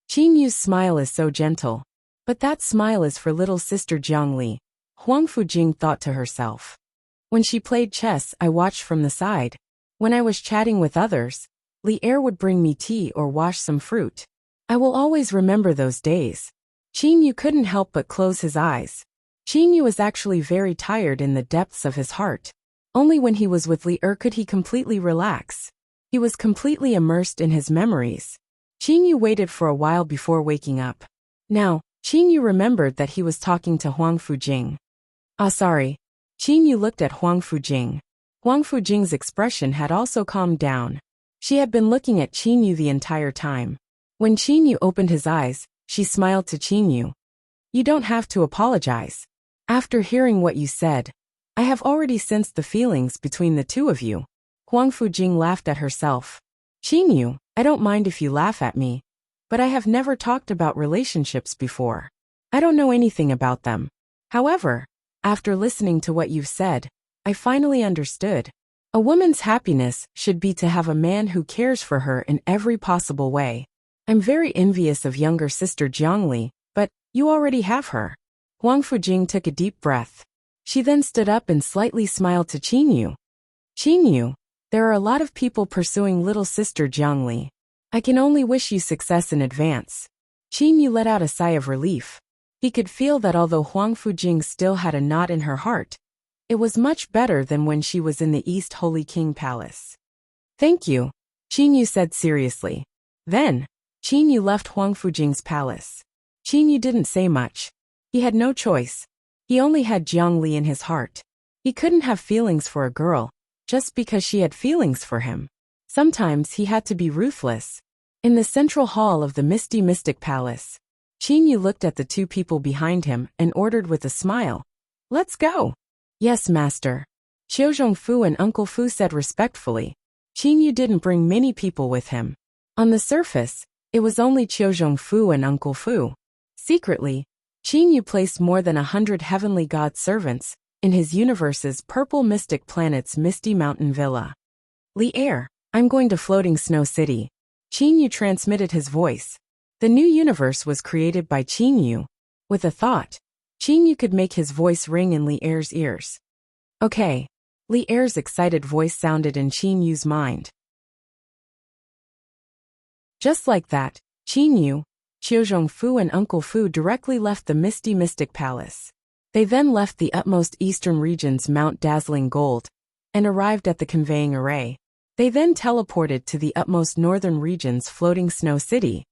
Qin Yu's smile is so gentle. But that smile is for little sister Jiang Li, Huang Fujing thought to herself. When she played chess, I watched from the side. When I was chatting with others, Li Er would bring me tea or wash some fruit. I will always remember those days. Qin Yu couldn't help but close his eyes. Qin Yu was actually very tired in the depths of his heart. Only when he was with Li Er could he completely relax. He was completely immersed in his memories. Qin Yu waited for a while before waking up. Now, Qin Yu remembered that he was talking to Huang Fujing. Sorry. Qin Yu looked at Huang Fujing. Huang Fujing's expression had also calmed down. She had been looking at Qin Yu the entire time. When Qin Yu opened his eyes, she smiled to Qin Yu. You don't have to apologize. After hearing what you said, I have already sensed the feelings between the two of you. Huang Fujing laughed at herself. Qin Yu, I don't mind if you laugh at me, but I have never talked about relationships before. I don't know anything about them. However, after listening to what you've said, I finally understood. A woman's happiness should be to have a man who cares for her in every possible way. I'm very envious of younger sister Jiangli, but you already have her. Huang Fujing took a deep breath. She then stood up and slightly smiled to Qin Yu. Qin Yu, there are a lot of people pursuing little sister Jiangli. I can only wish you success in advance. Qin Yu let out a sigh of relief. He could feel that although Huang Fujing still had a knot in her heart, it was much better than when she was in the East Holy King Palace. Thank you, Qin Yu said seriously. Then, Qin Yu left Huang Fujing's palace. Qin Yu didn't say much. He had no choice. He only had Jiangli in his heart. He couldn't have feelings for a girl, just because she had feelings for him. Sometimes he had to be ruthless. In the central hall of the Misty Mystic Palace, Qin Yu looked at the two people behind him and ordered with a smile. Let's go. Yes, master. Qiuzhong Fu and Uncle Fu said respectfully. Qin Yu didn't bring many people with him. On the surface, it was only Qiuzhong Fu and Uncle Fu. Secretly, Qin Yu placed more than 100 heavenly god servants in his universe's purple mystic planet's Misty Mountain Villa. Li Air, I'm going to Floating Snow City. Qin Yu transmitted his voice. The new universe was created by Qin Yu. With a thought, Qin Yu could make his voice ring in Li Air's ears. Okay. Li Air's excited voice sounded in Qin Yu's mind. Just like that, Qin Yu, Qiuzhong Fu and Uncle Fu directly left the Misty Mystic Palace. They then left the utmost eastern region's Mount Dazzling Gold and arrived at the conveying array. They then teleported to the utmost northern region's Floating Snow City.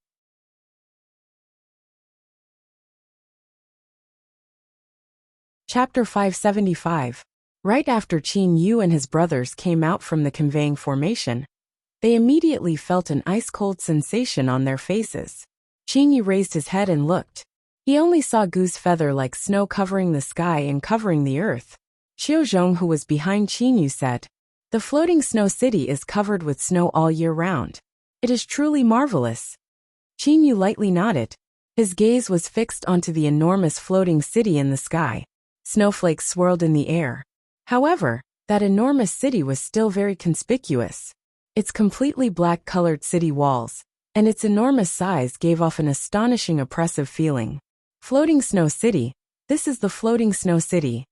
Chapter 575. Right after Qin Yu and his brothers came out from the conveying formation, they immediately felt an ice-cold sensation on their faces. Qin Yu raised his head and looked. He only saw goose feather like snow covering the sky and covering the earth. Qiuzhong, who was behind Qin Yu, said, The floating snow city is covered with snow all year round. It is truly marvelous. Qin Yu lightly nodded. His gaze was fixed onto the enormous floating city in the sky. Snowflakes swirled in the air. However, that enormous city was still very conspicuous. Its completely black-colored city walls and its enormous size gave off an astonishing oppressive feeling. Floating Snow City, this is the Floating Snow City.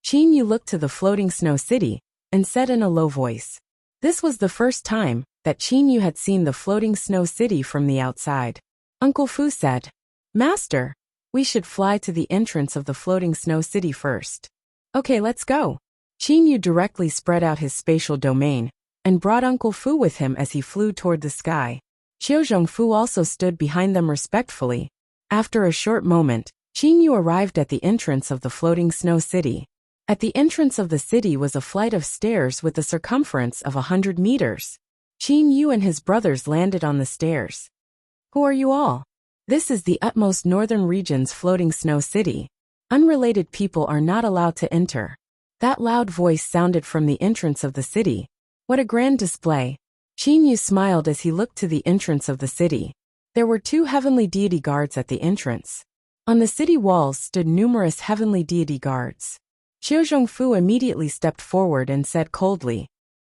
Qin Yu looked to the Floating Snow City and said in a low voice. This was the first time that Qin Yu had seen the Floating Snow City from the outside. Uncle Fu said, Master, we should fly to the entrance of the Floating Snow City first. Okay, let's go. Qin Yu directly spread out his spatial domain and brought Uncle Fu with him as he flew toward the sky. Qiuzhong Fu also stood behind them respectfully. After a short moment, Qin Yu arrived at the entrance of the Floating Snow City. At the entrance of the city was a flight of stairs with a circumference of 100 meters. Qin Yu and his brothers landed on the stairs. Who are you all? This is the utmost northern region's Floating Snow City. Unrelated people are not allowed to enter. That loud voice sounded from the entrance of the city. What a grand display. Qin Yu smiled as he looked to the entrance of the city. There were 2 heavenly deity guards at the entrance. On the city walls stood numerous heavenly deity guards. Qiuzhong Fu immediately stepped forward and said coldly,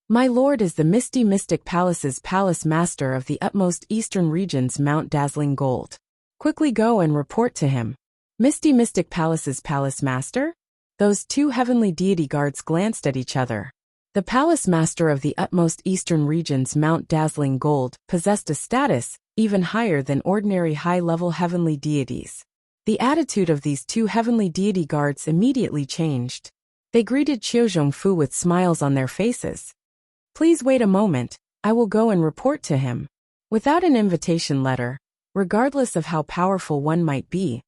My lord is the Misty Mystic Palace's palace master of the utmost eastern region's Mount Dazzling Gold. Quickly go and report to him. Misty Mystic Palace's palace master? Those 2 heavenly deity guards glanced at each other. The palace master of the utmost eastern region's Mount Dazzling Gold possessed a status even higher than ordinary high-level heavenly deities. The attitude of these 2 heavenly deity guards immediately changed. They greeted Qiuzhong Fu with smiles on their faces. Please wait a moment, I will go and report to him. Without an invitation letter, regardless of how powerful one might be,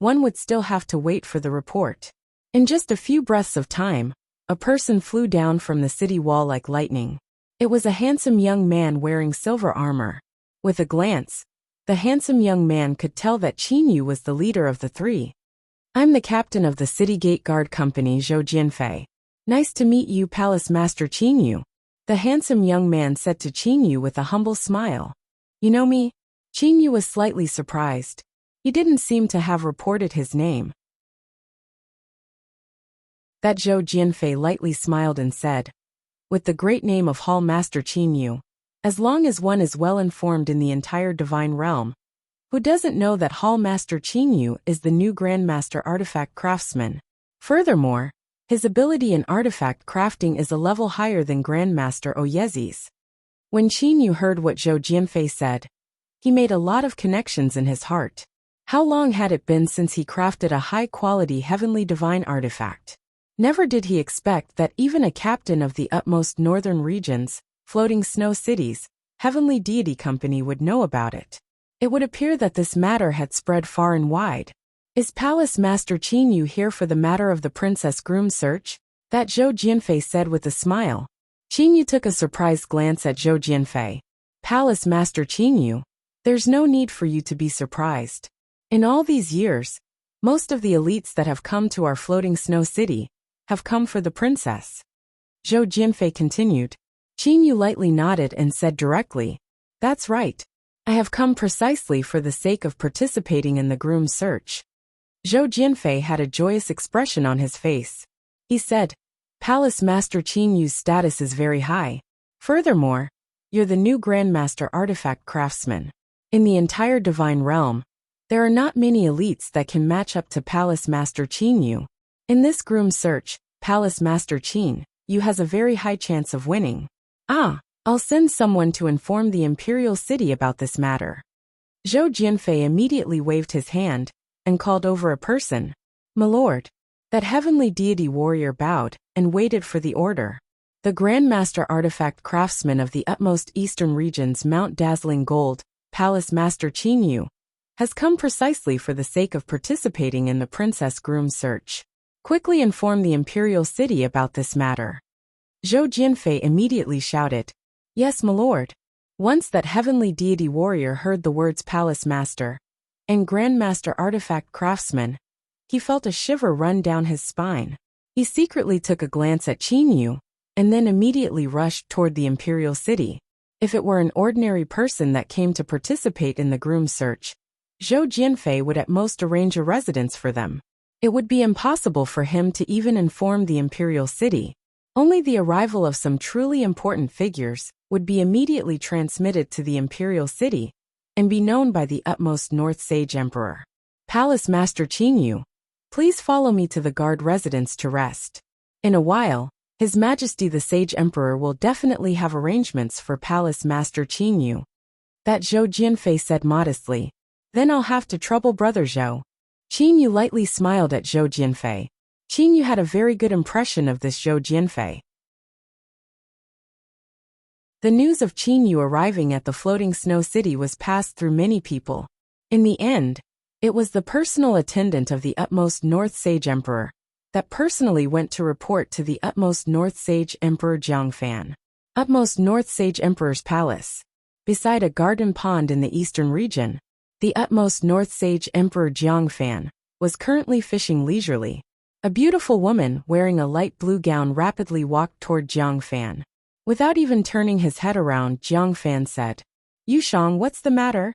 one would still have to wait for the report. In just a few breaths of time, a person flew down from the city wall like lightning. It was a handsome young man wearing silver armor. With a glance, the handsome young man could tell that Qin Yu was the leader of the 3. I'm the captain of the City Gate Guard Company, Zhou Jianfei. Nice to meet you, Palace Master Qin Yu. The handsome young man said to Qin Yu with a humble smile. You know me? Qin Yu was slightly surprised. He didn't seem to have reported his name. That Zhou Jianfei lightly smiled and said, with the great name of Hall Master Qin Yu, as long as one is well informed in the entire divine realm, who doesn't know that Hall Master Qin Yu is the new Grandmaster Artifact Craftsman? Furthermore, his ability in artifact crafting is a level higher than Grandmaster Oyezi's. When Qin Yu heard what Zhou Jianfei said, he made a lot of connections in his heart. How long had it been since he crafted a high-quality heavenly divine artifact? Never did he expect that even a captain of the utmost northern regions, floating snow cities, heavenly deity company would know about it. It would appear that this matter had spread far and wide. Is Palace Master Qin Yu here for the matter of the princess groom search? That Zhou Jianfei said with a smile. Qin Yu took a surprised glance at Zhou Jianfei. Palace Master Qin Yu, there's no need for you to be surprised. In all these years, most of the elites that have come to our floating snow city have come for the princess. Zhou Jianfei continued. Qin Yu lightly nodded and said directly, that's right. I have come precisely for the sake of participating in the groom search. Zhou Jianfei had a joyous expression on his face. He said, Palace Master Qin Yu's status is very high. Furthermore, you're the new Grandmaster Artifact Craftsman. In the entire divine realm, there are not many elites that can match up to Palace Master Qin Yu. In this groom search, Palace Master Qin Yu has a very high chance of winning. I'll send someone to inform the imperial city about this matter. Zhou Jianfei immediately waved his hand and called over a person. My lord. That heavenly deity warrior bowed and waited for the order. The Grandmaster Artifact Craftsman of the utmost eastern regions Mount Dazzling Gold, Palace Master Qin Yu, has come precisely for the sake of participating in the princess groom search. Quickly inform the imperial city about this matter. Zhou Jianfei immediately shouted, Yes, my lord. Once that heavenly deity warrior heard the words Palace Master and Grandmaster Artifact Craftsman, he felt a shiver run down his spine. He secretly took a glance at Qin Yu and then immediately rushed toward the imperial city. If it were an ordinary person that came to participate in the groom search, Zhou Jianfei would at most arrange a residence for them. It would be impossible for him to even inform the imperial city. Only the arrival of some truly important figures would be immediately transmitted to the imperial city and be known by the utmost North Sage Emperor. Palace Master Qin Yu, please follow me to the guard residence to rest. In a while, His Majesty the Sage Emperor will definitely have arrangements for Palace Master Qin Yu. That Zhou Jianfei said modestly. Then I'll have to trouble Brother Zhou. Qin Yu lightly smiled at Zhou Jianfei. Qin Yu had a very good impression of this Zhou Jianfei. The news of Qin Yu arriving at the floating snow city was passed through many people. In the end, it was the personal attendant of the utmost North Sage Emperor that personally went to report to the utmost North Sage Emperor Jiangfan. Utmost North Sage Emperor's palace. Beside a garden pond in the eastern region, the utmost North Sage Emperor Jiangfan was currently fishing leisurely. A beautiful woman wearing a light blue gown rapidly walked toward Jiangfan. Without even turning his head around, Jiangfan said, Yushang, what's the matter?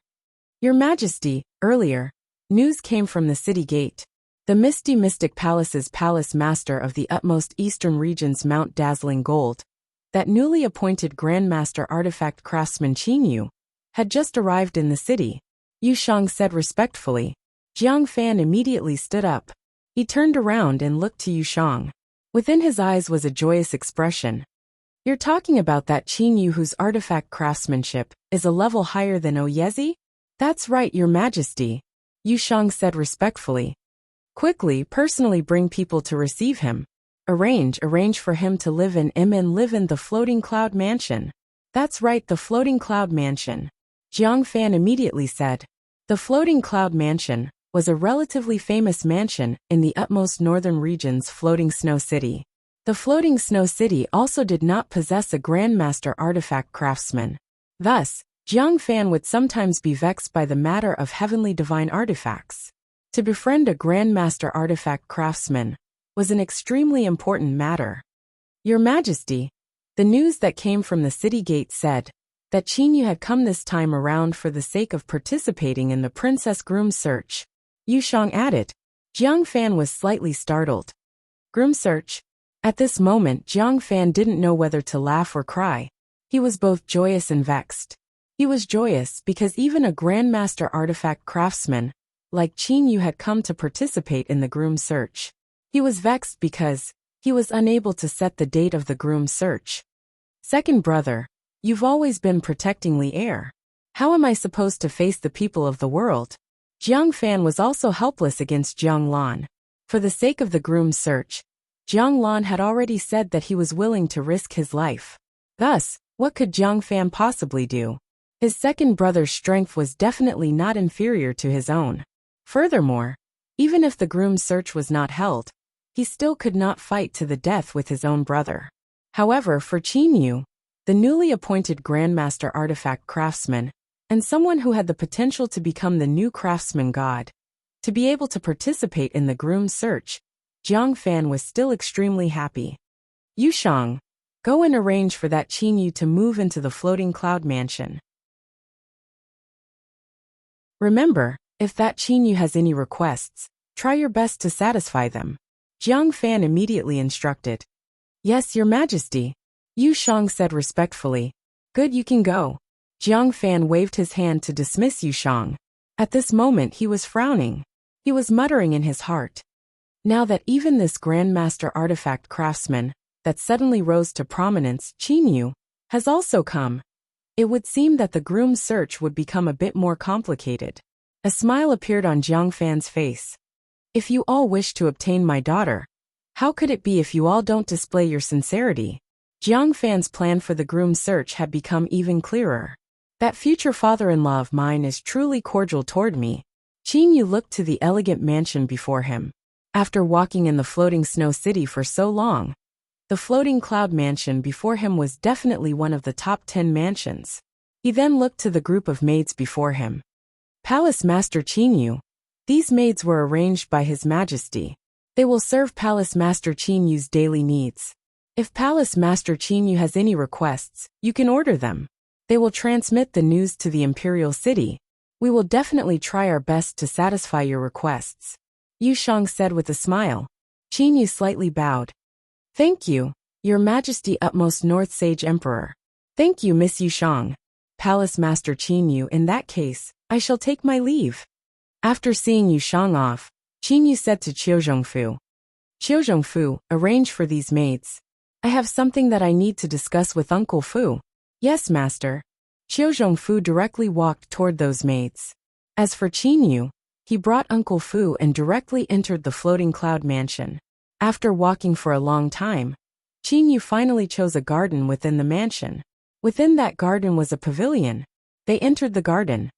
Your Majesty, earlier, news came from the city gate. The Misty Mystic Palace's palace master of the utmost eastern region's Mount Dazzling Gold, that newly appointed Grandmaster Artifact Craftsman Qin Yu, had just arrived in the city. Yushang said respectfully. Jiangfan immediately stood up. He turned around and looked to Yushang. Within his eyes was a joyous expression. You're talking about that Qin Yu whose artifact craftsmanship is a level higher than Oyezi? That's right, Your Majesty, Yushang said respectfully. Quickly, personally bring people to receive him. Arrange for him to live in the floating cloud mansion. That's right, the floating cloud mansion. Jiangfan immediately said. The floating cloud mansion was a relatively famous mansion in the utmost northern region's floating snow city. The floating snow city also did not possess a Grandmaster Artifact Craftsman. Thus, Jiangfan would sometimes be vexed by the matter of heavenly divine artifacts. To befriend a Grandmaster Artifact Craftsman was an extremely important matter. Your Majesty, The news that came from the city gate said that Qin Yu had come this time around for the sake of participating in the princess groom search. Yu Shang added. Jiang Fan was slightly startled. Groom search? At this moment, Jiang Fan didn't know whether to laugh or cry. He was both joyous and vexed. He was joyous because even a grandmaster artifact craftsman like Qin Yu had come to participate in the groom search. He was vexed because he was unable to set the date of the groom search. Second brother, you've always been protecting Li Heir. How am I supposed to face the people of the world? Jiang Fan was also helpless against Jiang Lan. For the sake of the groom search, Jiang Lan had already said that he was willing to risk his life. Thus, what could Jiang Fan possibly do? His second brother's strength was definitely not inferior to his own. Furthermore, even if the groom search was not held, he still could not fight to the death with his own brother. However, for Qin Yu, the newly appointed Grandmaster Artifact Craftsman, and someone who had the potential to become the new craftsman god, to be able to participate in the groom search, Jiang Fan was still extremely happy. Yu Shang, go and arrange for that Qin Yu to move into the floating cloud mansion. Remember, if that Qin Yu has any requests, try your best to satisfy them. Jiang Fan immediately instructed. Yes, Your Majesty, Yu Shang said respectfully. Good, you can go. Jiang Fan waved his hand to dismiss Yu Shang. At this moment he was frowning. He was muttering in his heart. Now that even this Grandmaster Artifact Craftsman, that suddenly rose to prominence, Qin Yu, has also come, it would seem that the groom search would become a bit more complicated. A smile appeared on Jiang Fan's face. If you all wish to obtain my daughter, how could it be if you all don't display your sincerity? Jiang Fan's plan for the groom search had become even clearer. That future father-in-law of mine is truly cordial toward me. Qin Yu looked to the elegant mansion before him. After walking in the floating snow city for so long, the floating cloud mansion before him was definitely one of the top 10 mansions. He then looked to the group of maids before him. Palace Master Qin Yu. These maids were arranged by His Majesty. They will serve Palace Master Qin Yu's daily needs. If Palace Master Qin Yu has any requests, you can order them. They will transmit the news to the Imperial City. We will definitely try our best to satisfy your requests. Yu Shang said with a smile. Qin Yu slightly bowed. Thank you, Your Majesty Utmost North Sage Emperor. Thank you, Miss Yu Shang. Palace Master Qin Yu, in that case, I shall take my leave. After seeing Yu Shang off, Qin Yu said to Qiu Zhongfu. Qiu Zhongfu, arrange for these maids. I have something that I need to discuss with Uncle Fu. Yes, Master. Qiu Zhongfu directly walked toward those maids. As for Qin Yu, he brought Uncle Fu and directly entered the floating cloud mansion. After walking for a long time, Qin Yu finally chose a garden within the mansion. Within that garden was a pavilion. They entered the garden.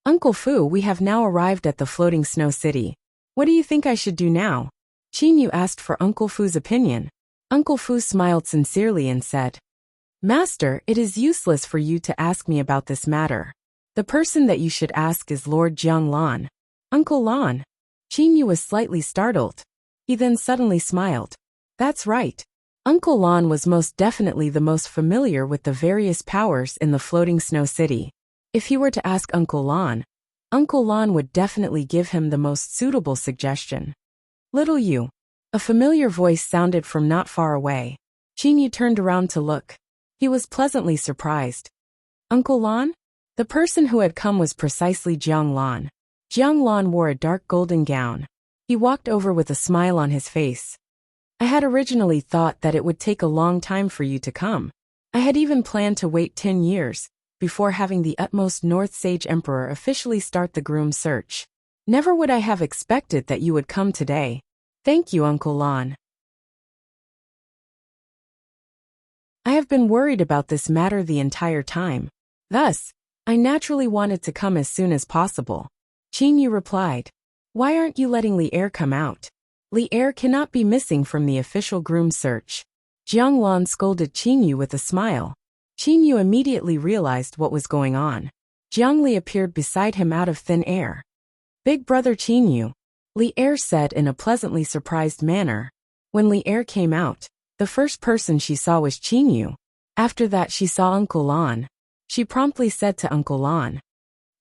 Uncle Fu, we have now arrived at the floating snow city. What do you think I should do now? Qin Yu asked for Uncle Fu's opinion. Uncle Fu smiled sincerely and said, Master, it is useless for you to ask me about this matter. The person that you should ask is Lord Jiang Lan. Uncle Lan. Qin Yu was slightly startled. He then suddenly smiled. That's right. Uncle Lan was most definitely the most familiar with the various powers in the floating snow city. If he were to ask Uncle Lan would definitely give him the most suitable suggestion. Little Yu. A familiar voice sounded from not far away. Qin Yu turned around to look. He was pleasantly surprised. Uncle Lan? The person who had come was precisely Jiang Lan. Jiang Lan wore a dark golden gown. He walked over with a smile on his face. I had originally thought that it would take a long time for you to come. I had even planned to wait 10 years, before having the utmost North Sage Emperor officially start the groom search. Never would I have expected that you would come today. Thank you, Uncle Lan. I have been worried about this matter the entire time. Thus, I naturally wanted to come as soon as possible. Qin Yu replied. Why aren't you letting Li Heir come out? Li Heir cannot be missing from the official groom search. Jiang Lan scolded Qin Yu with a smile. Qin Yu immediately realized what was going on. Jiang Li appeared beside him out of thin air. Big brother Qin Yu, Li Heir said in a pleasantly surprised manner. When Li Heir came out, the first person she saw was Qin Yu. After that she saw Uncle Lon. She promptly said to Uncle Lon,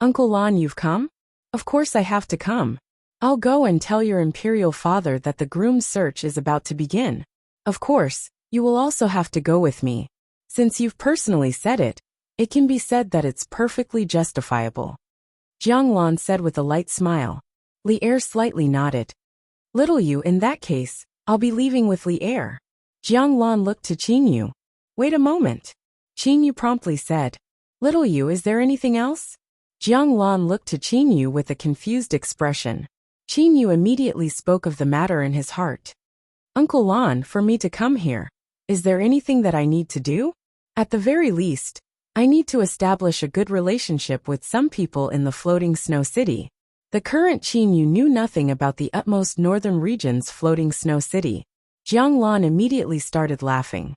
"Uncle Lon, you've come? Of course I have to come. I'll go and tell your imperial father that the groom's search is about to begin. Of course, you will also have to go with me. Since you've personally said it, it can be said that it's perfectly justifiable." Jiang Lan said with a light smile. Li Er slightly nodded. "Little Yu, in that case, I'll be leaving with Li Er." Jiang Lan looked to Qin Yu. "Wait a moment." Qin Yu promptly said, "Little Yu, is there anything else?" Jiang Lan looked to Qin Yu with a confused expression. Qin Yu immediately spoke of the matter in his heart. "Uncle Lan, for me to come here, is there anything that I need to do? At the very least, I need to establish a good relationship with some people in the floating snow city." The current Qin Yu knew nothing about the utmost northern region's floating snow city. Jiang Lan immediately started laughing.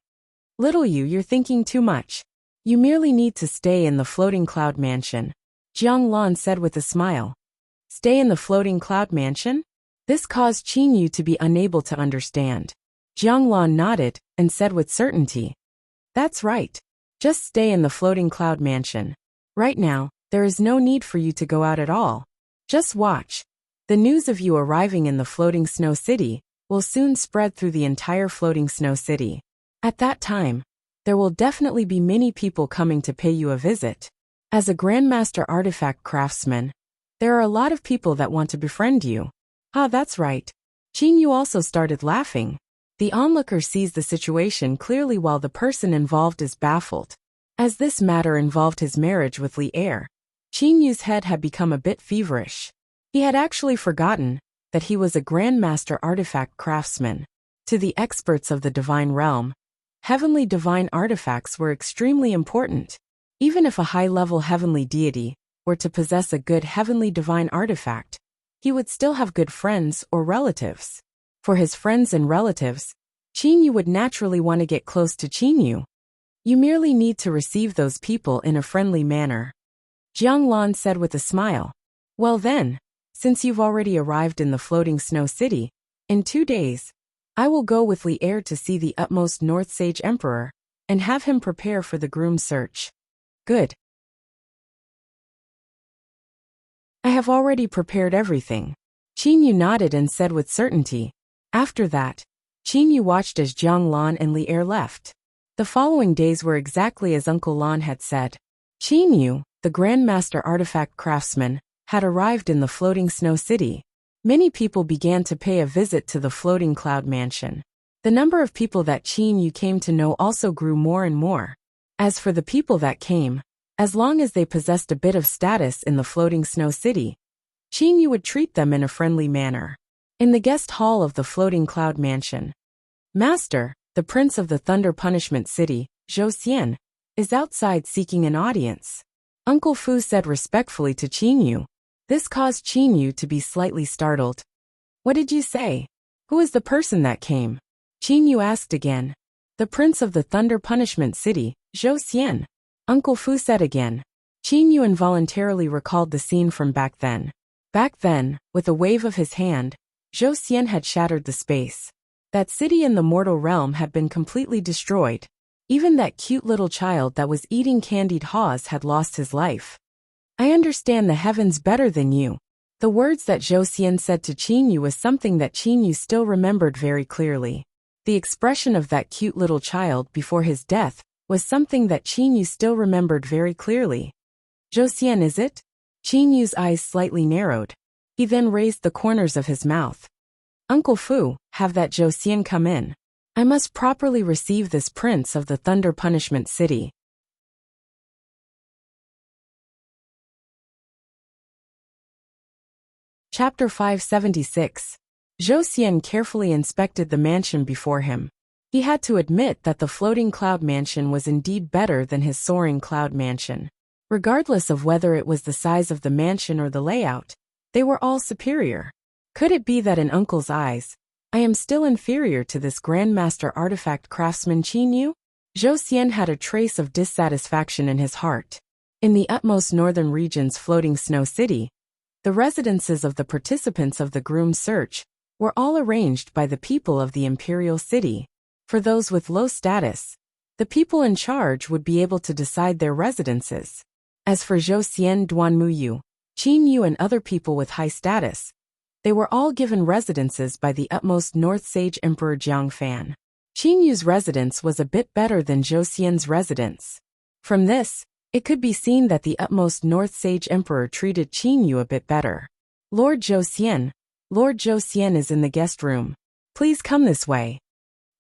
"Little Yu, you're thinking too much. You merely need to stay in the floating cloud mansion," Jiang Lan said with a smile. Stay in the floating cloud mansion? This caused Qin Yu to be unable to understand. Jiang Lan nodded and said with certainty, "That's right. Just stay in the floating cloud mansion. Right now, there is no need for you to go out at all. Just watch. The news of you arriving in the floating snow city will soon spread through the entire floating snow city. At that time, there will definitely be many people coming to pay you a visit. As a Grandmaster artifact craftsman, there are a lot of people that want to befriend you." "Ah, that's right." Qin Yu also started laughing. The onlooker sees the situation clearly while the person involved is baffled. As this matter involved his marriage with Li Er, Qin Yu's head had become a bit feverish. He had actually forgotten that he was a Grandmaster artifact craftsman. To the experts of the divine realm, heavenly divine artifacts were extremely important. Even if a high-level heavenly deity were to possess a good heavenly divine artifact, he would still have good friends or relatives. For his friends and relatives, Qin Yu would naturally want to get close to Qin Yu. You merely need to receive those people in a friendly manner. Jiang Lan said with a smile. "Well then, since you've already arrived in the floating snow city, in 2 days, I will go with Li Er to see the utmost North Sage Emperor and have him prepare for the groom search." "Good. I have already prepared everything." Qin Yu nodded and said with certainty. After that, Qin Yu watched as Jiang Lan and Li Er left. The following days were exactly as Uncle Lan had said. Qin Yu, the Grandmaster artifact craftsman, had arrived in the floating snow city. Many people began to pay a visit to the floating cloud mansion. The number of people that Qin Yu came to know also grew more and more. As for the people that came, as long as they possessed a bit of status in the floating snow city, Qin Yu would treat them in a friendly manner. In the guest hall of the floating cloud mansion, Master, the Prince of the Thunder Punishment City, Zhou Xian, is outside seeking an audience. Uncle Fu said respectfully to Qin Yu. This caused Qin Yu to be slightly startled. "What did you say? Who is the person that came?" Qin Yu asked again. "The Prince of the Thunder Punishment City, Zhou Xian," Uncle Fu said again. Qin Yu involuntarily recalled the scene from back then. Back then, with a wave of his hand, Zhou Xian had shattered the space. That city in the mortal realm had been completely destroyed. Even that cute little child that was eating candied haws had lost his life. "I understand the heavens better than you." The words that Zhou Xian said to Qin Yu was something that Qin Yu still remembered very clearly. The expression of that cute little child before his death was something that Qin Yu still remembered very clearly. "Zhou Xian, is it?" Qin Yu's eyes slightly narrowed. He then raised the corners of his mouth. "Uncle Fu, have that Zhou Xian come in. I must properly receive this Prince of the Thunder Punishment City." Chapter 576. Zhou Xian carefully inspected the mansion before him. He had to admit that the floating cloud mansion was indeed better than his soaring cloud mansion. Regardless of whether it was the size of the mansion or the layout, they were all superior. Could it be that in Uncle's eyes, I am still inferior to this Grandmaster artifact craftsman Qin Yu? Zhou Xian had a trace of dissatisfaction in his heart. In the utmost northern region's floating snow city, the residences of the participants of the groom search were all arranged by the people of the imperial city. For those with low status, The people in charge would be able to decide their residences. As for Zhou Xian, Duan Muyu, Qin Yu and other people with high status, they were all given residences by the utmost North Sage Emperor Jiang Fan. Qin Yu's residence was a bit better than Zhou Xian's residence. From this, it could be seen that the utmost North Sage Emperor treated Qin Yu a bit better. Lord Zhou Xian is in the guest room. Please come this way.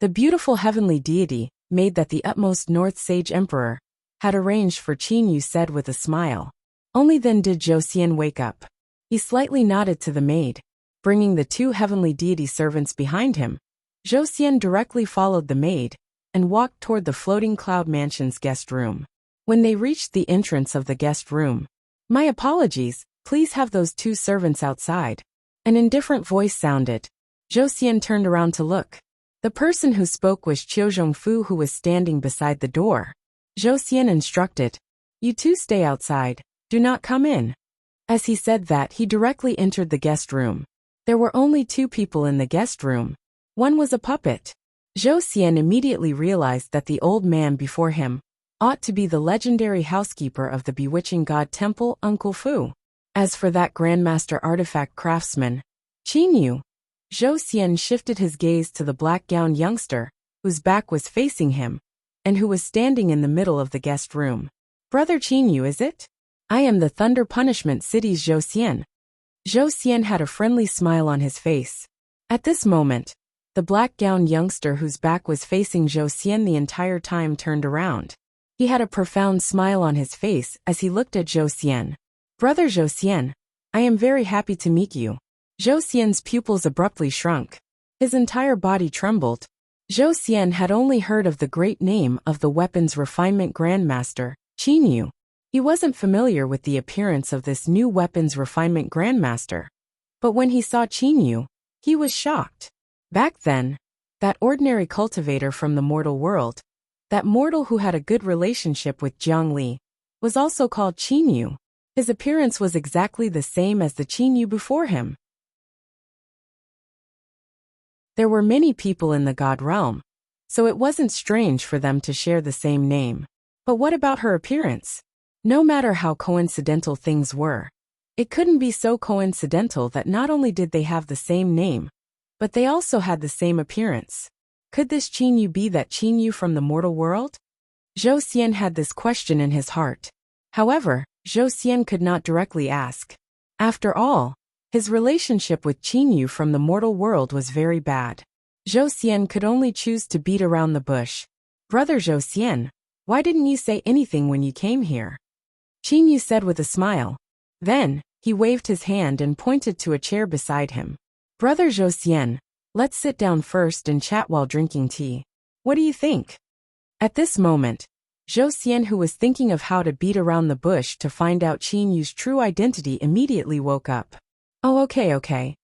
The beautiful heavenly deity, made that the utmost North Sage Emperor, had arranged for Qin Yu said with a smile. Only then did Zhou Xian wake up. He slightly nodded to the maid, bringing the two heavenly deity servants behind him. Zhou Xian directly followed the maid, and walked toward the floating cloud mansion's guest room. When they reached the entrance of the guest room, "My apologies, please have those two servants outside." An indifferent voice sounded. Zhou Xian turned around to look. The person who spoke was Qiu Zhongfu, who was standing beside the door. Zhou Xian instructed, "You two stay outside, do not come in." As he said that, he directly entered the guest room. There were only two people in the guest room. One was a puppet. Zhou Xian immediately realized that the old man before him ought to be the legendary housekeeper of the bewitching god temple, Uncle Fu. As for that grandmaster artifact craftsman, Qin Yu, Zhou Xian shifted his gaze to the black-gowned youngster, whose back was facing him, and who was standing in the middle of the guest room. "Brother Qin Yu, is it? I am the Thunder Punishment City's Zhou Xian." Zhou Xian had a friendly smile on his face. At this moment, the black-gowned youngster whose back was facing Zhou Xian the entire time turned around. He had a profound smile on his face as he looked at Zhou Xian. "Brother Zhou Xian, I am very happy to meet you." Zhou Xian's pupils abruptly shrunk. His entire body trembled. Zhou Xian had only heard of the great name of the weapons refinement grandmaster, Qin Yu. He wasn't familiar with the appearance of this new weapons refinement grandmaster. But when he saw Qin Yu, he was shocked. Back then, that ordinary cultivator from the mortal world, that mortal who had a good relationship with Jiang Li, was also called Qin Yu. His appearance was exactly the same as the Qin Yu before him. There were many people in the god realm, so it wasn't strange for them to share the same name. But what about her appearance? No matter how coincidental things were, it couldn't be so coincidental that not only did they have the same name, but they also had the same appearance. Could this Qin Yu be that Qin Yu from the mortal world? Zhou Xian had this question in his heart. However, Zhou Xian could not directly ask. After all, his relationship with Qin Yu from the mortal world was very bad. Zhou Xian could only choose to beat around the bush. "Brother Zhou Xian, why didn't you say anything when you came here?" Qin Yu said with a smile. Then, he waved his hand and pointed to a chair beside him. "Brother Zhou Xian, let's sit down first and chat while drinking tea. What do you think?" At this moment, Zhou Xian, who was thinking of how to beat around the bush to find out Qin Yu's true identity, immediately woke up. "Oh, okay.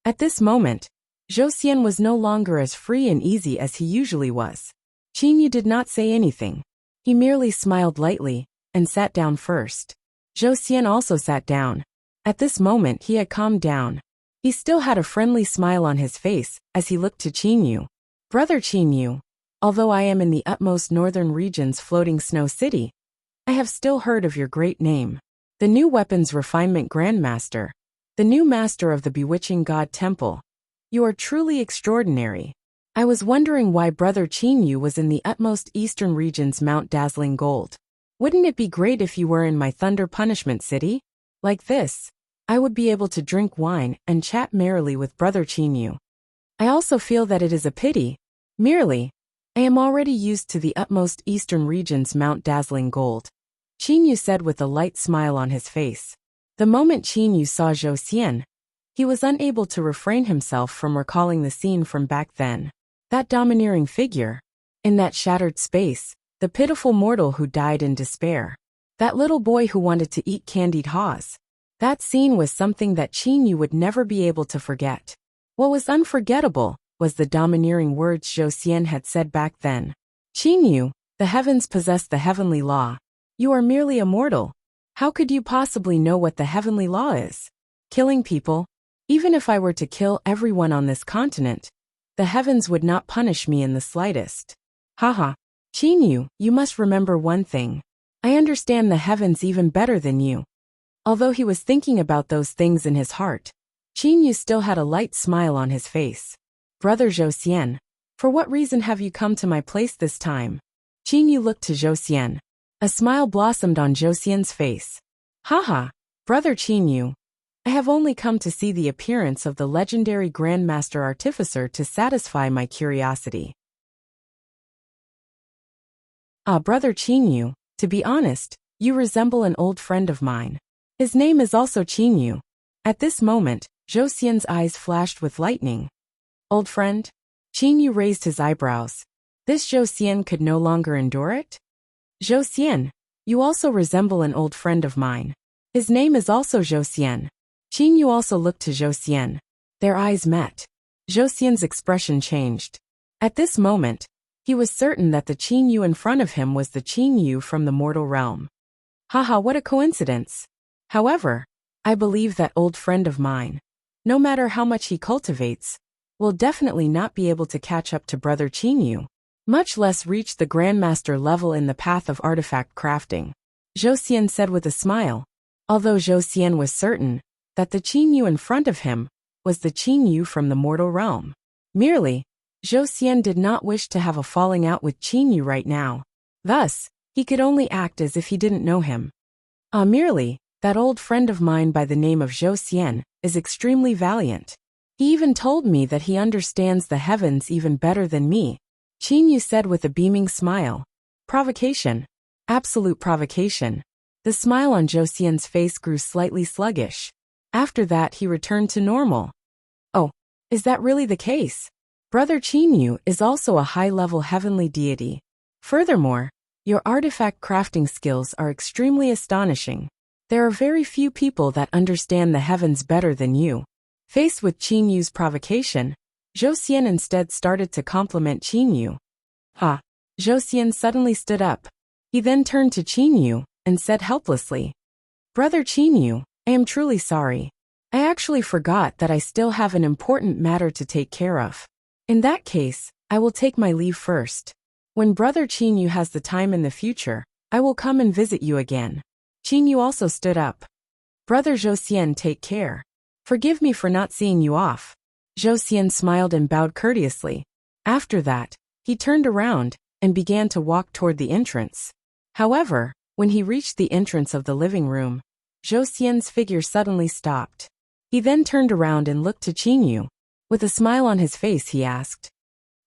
At this moment, Zhou Xian was no longer as free and easy as he usually was. Qin Yu did not say anything. He merely smiled lightly, and sat down first. Zhou Xian also sat down. At this moment he had calmed down. He still had a friendly smile on his face, as he looked to Qin Yu. "Brother Qin Yu, although I am in the utmost northern region's floating snow city, I have still heard of your great name. The new weapons refinement grandmaster. The new master of the bewitching god temple. You are truly extraordinary. I was wondering why Brother Qin Yu was in the utmost eastern region's Mount Dazzling Gold. Wouldn't it be great if you were in my Thunder Punishment City? Like this, I would be able to drink wine and chat merrily with Brother Qin Yu. I also feel that it is a pity. Merely, I am already used to the utmost eastern region's Mount Dazzling Gold," Qin Yu said with a light smile on his face. The moment Qin Yu saw Zhou Xian, he was unable to refrain himself from recalling the scene from back then. That domineering figure, in that shattered space, the pitiful mortal who died in despair. That little boy who wanted to eat candied haws. That scene was something that Qin Yu would never be able to forget. What was unforgettable was the domineering words Zhou Xian had said back then. "Qin Yu, the heavens possess the heavenly law. You are merely a mortal. How could you possibly know what the heavenly law is? Killing people? Even if I were to kill everyone on this continent, the heavens would not punish me in the slightest. Haha." Qin you must remember one thing. I understand the heavens even better than you. Although he was thinking about those things in his heart, Qin Yu still had a light smile on his face. Brother Zhou Xian, for what reason have you come to my place this time? Qin Yu looked to Zhou Xian. A smile blossomed on Zhou Xian's face. Haha, Brother Qin Yu. I have only come to see the appearance of the legendary Grandmaster Artificer to satisfy my curiosity. Brother Qin Yu, to be honest, you resemble an old friend of mine. His name is also Qin Yu. At this moment, Zhou Xian's eyes flashed with lightning. Old friend? Qin Yu raised his eyebrows. This Zhou Xian could no longer endure it? Zhou Xian, you also resemble an old friend of mine. His name is also Zhou Xian. Qin Yu also looked to Zhou Xian. Their eyes met. Zhou Xian's expression changed. At this moment, he was certain that the Qin Yu in front of him was the Qin Yu from the mortal realm. Haha, what a coincidence. However, I believe that old friend of mine, no matter how much he cultivates, will definitely not be able to catch up to Brother Qin Yu, much less reach the Grandmaster level in the path of artifact crafting. Zhou Xian said with a smile, although Zhou Xian was certain that the Qin Yu in front of him was the Qin Yu from the mortal realm. Merely, Zhou Xian did not wish to have a falling out with Qin Yu right now. Thus, he could only act as if he didn't know him. Merely, that old friend of mine by the name of Zhou Xian is extremely valiant. He even told me that he understands the heavens even better than me. Qin Yu said with a beaming smile. Provocation. Absolute provocation. The smile on Zhou Xian's face grew slightly sluggish. After that he returned to normal. Oh, is that really the case? Brother Qin Yu is also a high-level heavenly deity. Furthermore, your artifact crafting skills are extremely astonishing. There are very few people that understand the heavens better than you. Faced with Qin Yu's provocation, Zhou Xian instead started to compliment Qin Yu. Ha! Zhou Xian suddenly stood up. He then turned to Qin Yu and said helplessly, Brother Qin Yu, I am truly sorry. I actually forgot that I still have an important matter to take care of. In that case, I will take my leave first. When Brother Qin Yu has the time in the future, I will come and visit you again. Qin Yu also stood up. Brother Zhou Xian, take care. Forgive me for not seeing you off. Zhou Xian smiled and bowed courteously. After that, he turned around and began to walk toward the entrance. However, when he reached the entrance of the living room, Zhou Xian's figure suddenly stopped. He then turned around and looked to Qin Yu. With a smile on his face, he asked,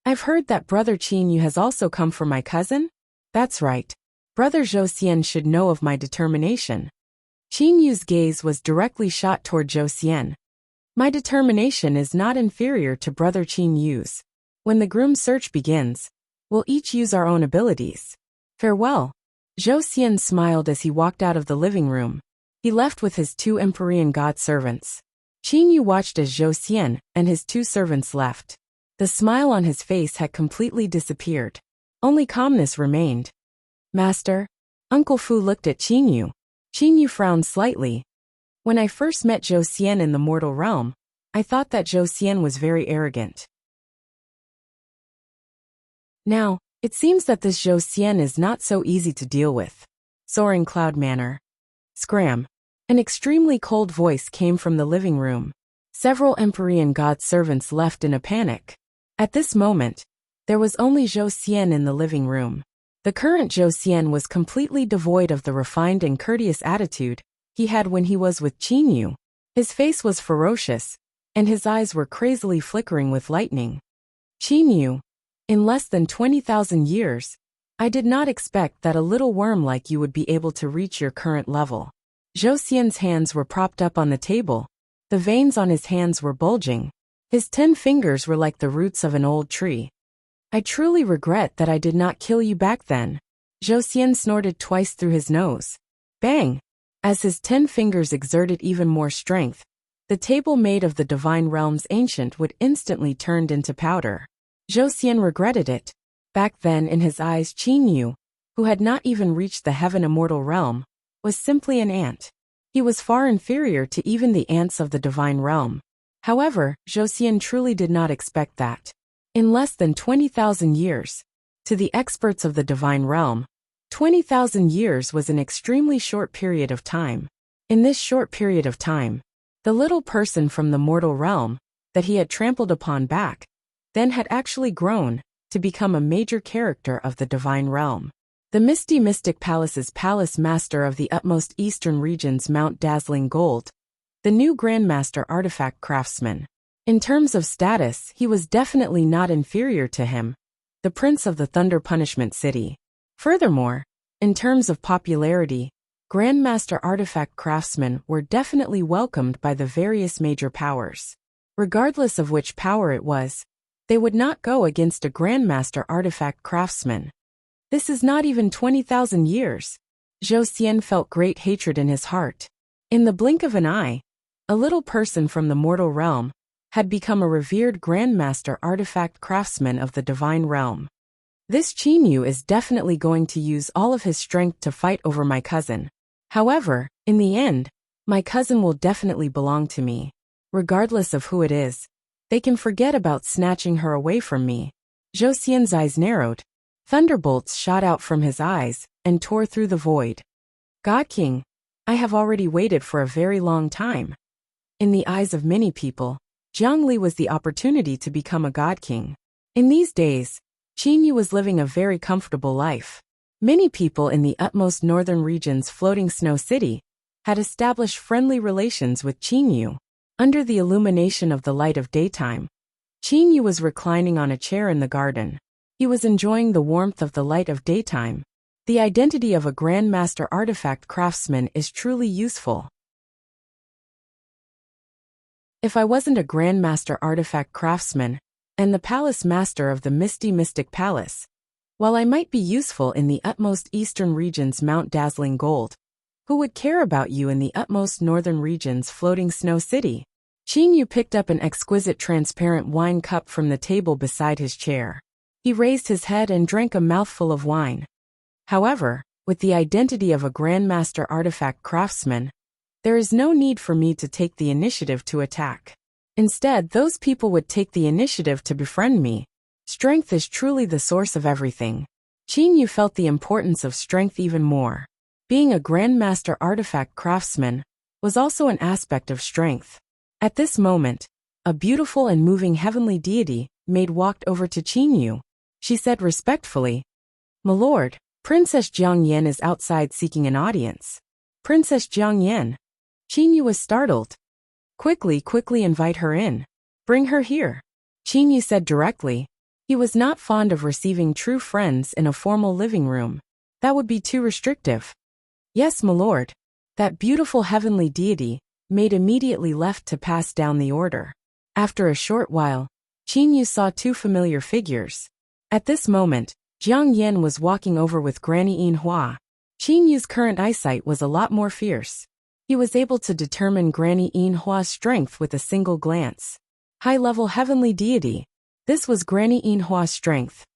I've heard that Brother Qin Yu has also come for my cousin? That's right. Brother Zhou Xian should know of my determination. Qin Yu's gaze was directly shot toward Zhou Xian. My determination is not inferior to Brother Qin Yu's. When the groom search begins, we'll each use our own abilities. Farewell. Zhou Xian smiled as he walked out of the living room. He left with his 2 Empyrean god servants. Qin Yu watched as Zhou Xian and his 2 servants left. The smile on his face had completely disappeared. Only calmness remained. Master? Uncle Fu looked at Qin Yu. Qin Yu frowned slightly. When I first met Zhou Xian in the mortal realm, I thought that Zhou Xian was very arrogant. Now, it seems that this Zhou Xian is not so easy to deal with. Soaring Cloud Manor. Scram. An extremely cold voice came from the living room. Several Empyrean god servants left in a panic. At this moment, there was only Zhou Xian in the living room. The current Zhou Xian was completely devoid of the refined and courteous attitude he had when he was with Qin Yu. His face was ferocious, and his eyes were crazily flickering with lightning. Qin Yu, in less than 20,000 years, I did not expect that a little worm like you would be able to reach your current level. Zhou Xian's hands were propped up on the table. The veins on his hands were bulging. His 10 fingers were like the roots of an old tree. I truly regret that I did not kill you back then. Zhou Xian snorted twice through his nose. Bang! As his 10 fingers exerted even more strength, the table made of the divine realm's ancient wood instantly turned into powder. Zhou Xian regretted it. Back then in his eyes Qin Yu, who had not even reached the heaven immortal realm, was simply an ant. He was far inferior to even the ants of the divine realm. However, Zhou Xian truly did not expect that. In less than 20,000 years, To the experts of the divine realm, 20,000 years was an extremely short period of time. In this short period of time, the little person from the mortal realm that he had trampled upon back then had actually grown to become a major character of the divine realm. The Misty Mystic Palace's palace master of the utmost eastern regions, Mount Dazzling Gold, the new Grandmaster Artifact Craftsman. In terms of status, he was definitely not inferior to him, the Prince of the Thunder Punishment City. Furthermore, in terms of popularity, Grandmaster Artifact Craftsmen were definitely welcomed by the various major powers. Regardless of which power it was, they would not go against a Grandmaster Artifact Craftsman. This is not even 20,000 years. Zhou Xian felt great hatred in his heart. In the blink of an eye, a little person from the mortal realm had become a revered Grandmaster Artifact Craftsman of the divine realm. This Qin Yu is definitely going to use all of his strength to fight over my cousin. However, in the end, my cousin will definitely belong to me. Regardless of who it is, they can forget about snatching her away from me. Zhou Xian's eyes narrowed. Thunderbolts shot out from his eyes and tore through the void. God King, I have already waited for a very long time. In the eyes of many people, Jiang Li was the opportunity to become a God King. In these days, Qin Yu was living a very comfortable life. Many people in the utmost northern region's floating snow city had established friendly relations with Qin Yu. Under the illumination of the light of daytime, Qin Yu was reclining on a chair in the garden. He was enjoying the warmth of the light of daytime. The identity of a Grandmaster Artifact Craftsman is truly useful. If I wasn't a Grandmaster Artifact Craftsman and the Palace Master of the Misty Mystic Palace, while I might be useful in the utmost eastern region's Mount Dazzling Gold, who would care about you in the utmost northern region's floating snow city? Qin Yu picked up an exquisite transparent wine cup from the table beside his chair. He raised his head and drank a mouthful of wine. However, with the identity of a Grandmaster Artifact Craftsman, there is no need for me to take the initiative to attack. Instead, those people would take the initiative to befriend me. Strength is truly the source of everything. Qin Yu felt the importance of strength even more. Being a Grandmaster Artifact Craftsman was also an aspect of strength. At this moment, a beautiful and moving heavenly deity maid walked over to Qin Yu. She said respectfully, "My lord, Princess Jiang Yan is outside seeking an audience." Princess Jiang Yan. Qin Yu was startled. Quickly invite her in. Bring her here," Qin Yu said directly. He was not fond of receiving true friends in a formal living room. That would be too restrictive. "Yes, my lord." That beautiful heavenly deity maid immediately left to pass down the order. After a short while, Qin Yu saw two familiar figures. At this moment, Jiang Yan was walking over with Granny Yin Hua. Qin Yu's current eyesight was a lot more fierce. He was able to determine Granny Yin Hua's strength with a single glance. High-level heavenly deity. This was Granny Yin Hua's strength.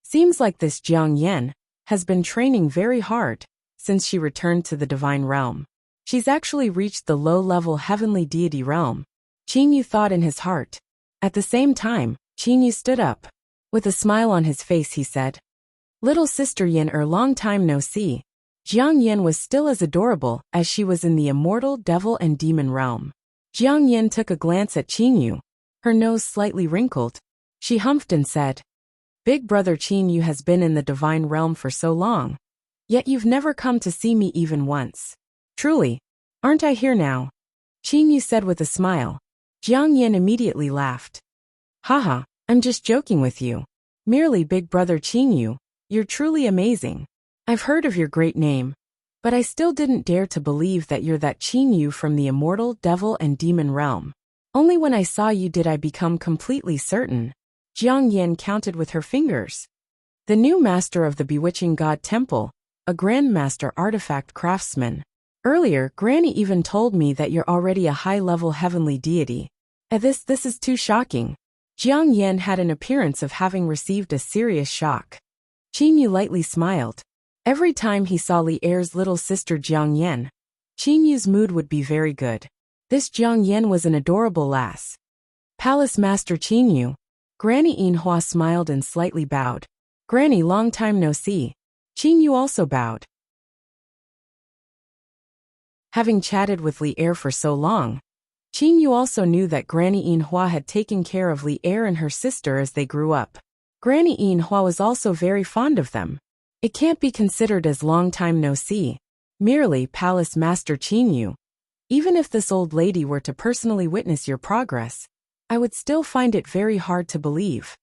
Seems like this Jiang Yan has been training very hard since she returned to the divine realm. She's actually reached the low-level heavenly deity realm, Qin Yu thought in his heart. At the same time, Qin Yu stood up. With a smile on his face, he said, "Little sister Yin, long time no see." Jiang Yan was still as adorable as she was in the immortal devil and demon realm. Jiang Yan took a glance at Qin Yu. Her nose slightly wrinkled. She humphed and said, "Big brother Qin Yu has been in the divine realm for so long, yet you've never come to see me even once. Truly, aren't I here now?" Qin Yu said with a smile. Jiang Yan immediately laughed. "Haha, I'm just joking with you. Merely big brother Qin Yu, you're truly amazing. I've heard of your great name, but I still didn't dare to believe that you're that Qin Yu from the immortal devil and demon realm. Only when I saw you did I become completely certain." Jiang Yan counted with her fingers. The new master of the Bewitching God Temple, a Grandmaster Artifact Craftsman. Earlier, Granny even told me that you're already a high-level heavenly deity. This is too shocking. Jiang Yan had an appearance of having received a serious shock. Qin Yu lightly smiled. Every time he saw Li Er's little sister Jiang Yan, Qin Yu's mood would be very good. This Jiang Yan was an adorable lass. Palace Master Qin Yu. Granny Yin Hua smiled and slightly bowed. Granny, long time no see. Qin Yu also bowed. Having chatted with Li Er for so long, Qin Yu also knew that Granny Yinhua had taken care of Li Er and her sister as they grew up. Granny Yinhua was also very fond of them. It can't be considered as long time no see. Merely Palace Master Qin Yu. Even if this old lady were to personally witness your progress, I would still find it very hard to believe.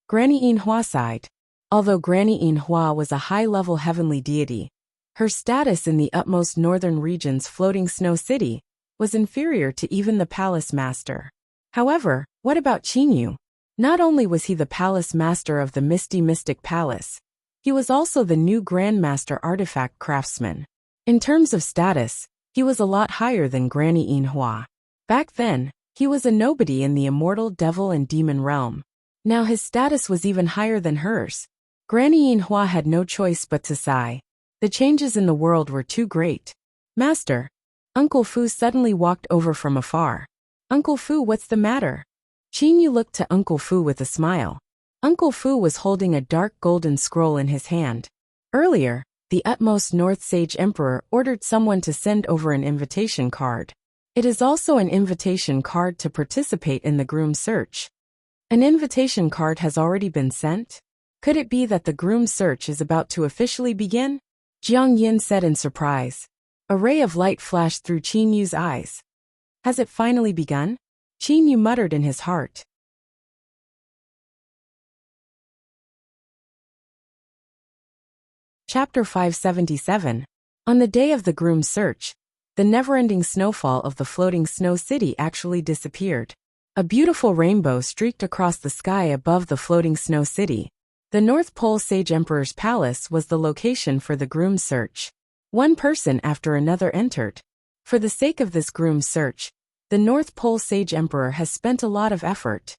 Granny Yinhua sighed. Although Granny Yinhua was a high-level heavenly deity, her status in the utmost northern region's floating snow city was inferior to even the palace master. However, what about Qin Yu? Not only was he the palace master of the Misty Mystic Palace, he was also the new Grandmaster Artifact Craftsman. In terms of status, he was a lot higher than Granny Yinhua. Back then, he was a nobody in the immortal devil and demon realm. Now his status was even higher than hers. Granny Yinhua had no choice but to sigh. The changes in the world were too great. Master. Uncle Fu suddenly walked over from afar. Uncle Fu, what's the matter? Qin Yu looked to Uncle Fu with a smile. Uncle Fu was holding a dark golden scroll in his hand. Earlier, the utmost North Sage Emperor ordered someone to send over an invitation card. It is also an invitation card to participate in the groom search. An invitation card has already been sent? Could it be that the groom search is about to officially begin? Jiang Yin said in surprise. A ray of light flashed through Qin Yu's eyes. Has it finally begun? Qin Yu muttered in his heart. Chapter 577. On the day of the groom search, the never-ending snowfall of the floating snow city actually disappeared. A beautiful rainbow streaked across the sky above the floating snow city. The North Pole Sage Emperor's palace was the location for the groom search. One person after another entered. For the sake of this groom search, the North Pole Sage Emperor has spent a lot of effort.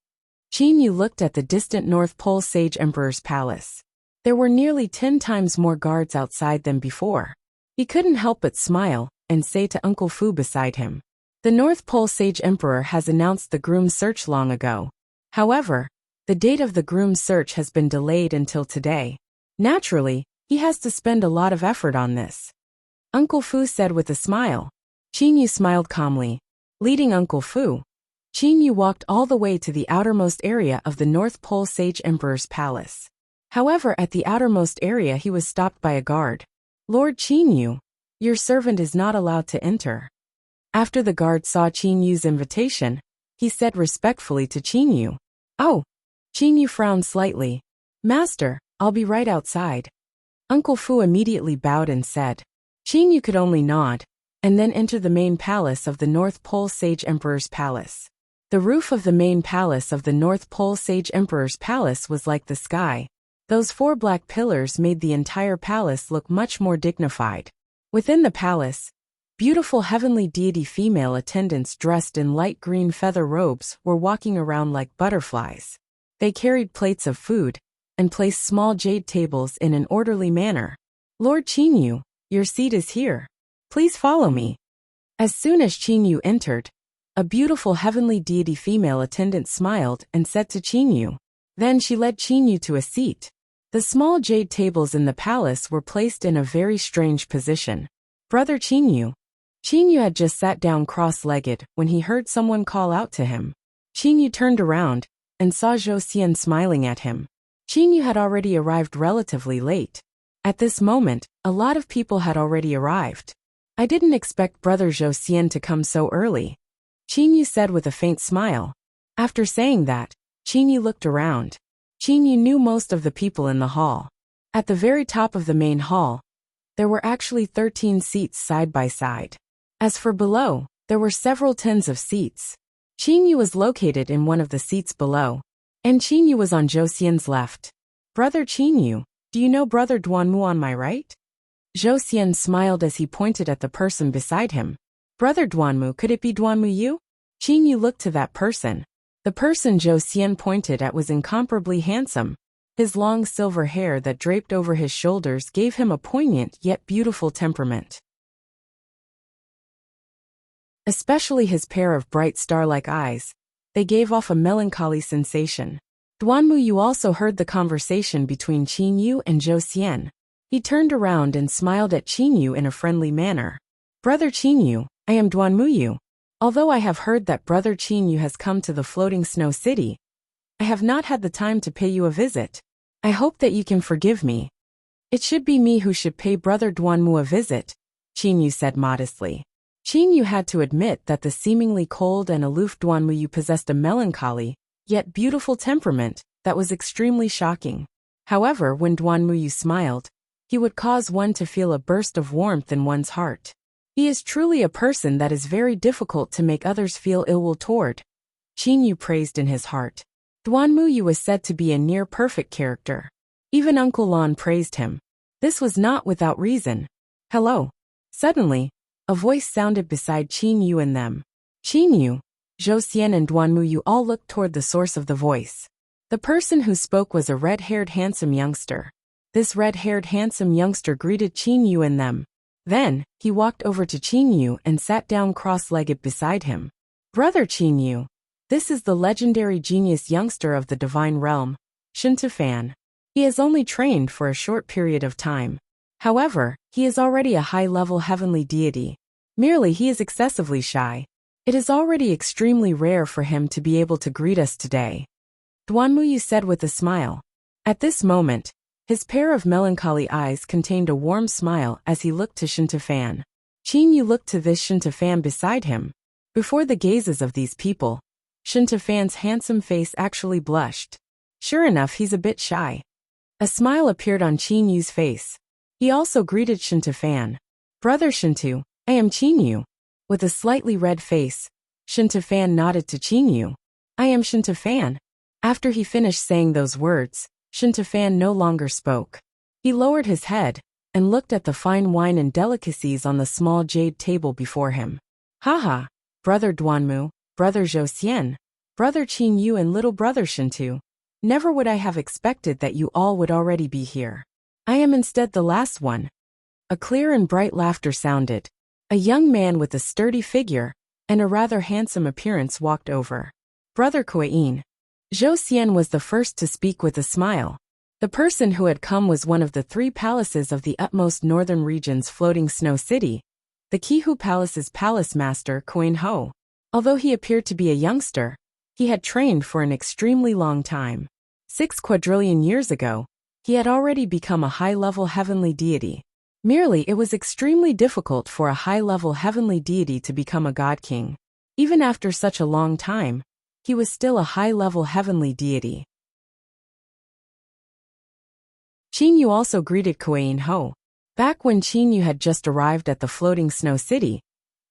Qin Yu looked at the distant North Pole Sage Emperor's palace. There were nearly 10 times more guards outside than before. He couldn't help but smile and say to Uncle Fu beside him, "The North Pole Sage Emperor has announced the groom search long ago. However, the date of the groom search has been delayed until today. Naturally, he has to spend a lot of effort on this." Uncle Fu said with a smile. Qin Yu smiled calmly. Leading Uncle Fu, Qin Yu walked all the way to the outermost area of the North Pole Sage Emperor's palace. However, at the outermost area he was stopped by a guard. "Lord Qin Yu, your servant is not allowed to enter." After the guard saw Qin Yu's invitation, he said respectfully to Qin Yu, "Oh." Qin Yu frowned slightly. "Master, I'll be right outside." Uncle Fu immediately bowed and said. Qin Yu could only nod, and then enter the main palace of the North Pole Sage Emperor's palace. The roof of the main palace of the North Pole Sage Emperor's palace was like the sky. Those 4 black pillars made the entire palace look much more dignified. Within the palace, beautiful heavenly deity female attendants dressed in light green feather robes were walking around like butterflies. They carried plates of food and placed small jade tables in an orderly manner. "Lord Qin Yu, your seat is here. Please follow me." As soon as Qin Yu entered, a beautiful heavenly deity female attendant smiled and said to Qin Yu. Then she led Qin Yu to a seat. The small jade tables in the palace were placed in a very strange position. "Brother Qin Yu." Qin Yu had just sat down cross-legged when he heard someone call out to him. Qin Yu turned around and saw Zhou Xian smiling at him. Qin Yu had already arrived relatively late. At this moment, a lot of people had already arrived. "I didn't expect Brother Zhou Xian to come so early," Qin Yu said with a faint smile. After saying that, Qin Yu looked around. Qin Yu knew most of the people in the hall. At the very top of the main hall, there were actually 13 seats side by side. As for below, there were several tens of seats. Qin Yu was located in one of the seats below, and Qin Yu was on Zhou Xian's left. "Brother Qin Yu, do you know Brother Duanmu on my right?" Zhou Xian smiled as he pointed at the person beside him. "Brother Duanmu, could it be Duanmu Yu?" Qin Yu looked to that person. The person Zhou Xian pointed at was incomparably handsome. His long silver hair that draped over his shoulders gave him a poignant yet beautiful temperament. Especially his pair of bright star-like eyes, they gave off a melancholy sensation. Duanmu Yu also heard the conversation between Qin Yu and Zhou Xian. He turned around and smiled at Qin Yu in a friendly manner. Brother Qin Yu, I am Duanmu Yu. Although I have heard that Brother Qin Yu has come to the floating snow city, I have not had the time to pay you a visit. I hope that you can forgive me. It should be me who should pay Brother Duanmu a visit, Qin Yu said modestly. Qin Yu had to admit that the seemingly cold and aloof Duanmu Yu possessed a melancholy, yet beautiful temperament that was extremely shocking. However, when Duanmu Yu smiled, he would cause one to feel a burst of warmth in one's heart. He is truly a person that is very difficult to make others feel ill will toward, Qin Yu praised in his heart. Duanmu Yu was said to be a near-perfect character. Even Uncle Lon praised him. This was not without reason. Hello. Suddenly, a voice sounded beside Qin Yu and them. Qin Yu, Zhou Xian and Duanmu Yu all looked toward the source of the voice. The person who spoke was a red-haired handsome youngster. This red-haired handsome youngster greeted Qin Yu and them. Then, he walked over to Qin Yu and sat down cross-legged beside him. Brother Qin Yu, this is the legendary genius youngster of the divine realm, Shen Tufan. He has only trained for a short period of time. However, he is already a high-level heavenly deity. Merely he is excessively shy. It is already extremely rare for him to be able to greet us today, Duanmu Yu said with a smile. At this moment, his pair of melancholy eyes contained a warm smile as he looked to Shen Tufan. Qin Yu looked to this Shen Tufan beside him. Before the gazes of these people, Shen Tufan's handsome face actually blushed. Sure enough, he's a bit shy. A smile appeared on Qin Yu's face. He also greeted Shen Tufan. Brother Shentu, I am Qin Yu. With a slightly red face, Shen Tufan nodded to Qin Yu. I am Shen Tufan. After he finished saying those words, Shen Tufan no longer spoke. He lowered his head and looked at the fine wine and delicacies on the small jade table before him. Haha, Brother Duanmu, Brother Zhou Xian, Brother Qin Yu and little Brother Shentu. Never would I have expected that you all would already be here. I am instead the last one. A clear and bright laughter sounded. A young man with a sturdy figure and a rather handsome appearance walked over. Brother Kuei-in. Zhou Xian was the first to speak with a smile. The person who had come was one of the 3 palaces of the utmost northern region's floating snow city, the Qihu Palace's palace master Kuei Ho. Although he appeared to be a youngster, he had trained for an extremely long time. 6 quadrillion years ago, he had already become a high-level heavenly deity. Merely it was extremely difficult for a high-level heavenly deity to become a god king. Even after such a long time, he was still a high-level heavenly deity. Qin Yu also greeted Kuei Ho. Back when Qin Yu had just arrived at the floating snow city,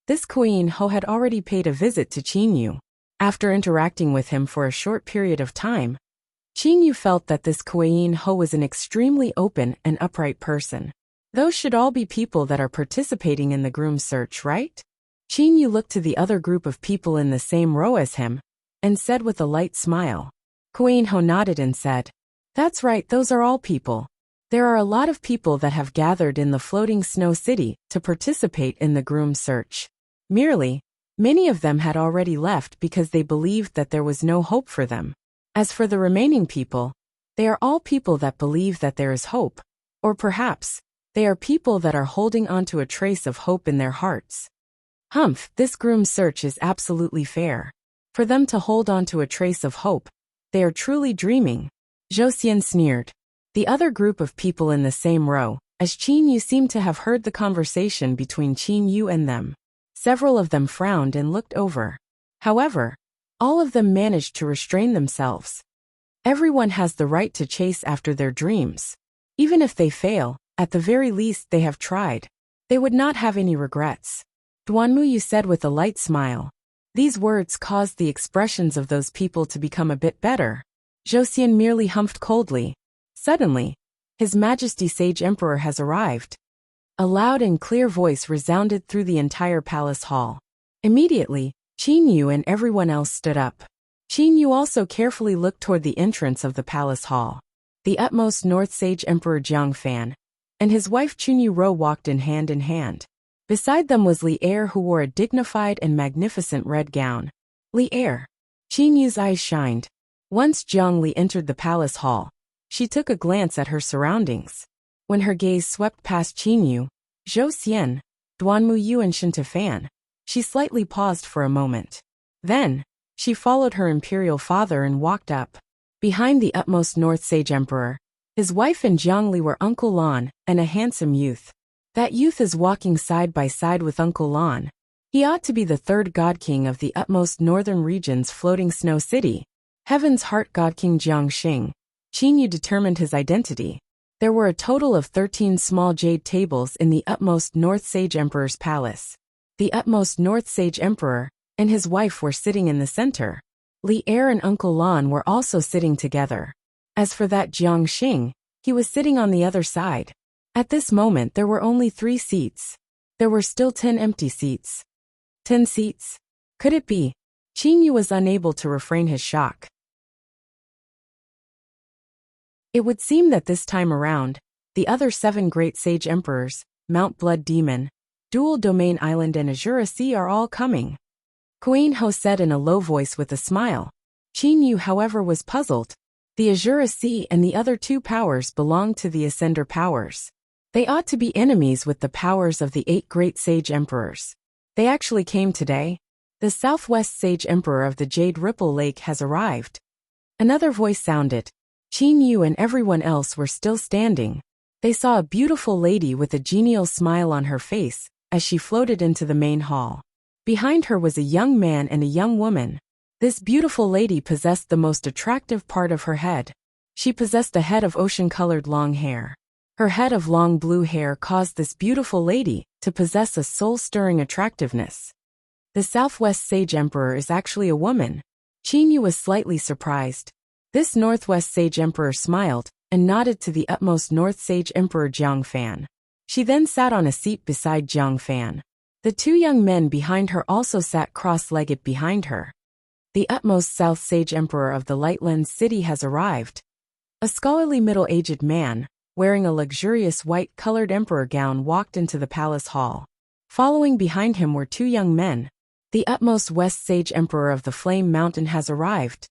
this Kuei Ho had already paid a visit to Qin Yu. After interacting with him for a short period of time, Qin Yu felt that this Kuei Ho was an extremely open and upright person. Those should all be people that are participating in the groom search, right? Qin Yu looked to the other group of people in the same row as him, and said with a light smile. Kuei Ho nodded and said, That's right, those are all people. There are a lot of people that have gathered in the floating snow city to participate in the groom search. Merely, many of them had already left because they believed that there was no hope for them. As for the remaining people, they are all people that believe that there is hope, or perhaps, they are people that are holding onto a trace of hope in their hearts. Humph, this groom search is absolutely fair. For them to hold onto a trace of hope, they are truly dreaming. Zhou Xian sneered. The other group of people in the same row, as Qin Yu seemed to have heard the conversation between Qin Yu and them. Several of them frowned and looked over. However, all of them managed to restrain themselves. Everyone has the right to chase after their dreams. Even if they fail, at the very least they have tried. They would not have any regrets. Duanmu Yu said with a light smile. These words caused the expressions of those people to become a bit better. Zhou Xian merely humphed coldly. Suddenly, His Majesty Sage Emperor has arrived. A loud and clear voice resounded through the entire palace hall. Immediately, Qin Yu and everyone else stood up. Qin Yu also carefully looked toward the entrance of the palace hall. The utmost North Sage Emperor Jiang Fan and his wife Chunyu Ro walked in hand. Beside them was Li Er, who wore a dignified and magnificent red gown. Li Er. Qin Yu's eyes shined. Once Jiangli entered the palace hall, she took a glance at her surroundings. When her gaze swept past Qinyu, Zhou Xian, Duanmuyu and Shintafan, she slightly paused for a moment. Then, she followed her imperial father and walked up. Behind the utmost North Sage Emperor, his wife and Jiangli were Uncle Lan and a handsome youth. That youth is walking side by side with Uncle Lan. He ought to be the third God King of the utmost northern region's floating snow city. Heaven's Heart God King Jiangxing. Qinyu determined his identity. There were a total of 13 small jade tables in the utmost North Sage Emperor's palace. The utmost North Sage Emperor and his wife were sitting in the center. Li Er and Uncle Lan were also sitting together. As for that Jiangxing, he was sitting on the other side. At this moment there were only 3 seats. There were still 10 empty seats. 10 seats? Could it be? Qinyu was unable to refrain his shock. It would seem that this time around, the other 7 great sage emperors, Mount Blood Demon, Dual Domain Island and Azura Sea are all coming. Queen Ho said in a low voice with a smile. Qinyu, however, was puzzled. The Azura Sea and the other 2 powers belong to the Ascender powers. They ought to be enemies with the powers of the 8 great sage emperors. They actually came today. The Southwest Sage Emperor of the Jade Ripple Lake has arrived. Another voice sounded. Qinyu and everyone else were still standing. They saw a beautiful lady with a genial smile on her face as she floated into the main hall. Behind her was a young man and a young woman. This beautiful lady possessed the most attractive part of her head. She possessed a head of ocean-colored long hair. Her head of long blue hair caused this beautiful lady to possess a soul-stirring attractiveness. The Southwest Sage Emperor is actually a woman. Qinyu was slightly surprised. This Northwest Sage Emperor smiled and nodded to the utmost North Sage Emperor Jiangfan. She then sat on a seat beside Jiangfan. The 2 young men behind her also sat cross-legged behind her. The utmost South Sage Emperor of the Lightlands City has arrived. A scholarly middle-aged man, wearing a luxurious white-colored emperor gown, walked into the palace hall. Following behind him were 2 young men. The utmost West Sage Emperor of the Flame Mountain has arrived.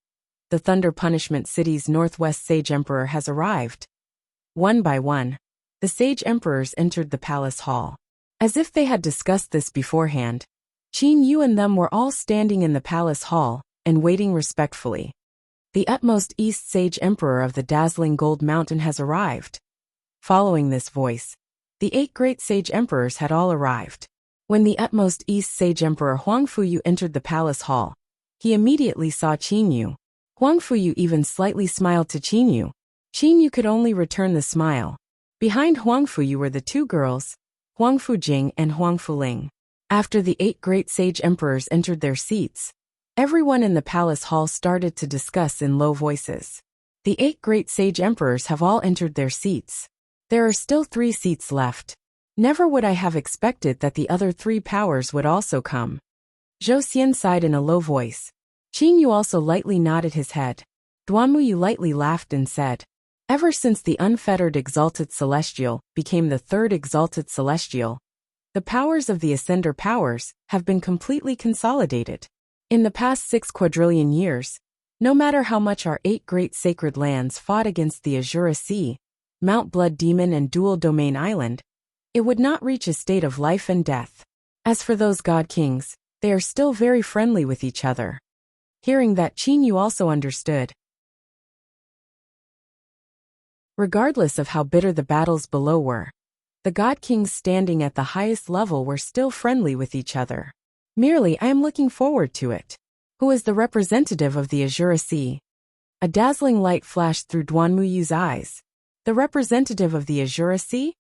The Thunder Punishment City's Northwest Sage Emperor has arrived. One by one, the Sage Emperors entered the palace hall. As if they had discussed this beforehand, Qinyu and them were all standing in the palace hall and waiting respectfully. The utmost East Sage Emperor of the Dazzling Gold Mountain has arrived. Following this voice, the 8 great Sage Emperors had all arrived. When the utmost East Sage Emperor Huangfuyu entered the palace hall, he immediately saw Qinyu. Huangfuyu even slightly smiled to Qinyu. Qinyu could only return the smile. Behind Huangfuyu were the 2 girls, Huangfujing and Huangfuling. After the 8 great sage emperors entered their seats, everyone in the palace hall started to discuss in low voices. The 8 great sage emperors have all entered their seats. There are still 3 seats left. Never would I have expected that the other 3 powers would also come. Zhou Xian sighed in a low voice. Qinyu also lightly nodded his head. Duanmuyu lightly laughed and said, "Ever since the unfettered Exalted Celestial became the 3rd Exalted Celestial, the powers of the Ascender powers have been completely consolidated. In the past 6 quadrillion years, no matter how much our 8 great sacred lands fought against the Azura Sea, Mount Blood Demon and Dual Domain Island, it would not reach a state of life and death. As for those God Kings, they are still very friendly with each other." Hearing that, Qinyu also understood. Regardless of how bitter the battles below were, the God Kings standing at the highest level were still friendly with each other. Merely, I am looking forward to it. Who is the representative of the Azura Sea? A dazzling light flashed through Duanmuyu's eyes. The representative of the Azura Sea?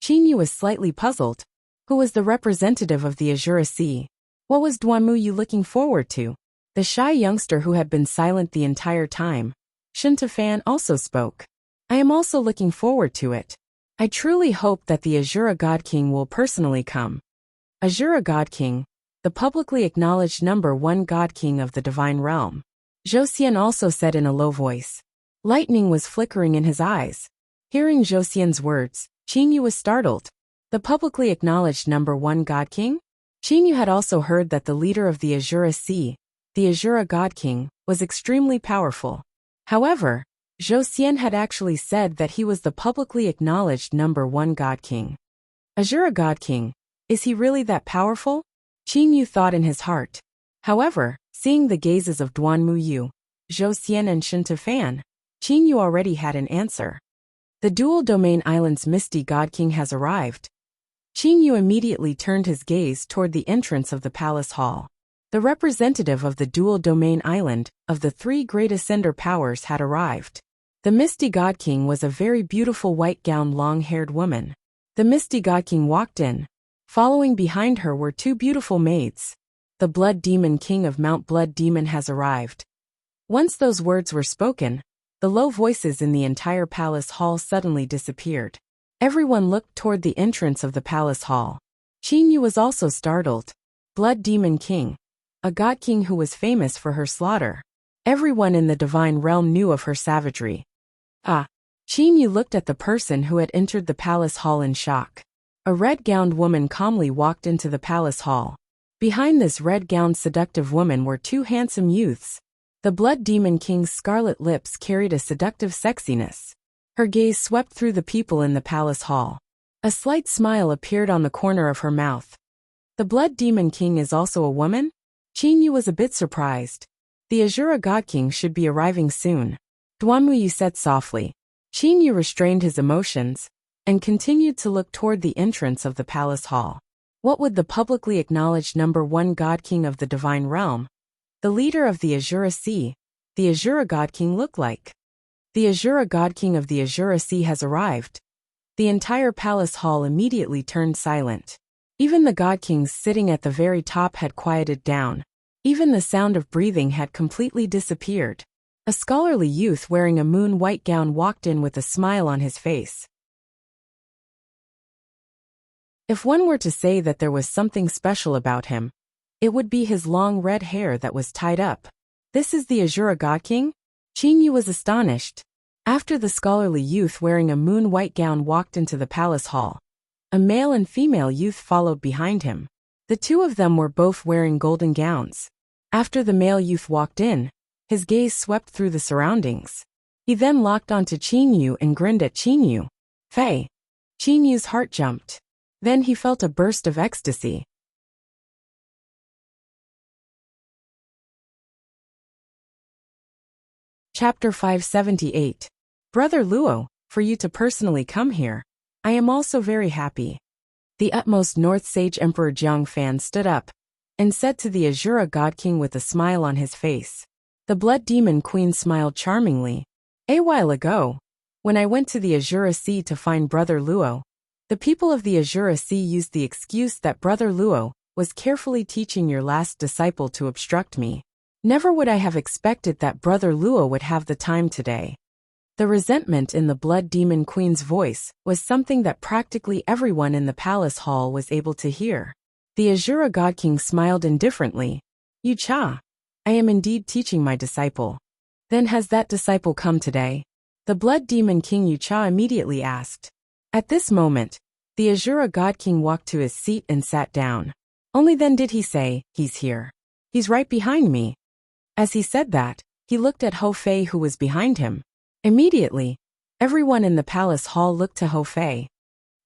Qinyu was slightly puzzled. Who was the representative of the Azura Sea? What was Duanmuyu looking forward to? The shy youngster who had been silent the entire time, Shintafan, also spoke. I am also looking forward to it. I truly hope that the Azura God King will personally come. Azura God King, the publicly acknowledged #1 God King of the Divine Realm. Zhou Xian also said in a low voice. Lightning was flickering in his eyes. Hearing Zhou Xian's words, Qinyu was startled. The publicly acknowledged #1 God King? Qinyu had also heard that the leader of the Azura Sea, the Azura God King, was extremely powerful. However, Zhou Xian had actually said that he was the publicly acknowledged #1 God King. Azura God King, is he really that powerful? Qin Yu thought in his heart. However, seeing the gazes of Duan Muyu, Zhou Xian and Shen Tufan, Qin Yu already had an answer. The Dual Domain Island's Misty God King has arrived. Qin Yu immediately turned his gaze toward the entrance of the palace hall. The representative of the Dual Domain Island, of the 3 great Ascender powers, had arrived. The Misty God King was a very beautiful white-gowned long-haired woman. The Misty God King walked in. Following behind her were 2 beautiful maids. The Blood Demon King of Mount Blood Demon has arrived. Once those words were spoken, the low voices in the entire palace hall suddenly disappeared. Everyone looked toward the entrance of the palace hall. Qin Yu was also startled. Blood Demon King, a god king who was famous for her slaughter. Everyone in the divine realm knew of her savagery. Qin Yu looked at the person who had entered the palace hall in shock. A red-gowned woman calmly walked into the palace hall. Behind this red-gowned seductive woman were 2 handsome youths. The Blood Demon King's scarlet lips carried a seductive sexiness. Her gaze swept through the people in the palace hall. A slight smile appeared on the corner of her mouth. The Blood Demon King is also a woman? Qin Yu was a bit surprised. The Azura God King should be arriving soon. Duanmuyu said softly. Qin Yu restrained his emotions and continued to look toward the entrance of the palace hall. What would the publicly acknowledged #1 God King of the Divine Realm, the leader of the Azura Sea, the Azura God King look like? The Azura God King of the Azura Sea has arrived. The entire palace hall immediately turned silent. Even the God Kings sitting at the very top had quieted down. Even the sound of breathing had completely disappeared. A scholarly youth wearing a moon-white gown walked in with a smile on his face. If one were to say that there was something special about him, it would be his long red hair that was tied up. This is the Azura God King? Qin Yu was astonished. After the scholarly youth wearing a moon-white gown walked into the palace hall, a male and female youth followed behind him. The 2 of them were both wearing golden gowns. After the male youth walked in, his gaze swept through the surroundings. He then locked onto Qin Yu and grinned at Qin Yu. Fei. Qin Yu's heart jumped. Then he felt a burst of ecstasy. Chapter 578. Brother Luo, for you to personally come here, I am also very happy. The utmost North Sage Emperor Jiang Fan stood up and said to the Azura God King with a smile on his face. The Blood Demon Queen smiled charmingly. A while ago, when I went to the Azura Sea to find Brother Luo, the people of the Azura Sea used the excuse that Brother Luo was carefully teaching your last disciple to obstruct me. Never would I have expected that Brother Luo would have the time today. The resentment in the Blood Demon Queen's voice was something that practically everyone in the palace hall was able to hear. The Azura God King smiled indifferently. Yu Cha, I am indeed teaching my disciple. Then has that disciple come today? The Blood Demon King Yu Cha immediately asked. At this moment, the Azura God King walked to his seat and sat down. Only then did he say, he's here. He's right behind me. As he said that, he looked at Ho Fei who was behind him. Immediately, everyone in the palace hall looked to Ho Fei.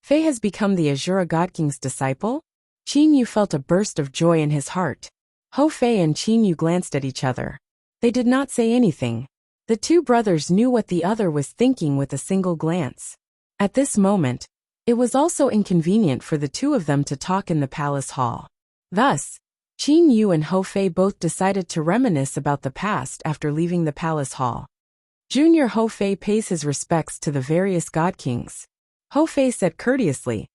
Fei has become the Azura God King's disciple? Qin Yu felt a burst of joy in his heart. Ho Fei and Qin Yu glanced at each other. They did not say anything. The 2 brothers knew what the other was thinking with a single glance. At this moment, it was also inconvenient for the 2 of them to talk in the palace hall. Thus, Qin Yu and Ho Fei both decided to reminisce about the past after leaving the palace hall. Junior Ho Fei pays his respects to the various God Kings. Ho Fei said courteously.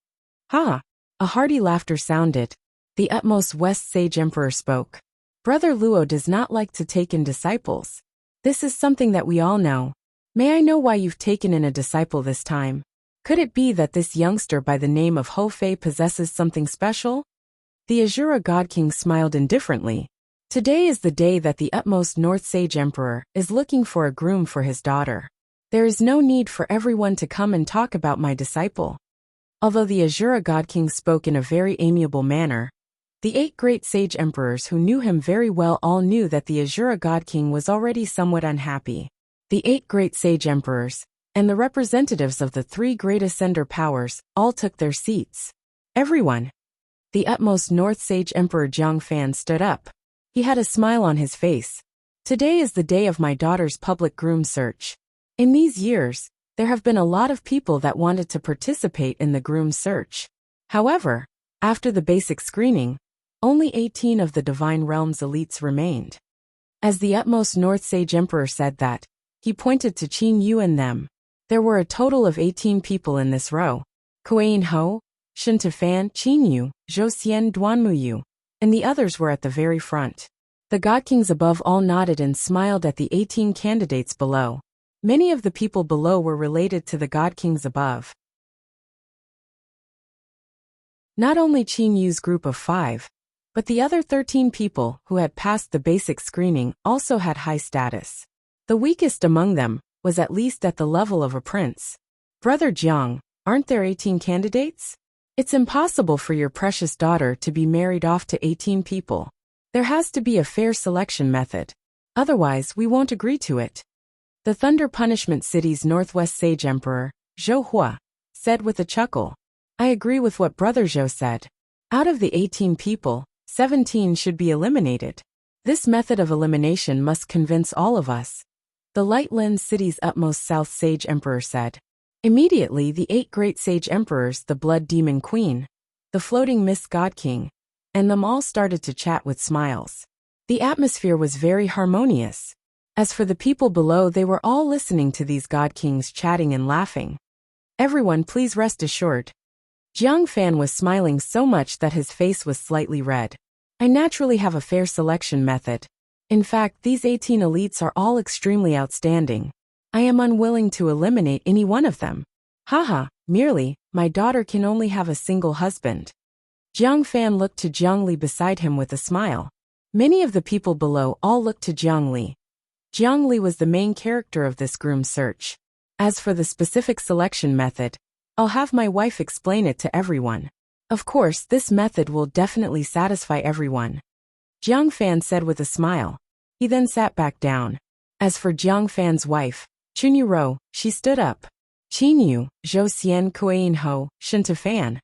Ha! A hearty laughter sounded. The utmost West Sage Emperor spoke. Brother Luo does not like to take in disciples. This is something that we all know. May I know why you've taken in a disciple this time? Could it be that this youngster by the name of Ho Fei possesses something special? The Azura God King smiled indifferently. Today is the day that the utmost North Sage Emperor is looking for a groom for his daughter. There is no need for everyone to come and talk about my disciple. Although the Azura God King spoke in a very amiable manner, the 8 great sage emperors who knew him very well all knew that the Azura God King was already somewhat unhappy. the 8 great sage emperors, and the representatives of the 3 great ascender powers all took their seats. Everyone. The utmost North Sage Emperor Jiang Fan stood up. He had a smile on his face. Today is the day of my daughter's public groom search. In these years, there have been a lot of people that wanted to participate in the groom search. However, after the basic screening, only 18 of the Divine Realm's elites remained. As the utmost North Sage Emperor said that, he pointed to Qin Yu and them. There were a total of 18 people in this row. Kuei Ho, Shen Tefan, Qin Yu, Zhou Xian, Duanmu Yu, and the others were at the very front. The God Kings above all nodded and smiled at the 18 candidates below. Many of the people below were related to the God Kings above. Not only Qin Yu's group of 5, but the other 13 people who had passed the basic screening also had high status. The weakest among them was at least at the level of a prince. Brother Jiang, aren't there 18 candidates? It's impossible for your precious daughter to be married off to 18 people. There has to be a fair selection method. Otherwise, we won't agree to it. The Thunder Punishment City's Northwest Sage Emperor, Zhou Hua, said with a chuckle. I agree with what Brother Zhou said. Out of the 18 people, 17 should be eliminated. This method of elimination must convince all of us. The Light Lens City's utmost South Sage Emperor said. Immediately the 8 great sage emperors, the Blood Demon Queen, the Floating Mist God King, and them all started to chat with smiles. The atmosphere was very harmonious. As for the people below, they were all listening to these God Kings chatting and laughing. Everyone, please rest assured. Jiang Fan was smiling so much that his face was slightly red. I naturally have a fair selection method. In fact, these 18 elites are all extremely outstanding. I am unwilling to eliminate any one of them. Haha, merely, my daughter can only have a single husband. Jiang Fan looked to Jiang Li beside him with a smile. Many of the people below all looked to Jiang Li. Jiang Li was the main character of this groom search. As for the specific selection method, I'll have my wife explain it to everyone. Of course, this method will definitely satisfy everyone. Jiang Fan said with a smile. He then sat back down. As for Jiang Fan's wife, Chun Yu Ro, she stood up. Qin Yu, Zhou Xian, Kuei Ho, Shen Tefan,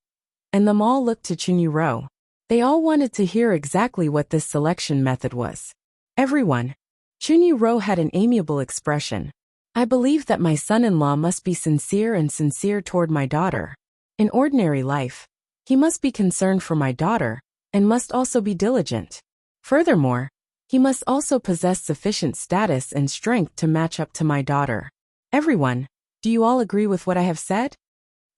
and them all looked to Chun Yu Ro. They all wanted to hear exactly what this selection method was. Everyone. Chun Yu Ro had an amiable expression. I believe that my son-in-law must be sincere and sincere toward my daughter. In ordinary life, he must be concerned for my daughter, and must also be diligent. Furthermore, he must also possess sufficient status and strength to match up to my daughter. Everyone, do you all agree with what I have said?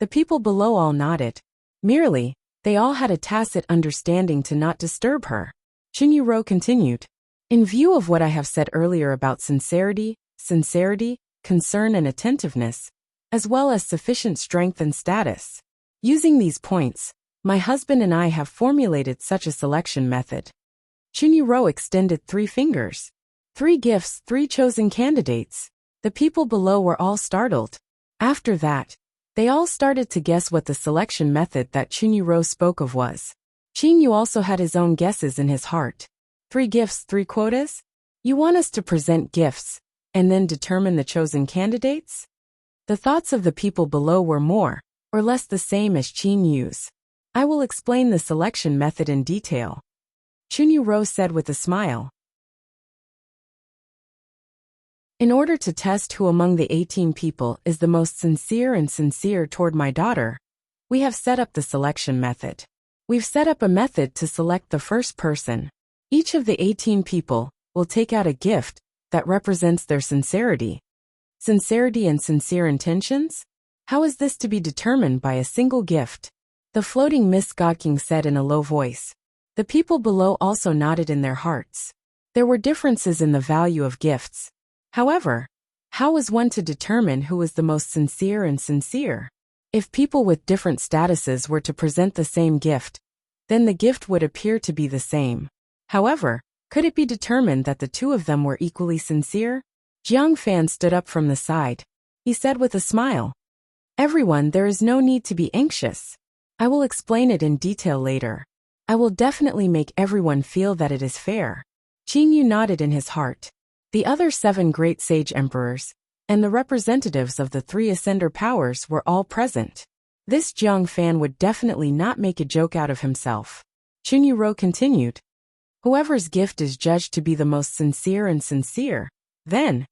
The people below all nodded. Merely, they all had a tacit understanding to not disturb her. Chun Yu Ro continued. In view of what I have said earlier about sincerity, concern and attentiveness, as well as sufficient strength and status. Using these points, my husband and I have formulated such a selection method. Chun Yu Ro extended 3 fingers. 3 gifts, 3 chosen candidates. The people below were all startled. After that, they all started to guess what the selection method that Chun Yu Ro spoke of was. Qin Yu also had his own guesses in his heart. 3 gifts, 3 quotas? You want us to present gifts, and then determine the chosen candidates? The thoughts of the people below were more or less the same as Qin Yu's. I will explain the selection method in detail. Chun Yu Ro said with a smile. In order to test who among the 18 people is the most sincere toward my daughter, we have set up the selection method. We've set up a method to select the first person. Each of the 18 people will take out a gift that represents their sincerity. Sincerity and sincere intentions? How is this to be determined by a single gift? The Floating Mist God King said in a low voice. The people below also nodded in their hearts. There were differences in the value of gifts. However, how was one to determine who was the most sincere? If people with different statuses were to present the same gift, then the gift would appear to be the same. However, could it be determined that the 2 of them were equally sincere? Jiang Fan stood up from the side. He said with a smile. Everyone, there is no need to be anxious. I will explain it in detail later. I will definitely make everyone feel that it is fair. Qin Yu nodded in his heart. The other 7 great sage emperors, and the representatives of the three ascender powers were all present. This Jiang Fan would definitely not make a joke out of himself. Chunyuro continued. Whoever's gift is judged to be the most sincere, then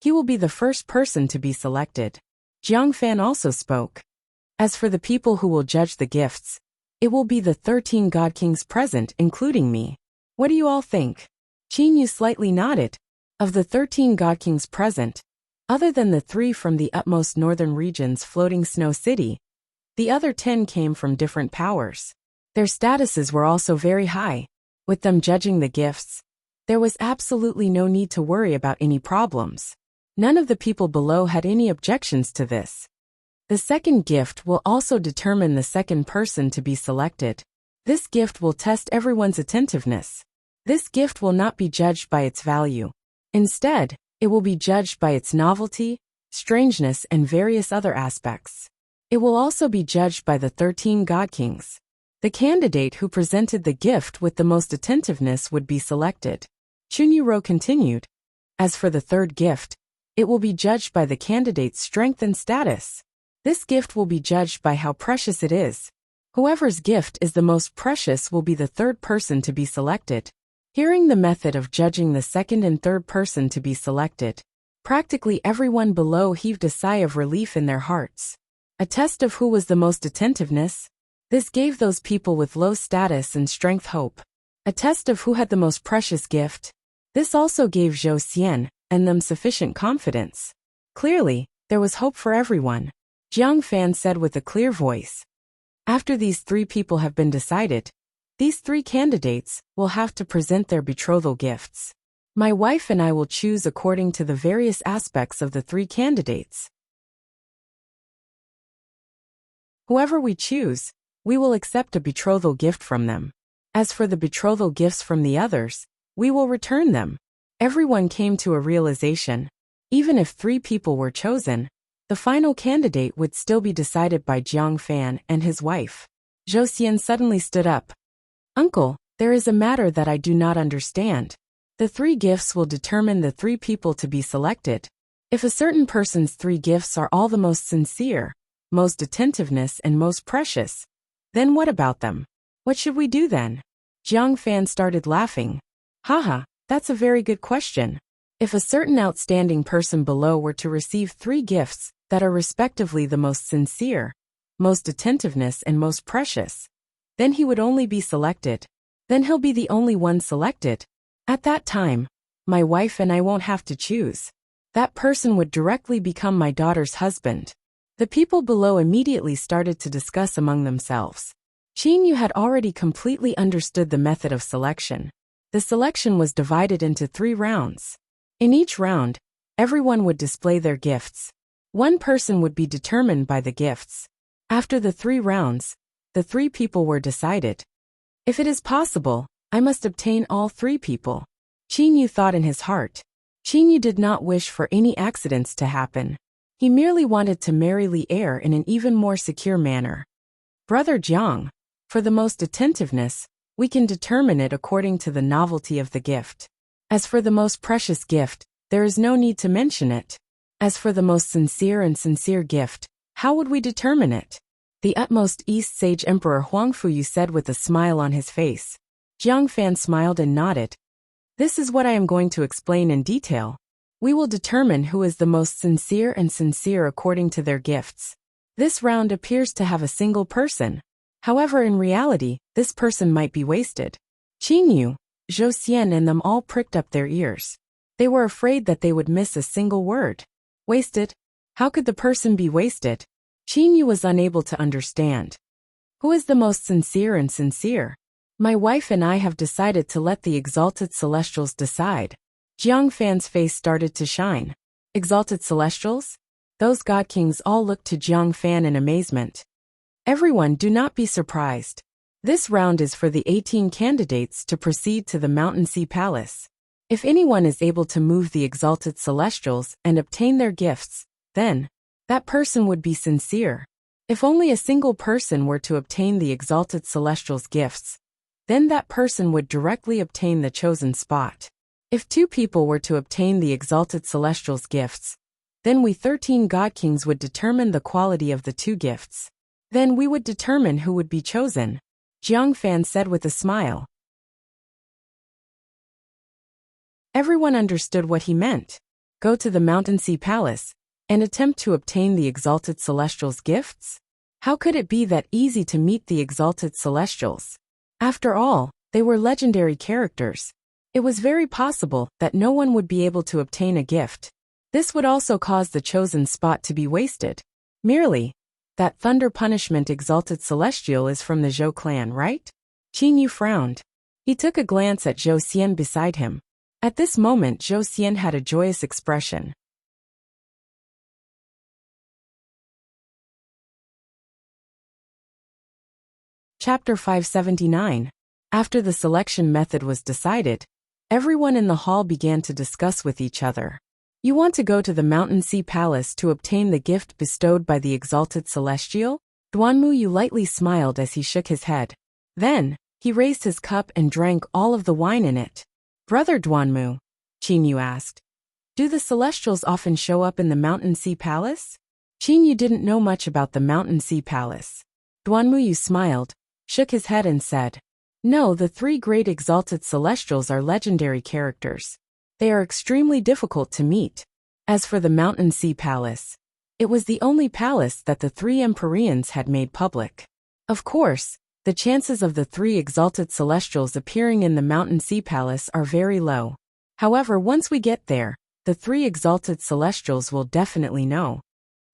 he will be the first person to be selected. Jiang Fan also spoke. As for the people who will judge the gifts, it will be the 13 God Kings present, including me. What do you all think? Chinyu slightly nodded. Of the 13 God Kings present, other than the 3 from the utmost northern region's floating snow city, the other 10 came from different powers. Their statuses were also very high. With them judging the gifts, there was absolutely no need to worry about any problems. None of the people below had any objections to this. The second gift will also determine the second person to be selected. This gift will test everyone's attentiveness. This gift will not be judged by its value. Instead, it will be judged by its novelty, strangeness, and various other aspects. It will also be judged by the 13 God Kings. The candidate who presented the gift with the most attentiveness would be selected. Chunyuro continued. As for the third gift, it will be judged by the candidate's strength and status. This gift will be judged by how precious it is. Whoever's gift is the most precious will be the third person to be selected. Hearing the method of judging the second and third person to be selected, practically everyone below heaved a sigh of relief in their hearts. A test of who was the most attentiveness? This gave those people with low status and strength hope. A test of who had the most precious gift? This also gave Zhou Xian and them sufficient confidence. Clearly, there was hope for everyone. Jiang Fan said with a clear voice. After these 3 people have been decided, these 3 candidates will have to present their betrothal gifts. My wife and I will choose according to the various aspects of the 3 candidates. Whoever we choose, we will accept a betrothal gift from them. As for the betrothal gifts from the others, we will return them. Everyone came to a realization. Even if 3 people were chosen, the final candidate would still be decided by Jiang Fan and his wife. Zhou Xian suddenly stood up. Uncle, there is a matter that I do not understand. The 3 gifts will determine the 3 people to be selected. If a certain person's 3 gifts are all the most sincere, most attentiveness, and most precious, then what about them? What should we do then? Jiang Fan started laughing. Haha, that's a very good question. If a certain outstanding person below were to receive 3 gifts that are respectively the most sincere, most attentiveness, and most precious, then he would only be selected. Then he'll be the only one selected. At that time, my wife and I won't have to choose. That person would directly become my daughter's husband. The people below immediately started to discuss among themselves. Chinyu had already completely understood the method of selection. The selection was divided into 3 rounds. In each round, everyone would display their gifts. One person would be determined by the gifts. After the 3 rounds, the 3 people were decided. If it is possible, I must obtain all 3 people. Chinyu thought in his heart. Chinyu did not wish for any accidents to happen. He merely wanted to marry Li Er in an even more secure manner. Brother Jiang, for the most attentiveness, we can determine it according to the novelty of the gift. As for the most precious gift, there is no need to mention it. As for the most sincere gift, how would we determine it? The utmost East Sage Emperor Huangfuyu said with a smile on his face. Jiang Fan smiled and nodded. This is what I am going to explain in detail. We will determine who is the most sincere according to their gifts. This round appears to have a single person. However, in reality, this person might be wasted. Chinyu, Zhou Xian and them all pricked up their ears. They were afraid that they would miss a single word. Wasted? How could the person be wasted? Chinyu was unable to understand. Who is the most sincere? My wife and I have decided to let the exalted celestials decide. Jiang Fan's face started to shine. Exalted celestials? Those God Kings all looked to Jiang Fan in amazement. Everyone, do not be surprised. This round is for the 18 candidates to proceed to the Mountain Sea Palace. If anyone is able to move the exalted celestials and obtain their gifts, then that person would be sincere. If only a single person were to obtain the exalted celestials' gifts, then that person would directly obtain the chosen spot. If 2 people were to obtain the exalted celestials' gifts, Then we 13 God Kings would determine the quality of the two gifts. Then we would determine who would be chosen, Jiang Fan said with a smile. Everyone understood what he meant. Go to the Mountain Sea Palace and attempt to obtain the Exalted Celestials' gifts? How could it be that easy to meet the Exalted Celestials? After all, they were legendary characters. It was very possible that no one would be able to obtain a gift. This would also cause the chosen spot to be wasted. Merely, that Thunder Punishment Exalted Celestial is from the Zhou clan, right? Qin Yu frowned. He took a glance at Zhou Xian beside him. At this moment Zhou Xian had a joyous expression. Chapter 579. After the selection method was decided, everyone in the hall began to discuss with each other. You want to go to the Mountain Sea Palace to obtain the gift bestowed by the Exalted Celestial? Duanmu Yu lightly smiled as he shook his head. Then, he raised his cup and drank all of the wine in it. Brother Duanmu, Qin Yu asked, do the Celestials often show up in the Mountain Sea Palace? Qin Yu didn't know much about the Mountain Sea Palace. Duanmu Yu smiled, shook his head and said, no, the three great Exalted Celestials are legendary characters. They are extremely difficult to meet. As for the Mountain Sea Palace, it was the only palace that the three Empyreans had made public. Of course, the chances of the three Exalted Celestials appearing in the Mountain Sea Palace are very low. However, once we get there, the three Exalted Celestials will definitely know.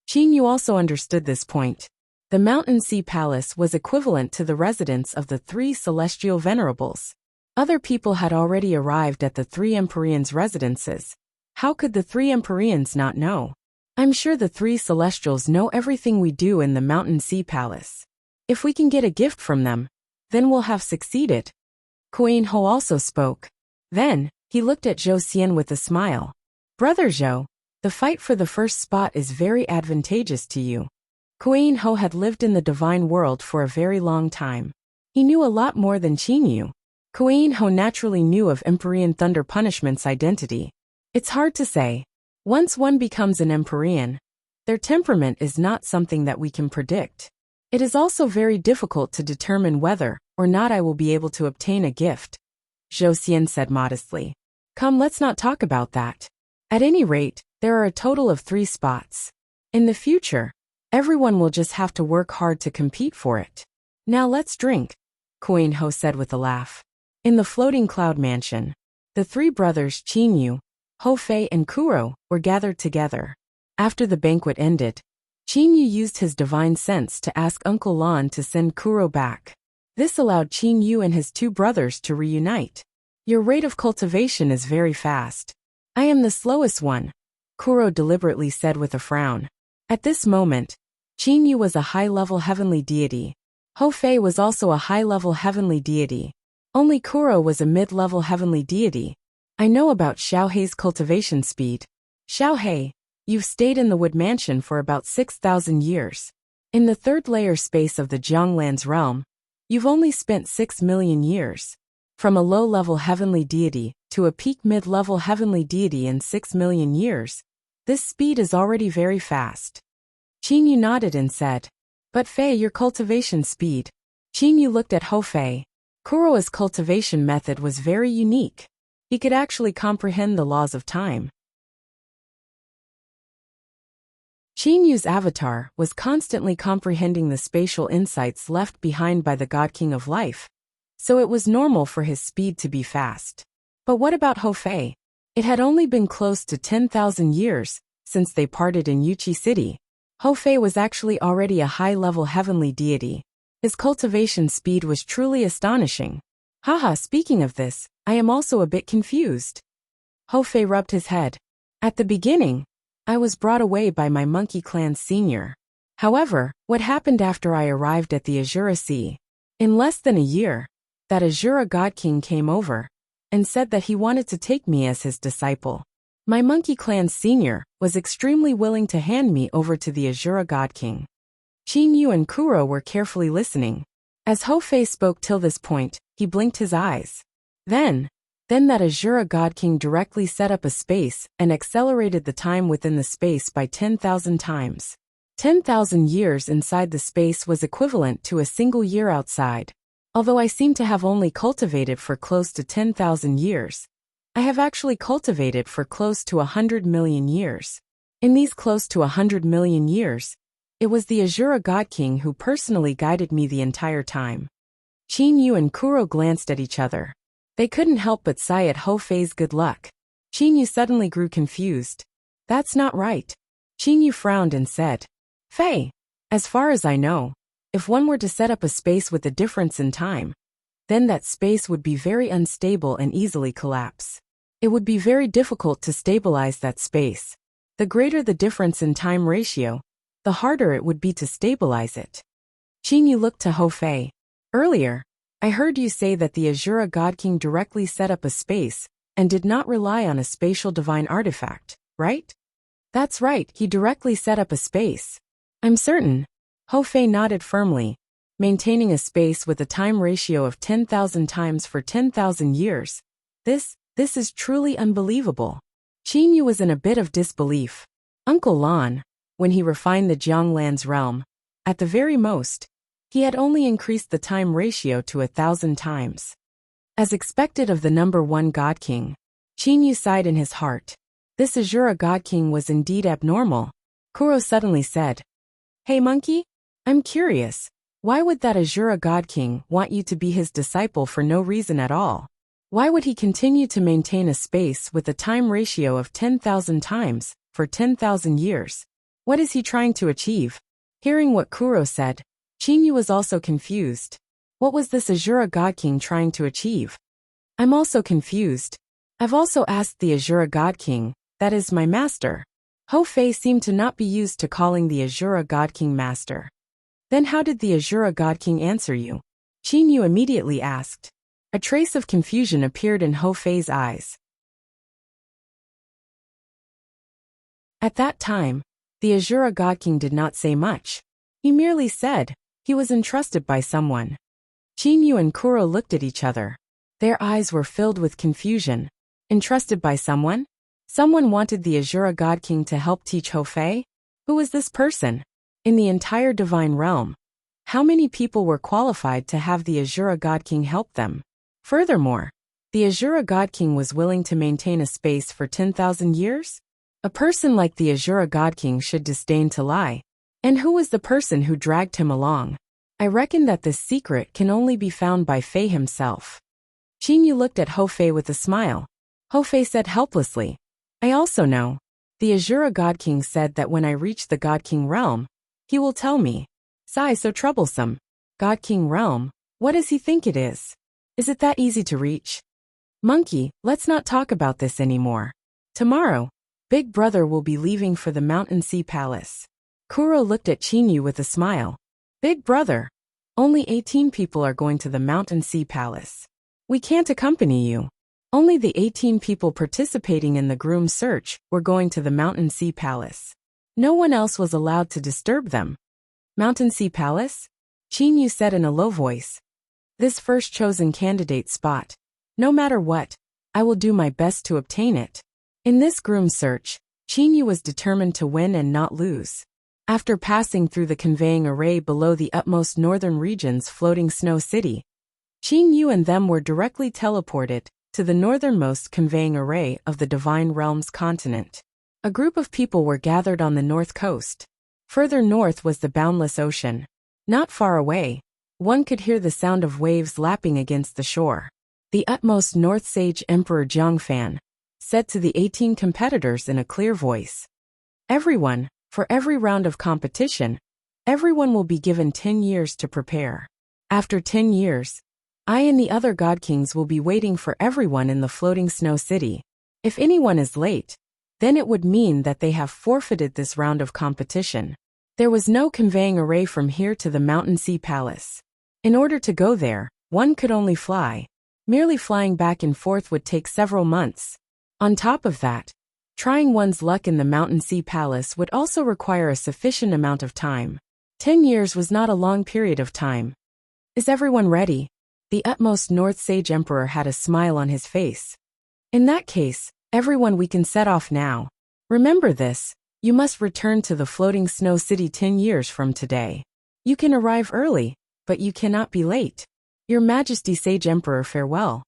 Qin Yu also understood this point. The Mountain Sea Palace was equivalent to the residence of the three Celestial Venerables. Other people had already arrived at the three Empyreans' residences. How could the three Empyreans not know? I'm sure the three Celestials know everything we do in the Mountain Sea Palace. If we can get a gift from them, then we'll have succeeded. Kuan Ho also spoke. Then, he looked at Zhou Xian with a smile. Brother Zhou, the fight for the first spot is very advantageous to you. Kuan Ho had lived in the divine world for a very long time. He knew a lot more than Qin Yu. Kuan Ho naturally knew of Empyrean Thunder Punishment's identity. It's hard to say. Once one becomes an Empyrean, their temperament is not something that we can predict. It is also very difficult to determine whether or not I will be able to obtain a gift, Zhou Xian said modestly. Come, let's not talk about that. At any rate, there are a total of 3 spots. In the future, everyone will just have to work hard to compete for it. Now let's drink, Kuan Ho said with a laugh. In the floating cloud mansion, the 3 brothers Qin Yu, Ho Fei and Kuro were gathered together. After the banquet ended, Qin Yu used his divine sense to ask Uncle Lan to send Kuro back. This allowed Qin Yu and his 2 brothers to reunite. Your rate of cultivation is very fast. I am the slowest one, Kuro deliberately said with a frown. At this moment, Qin Yu was a high-level heavenly deity. Ho Fei was also a high-level heavenly deity. Only Kuro was a mid-level heavenly deity. I know about Xiaohei's cultivation speed. Xiaohei, you've stayed in the wood mansion for about 6,000 years. In the 3rd layer space of the Jianglan's realm, you've only spent 6 million years. From a low-level heavenly deity to a peak mid-level heavenly deity in 6 million years, this speed is already very fast. Qin Yu nodded and said, But Fei, your cultivation speed. Qin Yu looked at Ho Fei. Kuro's cultivation method was very unique. He could actually comprehend the laws of time. Qin Yu's avatar was constantly comprehending the spatial insights left behind by the God King of Life, so it was normal for his speed to be fast. But what about Ho Fei? It had only been close to 10,000 years since they parted in Yuqi City. Ho Fei was actually already a high-level heavenly deity. His cultivation speed was truly astonishing. Haha, speaking of this, I am also a bit confused. Ho Fei rubbed his head. At the beginning, I was brought away by my monkey clan's senior. However, what happened after I arrived at the Azura Sea? In less than a year, that Azura God King came over and said that he wanted to take me as his disciple. My monkey clan's senior was extremely willing to hand me over to the Azura God King. Qin Yu and Kuro were carefully listening. As Ho Fei spoke till this point, he blinked his eyes. Then, Then that Azura God King directly set up a space and accelerated the time within the space by 10,000 times. 10,000 years inside the space was equivalent to a single year outside. Although I seem to have only cultivated for close to 10,000 years, I have actually cultivated for close to 100 million years. In these close to 100 million years, it was the Azura God King who personally guided me the entire time. Qin Yu and Kuro glanced at each other. They couldn't help but sigh at Hou Fei's good luck. Qin Yu suddenly grew confused. That's not right. Qin Yu frowned and said, Fei, as far as I know, if one were to set up a space with a difference in time, then that space would be very unstable and easily collapse. It would be very difficult to stabilize that space. The greater the difference in time ratio, the harder it would be to stabilize it. Qin Yu looked to Hou Fei. Earlier, I heard you say that the Azura God King directly set up a space and did not rely on a spatial divine artifact, right? That's right, he directly set up a space. I'm certain. Hou Fei nodded firmly, maintaining a space with a time ratio of 10,000 times for 10,000 years. This is truly unbelievable. Qin Yu was in a bit of disbelief. Uncle Lan, when he refined the Jianglan's realm, at the very most, he had only increased the time ratio to 1,000 times. As expected of the number one God King, Qin Yu sighed in his heart. This Azura God King was indeed abnormal. Kuro suddenly said, Hey monkey, I'm curious, why would that Azura God King want you to be his disciple for no reason at all? Why would he continue to maintain a space with a time ratio of 10,000 times for 10,000 years? What is he trying to achieve? Hearing what Kuro said, Qin Yu was also confused. What was this Azura God King trying to achieve? I'm also confused. I've also asked the Azura God King, that is my master. Hou Fei seemed to not be used to calling the Azura God King master. Then how did the Azura God King answer you? Qin Yu immediately asked. A trace of confusion appeared in Hou Fei's eyes. At that time, the Azura God King did not say much. He merely said, he was entrusted by someone. Qin Yu and Kuro looked at each other. Their eyes were filled with confusion. Entrusted by someone? Someone wanted the Azura God King to help teach Hou Fei? Who was this person? In the entire divine realm, how many people were qualified to have the Azura God King help them? Furthermore, the Azura God King was willing to maintain a space for 10,000 years? A person like the Azura God King should disdain to lie. And who was the person who dragged him along? I reckon that this secret can only be found by Fei himself. Qin Yu looked at Hou Fei with a smile. Hou Fei said helplessly, I also know. The Azura God King said that when I reach the God King realm, he will tell me. Sigh so troublesome. God King realm, what does he think it is? Is it that easy to reach? Monkey, let's not talk about this anymore. Tomorrow, Big Brother will be leaving for the Mountain Sea Palace. Kuro looked at Qin Yu with a smile. Big Brother, only 18 people are going to the Mountain Sea Palace. We can't accompany you. Only the 18 people participating in the groom search were going to the Mountain Sea Palace. No one else was allowed to disturb them. Mountain Sea Palace? Qin Yu said in a low voice. This first chosen candidate spot. No matter what, I will do my best to obtain it. In this groom search, Qin Yu was determined to win and not lose. After passing through the conveying array below the utmost northern region's floating snow city, Qin Yu and them were directly teleported to the northernmost conveying array of the Divine Realms continent. A group of people were gathered on the north coast. Further north was the boundless ocean. Not far away, one could hear the sound of waves lapping against the shore. The utmost North Sage Emperor Jiangfan said to the 18 competitors in a clear voice, Everyone, for every round of competition, everyone will be given 10 years to prepare. After 10 years, I and the other God Kings will be waiting for everyone in the floating snow city. If anyone is late, then it would mean that they have forfeited this round of competition. There was no conveying array from here to the Mountain Sea Palace. In order to go there, one could only fly. Merely flying back and forth would take several months. On top of that, trying one's luck in the Mountain Sea Palace would also require a sufficient amount of time. 10 years was not a long period of time. Is everyone ready? The utmost North Sage Emperor had a smile on his face. In that case, everyone, we can set off now. Remember this, you must return to the floating snow city 10 years from today. You can arrive early, but you cannot be late. Your Majesty Sage Emperor, farewell.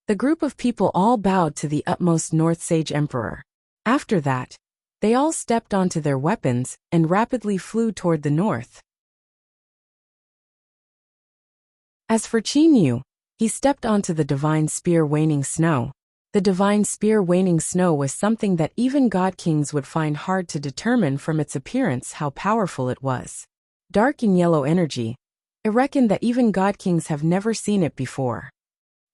The group of people all bowed to the utmost North Sage Emperor. After that, they all stepped onto their weapons and rapidly flew toward the north. As for Qin Yu, he stepped onto the divine spear waning snow. The divine spear waning snow was something that even god kings would find hard to determine from its appearance how powerful it was. Dark and yellow energy. I reckon that even god kings have never seen it before.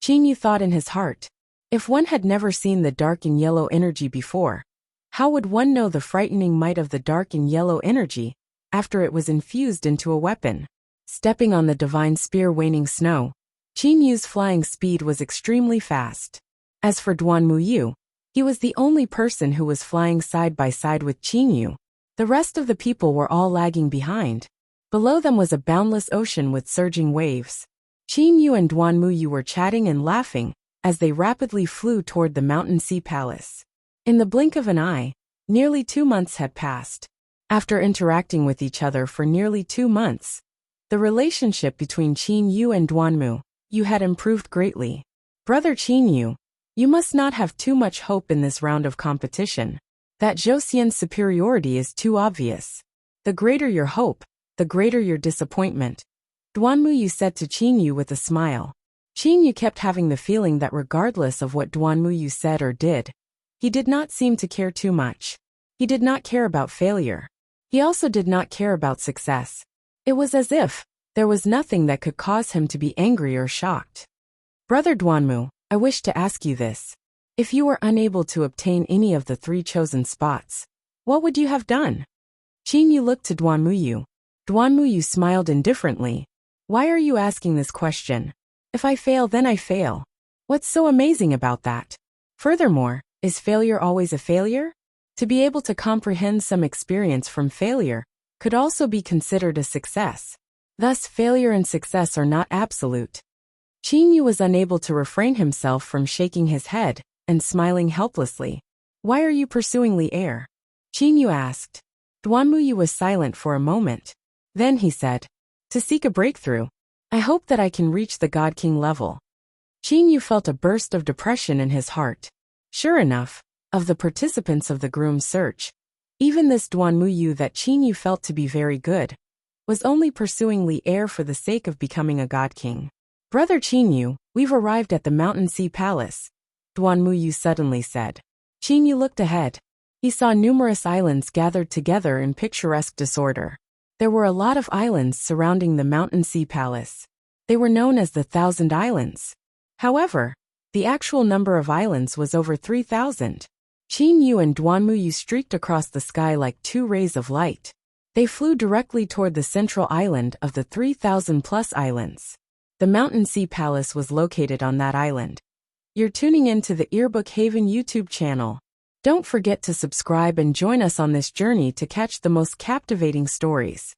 Qin Yu thought in his heart, if one had never seen the dark and yellow energy before, how would one know the frightening might of the dark and yellow energy after it was infused into a weapon? Stepping on the divine spear waning snow, Qin Yu's flying speed was extremely fast. As for Duanmu Yu, he was the only person who was flying side by side with Qin Yu. The rest of the people were all lagging behind. Below them was a boundless ocean with surging waves. Qin Yu and Duanmu Yu were chatting and laughing as they rapidly flew toward the mountain sea palace. In the blink of an eye, nearly 2 months had passed. After interacting with each other for nearly 2 months, the relationship between Qin Yu and Duanmu Yu had improved greatly. Brother Qin Yu, you must not have too much hope in this round of competition. That Zhou Xian's superiority is too obvious. The greater your hope, the greater your disappointment. Duanmu Yu said to Qin Yu with a smile. Qin Yu kept having the feeling that regardless of what Duanmu Yu said or did, he did not seem to care too much. He did not care about failure. He also did not care about success. It was as if there was nothing that could cause him to be angry or shocked. Brother Duanmu, I wish to ask you this. If you were unable to obtain any of the 3 chosen spots, what would you have done? Qin Yu looked to Duanmu Yu. Duanmu Yu smiled indifferently. Why are you asking this question? If I fail, then I fail. What's so amazing about that? Furthermore, is failure always a failure? To be able to comprehend some experience from failure could also be considered a success. Thus, failure and success are not absolute. Qin Yu was unable to refrain himself from shaking his head and smiling helplessly. Why are you pursuing Li Er? Qin Yu asked. Duanmu Yu was silent for a moment. Then he said, to seek a breakthrough. I hope that I can reach the God King level. Qin Yu felt a burst of depression in his heart. Sure enough, of the participants of the groom's search, even this Duanmu Yu that Qin Yu felt to be very good, was only pursuing Li Er for the sake of becoming a God King. Brother Qin Yu, we've arrived at the Mountain Sea Palace, Duanmu Yu suddenly said. Qin Yu looked ahead. He saw numerous islands gathered together in picturesque disorder. There were a lot of islands surrounding the Mountain Sea Palace. They were known as the 1,000 Islands. However, the actual number of islands was over 3,000. Qin Yu and Duanmu Yu streaked across the sky like 2 rays of light. They flew directly toward the central island of the 3,000+ islands. The Mountain Sea Palace was located on that island. You're tuning into the Earbook Haven YouTube channel. Don't forget to subscribe and join us on this journey to catch the most captivating stories.